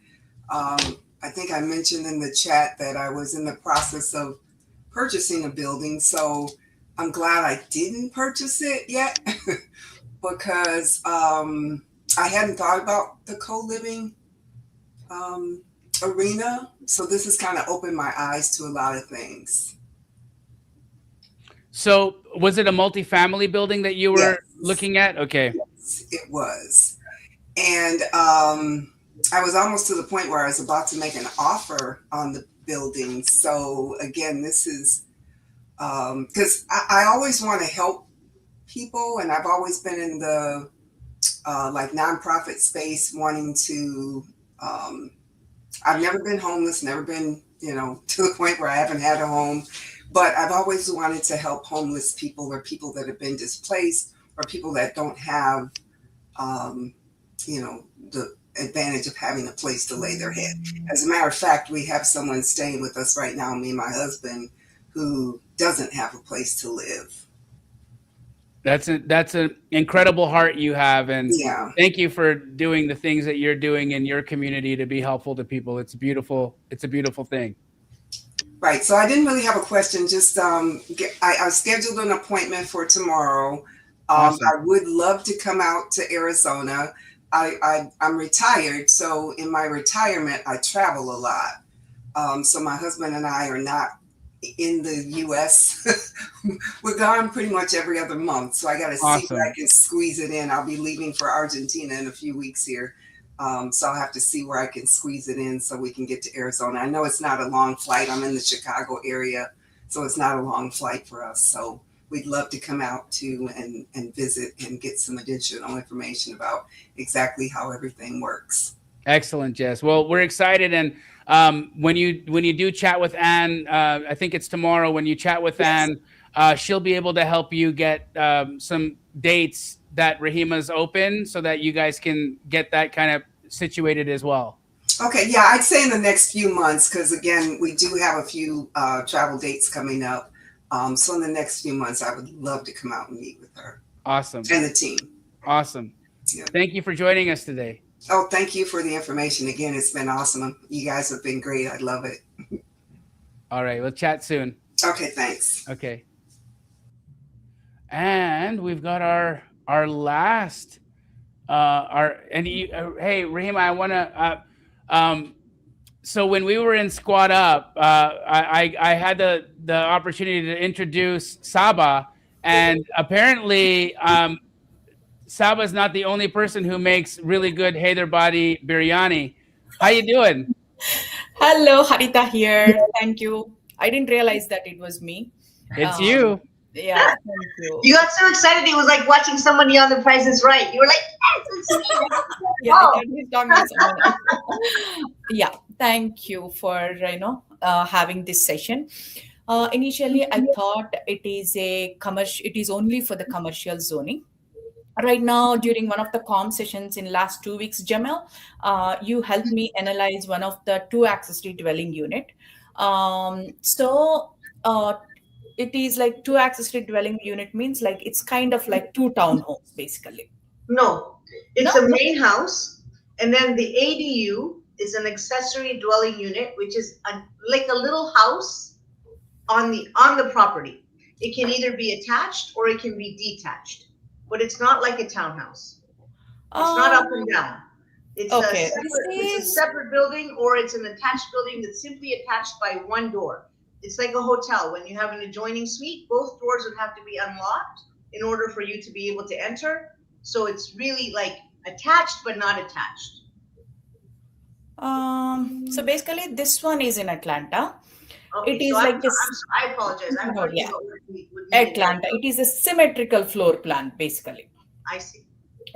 I think I mentioned in the chat that I was in the process of purchasing a building. So I'm glad I didn't purchase it yet because I hadn't thought about the co-living arena. So this has kind of opened my eyes to a lot of things. So was it a multifamily building that you were looking at? Okay. Yes, it was. And I was almost to the point where I was about to make an offer on the building. So again, this is because I always want to help people, and I've always been in the like nonprofit space, wanting to. I've never been homeless, never been to the point where I haven't had a home, but I've always wanted to help homeless people or people that have been displaced or people that don't have the advantage of having a place to lay their head. As a matter of fact, we have someone staying with us right now, me and my husband, who doesn't have a place to live. That's an incredible heart you have, and yeah. Thank you for doing the things that you're doing in your community to be helpful to people. It's beautiful. It's a beautiful thing. Right. So I didn't really have a question. Just I scheduled an appointment for tomorrow. Awesome. I would love to come out to Arizona. I'm retired, so in my retirement, I travel a lot. So my husband and I are not in the U.S. We're gone pretty much every other month. So I got to see where I can squeeze it in. I'll be leaving for Argentina in a few weeks here. So I'll have to see where I can squeeze it in so we can get to Arizona. I know it's not a long flight. I'm in the Chicago area, so it's not a long flight for us. So we'd love to come out to and visit and get some additional information about exactly how everything works. Excellent, Jess. Well, we're excited, and when you do chat with Anne, I think it's tomorrow. When you chat with Anne, she'll be able to help you get some dates that Rahima's open, so that you guys can get that kind of situated as well. Okay, yeah, I'd say in the next few months, because again, we do have a few travel dates coming up. So in the next few months, I would love to come out and meet with her. Awesome. And the team. Awesome. Yeah. Thank you for joining us today. Oh, thank you for the information. Again, it's been awesome. You guys have been great. I love it. All right, we'll chat soon. Okay, thanks. Okay. And we've got our last hey Rahima, I want to so when we were in Squad Up, I had the opportunity to introduce Saba, and apparently Saba is not the only person who makes really good Hyderabadi biryani. How you doing? Hello, Harita here. Thank you. I didn't realize that it was me. It's you. Yeah, thank you. You got so excited. It was like watching somebody on The Price is Right. You were like, yes, it's me. Yeah, I thought he was talking to someone else. Yeah, thank you for having this session. Initially, I thought it is only for the commercial zoning. Right now, during one of the comm sessions in last 2 weeks, Jamel, you helped me analyze one of the 2 accessory dwelling unit. It is like 2 accessory dwelling unit means like it's kind of like 2 townhomes basically. No, it's a main house, and then the ADU is an accessory dwelling unit, which is like a little house on the property. It can either be attached or it can be detached, but it's not like a townhouse. It's not up and down. It's a separate building, or it's an attached building that's simply attached by one door. It's like a hotel. When you have an adjoining suite, both doors would have to be unlocked in order for you to be able to enter. So it's really like attached but not attached. So basically, this one is in Atlanta. Okay, it is like this. I apologize. I'm talking yeah. about Atlanta. It is a symmetrical floor plan, basically. I see.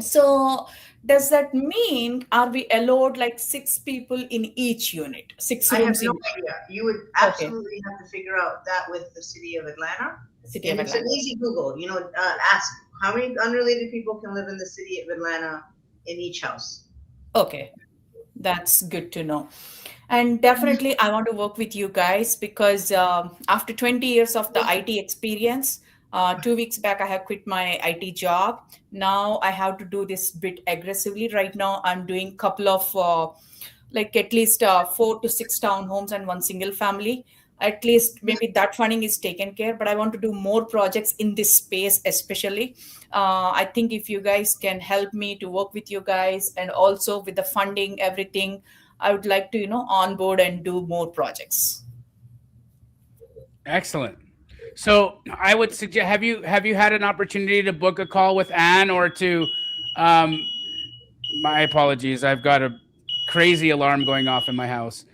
So does that mean are we allowed like 6 people in each unit? 6 I have rooms no in idea. You would absolutely have to figure out that with the city of Atlanta. City and of it's Atlanta. an easy Google. Ask how many unrelated people can live in the city of Atlanta in each house. Okay, that's good to know. And definitely, I want to work with you guys because after 20 years of the IT experience, 2 weeks back, I have quit my IT job. Now I have to do this bit aggressively. Right now, I'm doing a couple of like at least 4 to 6 townhomes and 1 single family. At least maybe that funding is taken care, but I want to do more projects in this space, especially. I think if you guys can help me to work with you guys and also with the funding, everything, I would like to, onboard and do more projects. Excellent. So I would suggest, have you had an opportunity to book a call with Anne or to, my apologies, I've got a crazy alarm going off in my house.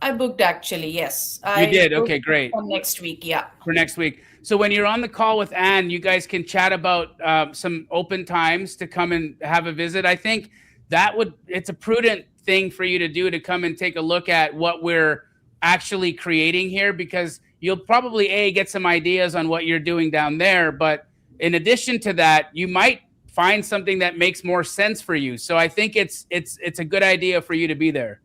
I booked actually, yes. You did? Okay, great. For next week, yeah. For next week. So when you're on the call with Anne, you guys can chat about some open times to come and have a visit. I think it's a prudent thing for you to do, to come and take a look at what we're actually creating here, because you'll probably get some ideas on what you're doing down there. But in addition to that, you might find something that makes more sense for you. So I think it's a good idea for you to be there.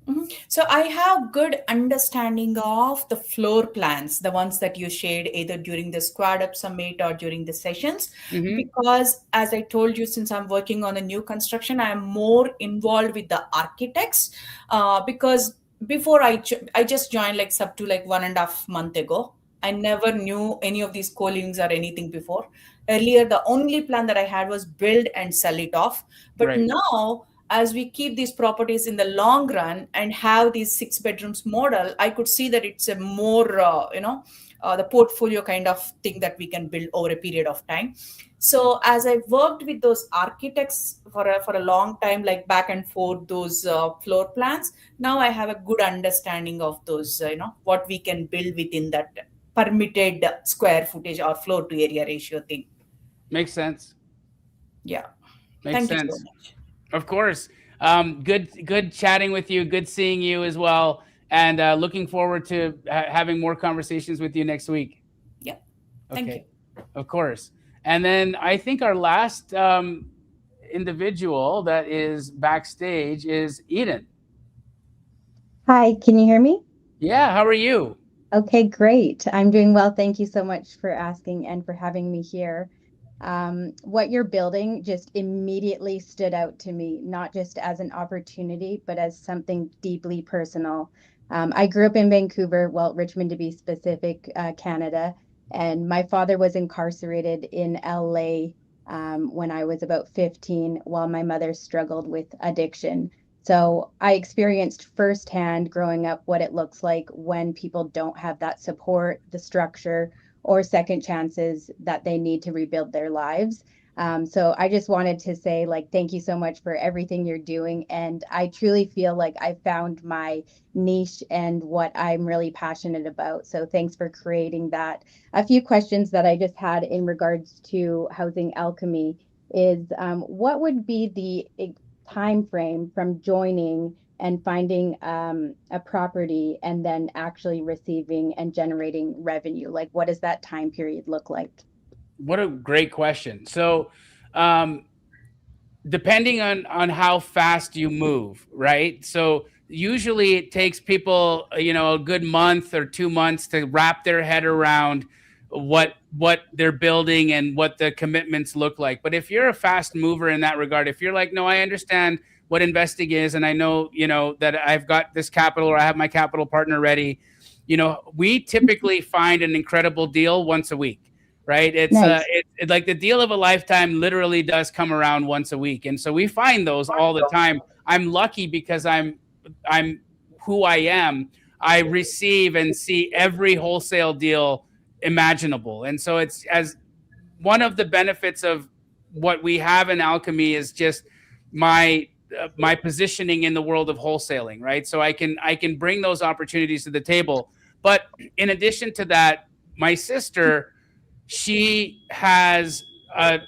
Mm-hmm. So I have good understanding of the floor plans, the ones that you shared either during the Squad Up Summit or during the sessions, because as I told you, since I'm working on a new construction, I am more involved with the architects because before I just joined like up to like 1.5 months ago. I never knew any of these co-livings or anything before. Earlier, the only plan that I had was build and sell it off. But now, as we keep these properties in the long run and have these 6 bedrooms model, I could see that it's a more, the portfolio kind of thing that we can build over a period of time. So as I worked with those architects for a long time, like back and forth those floor plans, now I have a good understanding of those, what we can build within that permitted square footage or floor to area ratio thing. Makes sense. Yeah. Makes Thank you so sense. much. Of course. Good chatting with you. Good seeing you as well. And looking forward to having more conversations with you next week. Yeah. Thank you. Of course. And then I think our last individual that is backstage is Eden. Hi, can you hear me? Yeah, how are you? Okay, great. I'm doing well. Thank you so much for asking and for having me here. What you're building just immediately stood out to me, not just as an opportunity, but as something deeply personal. I grew up in Vancouver, well, Richmond to be specific, Canada, and my father was incarcerated in LA when I was about 15, while my mother struggled with addiction. So I experienced firsthand growing up what it looks like when people don't have that support, the structure, or second chances that they need to rebuild their lives. So I just wanted to say, like, thank you so much for everything you're doing. And I truly feel like I found my niche and what I'm really passionate about. So thanks for creating that. A few questions that I just had in regards to Housing Alchemy is what would be the time frame from joining and finding a property and then actually receiving and generating revenue? Like, what does that time period look like? What a great question. So, depending on how fast you move, right? So usually it takes people, a good month or 2 months to wrap their head around what they're building and what the commitments look like. But if you're a fast mover in that regard, if you're like, no, I understand what investing is, and I know, that I've got this capital or I have my capital partner ready, we typically find an incredible deal once a week. Right. It's Nice. it's like the deal of a lifetime literally does come around once a week. And so we find those all the time. I'm lucky because I'm who I am. I receive and see every wholesale deal imaginable. And so it's as one of the benefits of what we have in Alchemy is just my positioning in the world of wholesaling, right? So I can bring those opportunities to the table. But in addition to that, my sister, she has a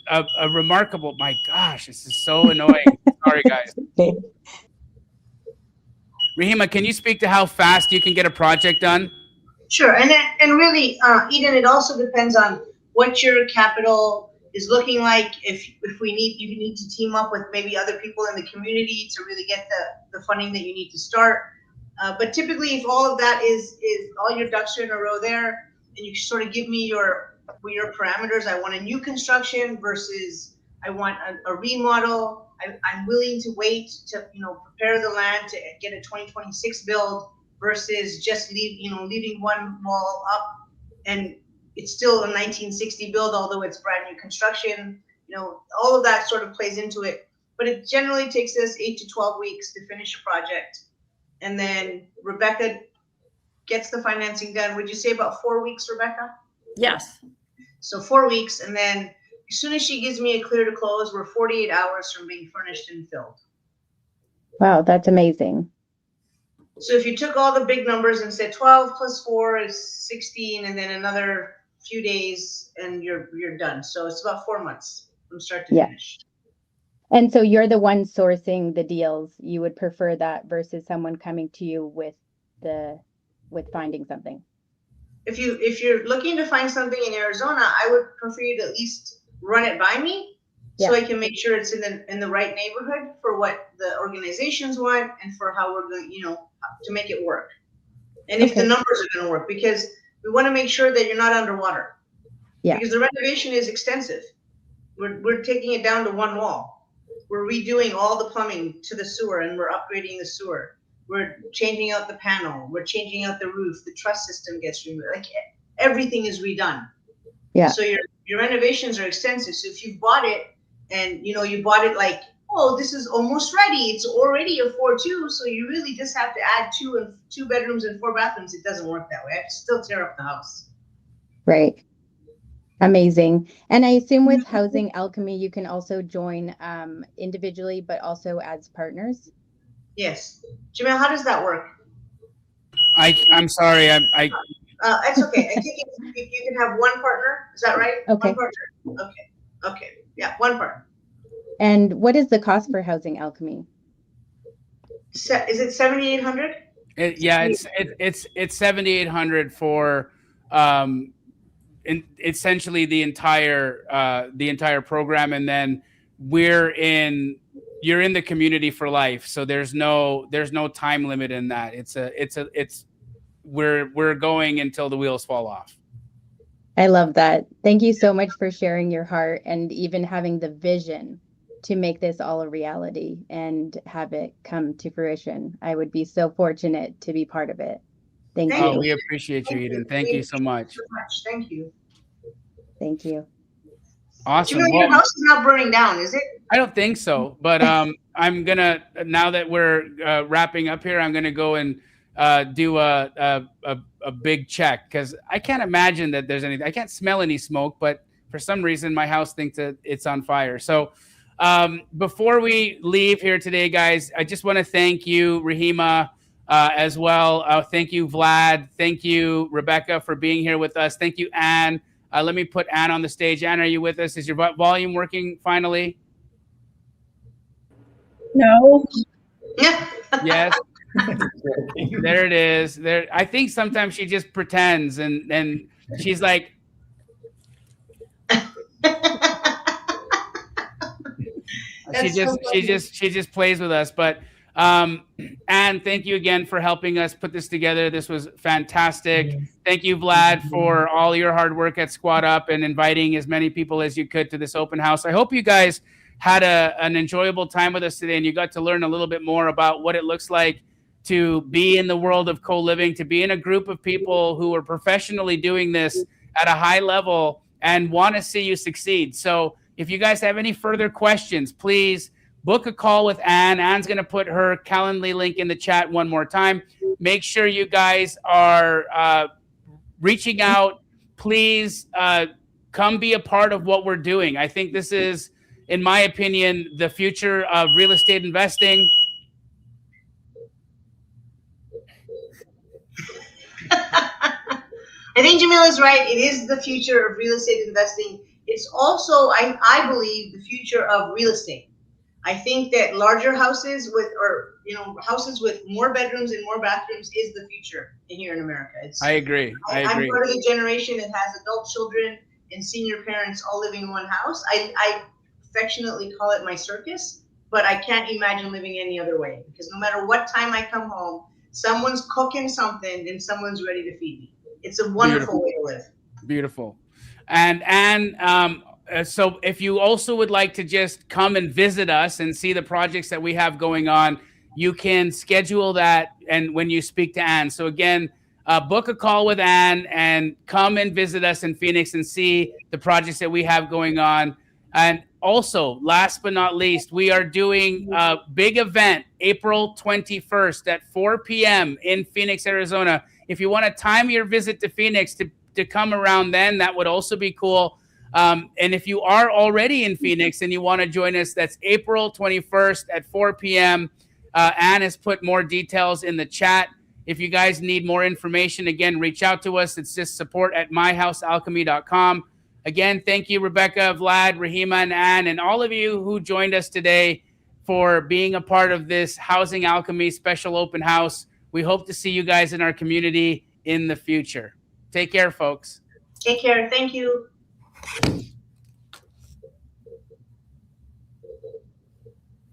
remarkable, my gosh, this is so annoying. Sorry, guys. Okay. Rahima, can you speak to how fast you can get a project done? Sure, and really, Eden, it also depends on what your capital is looking like. If you need to team up with maybe other people in the community to really get the funding that you need to start. But typically, if all of that is all your ducks are in a row there, and you sort of give me your parameters. I want a new construction versus I want a remodel. I'm willing to wait to prepare the land to get a 2026 build versus just leaving one wall up and it's still a 1960 build, although it's brand new construction. All of that sort of plays into it. But it generally takes us 8 to 12 weeks to finish a project, and then Rebecca gets the financing done. Would you say about 4 weeks, Rebecca? Yes. So 4 weeks, and then as soon as she gives me a clear to close, we're 48 hours from being furnished and filled. Wow, that's amazing. So if you took all the big numbers and said 12 plus 4 is 16, and then another few days, and you're done. So it's about 4 months from start to finish. And so you're the one sourcing the deals. You would prefer that versus someone coming to you with finding something. If you're looking to find something in Arizona, I would prefer you to at least run it by me, so I can make sure it's in the right neighborhood for what the organizations want and for how we're going, to make it work. And if the numbers are going to work, because we want to make sure that you're not underwater. Yeah. Because the renovation is extensive. We're taking it down to one wall. We're redoing all the plumbing to the sewer, and we're upgrading the sewer. We're changing out the panel. We're changing out the roof. The truss system gets removed. Like everything is redone. Yeah. So your renovations are extensive. So if you bought it and you bought it like, oh, this is almost ready. It's already a 4-2. So you really just have to add 2 bedrooms and 4 bathrooms. It doesn't work that way. I have to still tear up the house. Right. Amazing. And I assume with Housing Alchemy, you can also join individually, but also as partners. Yes. Jamil, how does that work? I'm sorry. It's okay. I think you can have one partner. Is that right? Okay. One partner? Okay. Okay. Yeah, one partner. And what is the cost for Housing Alchemy? Is it 7,800? It's 7,800 for essentially the entire program, and then you're in the community for life. So there's no time limit in that. We're going until the wheels fall off. I love that. Thank you so much for sharing your heart and even having the vision to make this all a reality and have it come to fruition. I would be so fortunate to be part of it. Thank you. Oh, we appreciate you, Eden. Thank you so much. Thank you. Thank you. Awesome. Jamil, your house is not burning down, is it? I don't think so, but I'm gonna, now that we're wrapping up here, I'm gonna go and do a big check, because I can't imagine that there's anything. I can't smell any smoke, but for some reason my house thinks that it's on fire. So before we leave here today, guys, I just want to thank you, Rahima, as well. Thank you, Vlad. Thank you, Rebecca, for being here with us. Thank you, Anne. Let me put Anne on the stage. Anne, are you with us? Is your volume working finally? No. Yes. There it is. There. I think sometimes she just pretends, and she's like, she just plays with us. But Anne, thank you again for helping us put this together. This was fantastic. Thank you, Vlad, for all your hard work at Squad Up and inviting as many people as you could to this open house. I hope you guys had an enjoyable time with us today, and you got to learn a little bit more about what it looks like to be in the world of co-living, to be in a group of people who are professionally doing this at a high level and want to see you succeed. So if you guys have any further questions, please book a call with Anne. Anne's going to put her Calendly link in the chat one more time. Make sure you guys are reaching out. Please come be a part of what we're doing. I think this is, in my opinion, the future of real estate investing. I think Jamil is right. It is the future of real estate investing. It's also, I believe, the future of real estate. I think that larger houses houses with more bedrooms and more bathrooms is the future here in America. I agree. I'm part of the generation that has adult children and senior parents all living in one house. I affectionately call it my circus, but I can't imagine living any other way, because no matter what time I come home, someone's cooking something and someone's ready to feed me. It's a wonderful way to live. Beautiful. And so if you also would like to just come and visit us and see the projects that we have going on, you can schedule that and when you speak to Anne. So again, book a call with Anne and come and visit us in Phoenix and see the projects that we have going on. And also, last but not least, we are doing a big event April 21st at 4 p.m. in Phoenix, Arizona. If you want to time your visit to Phoenix to come around then, that would also be cool. And if you are already in Phoenix and you want to join us, that's April 21st at 4 p.m. Anne has put more details in the chat. If you guys need more information, again, reach out to us. It's just support@myhousealchemy.com. Again, thank you, Rebecca, Vlad, Rahima, and Anne, and all of you who joined us today for being a part of this Housing Alchemy special open house. We hope to see you guys in our community in the future. Take care, folks. Take care. Thank you.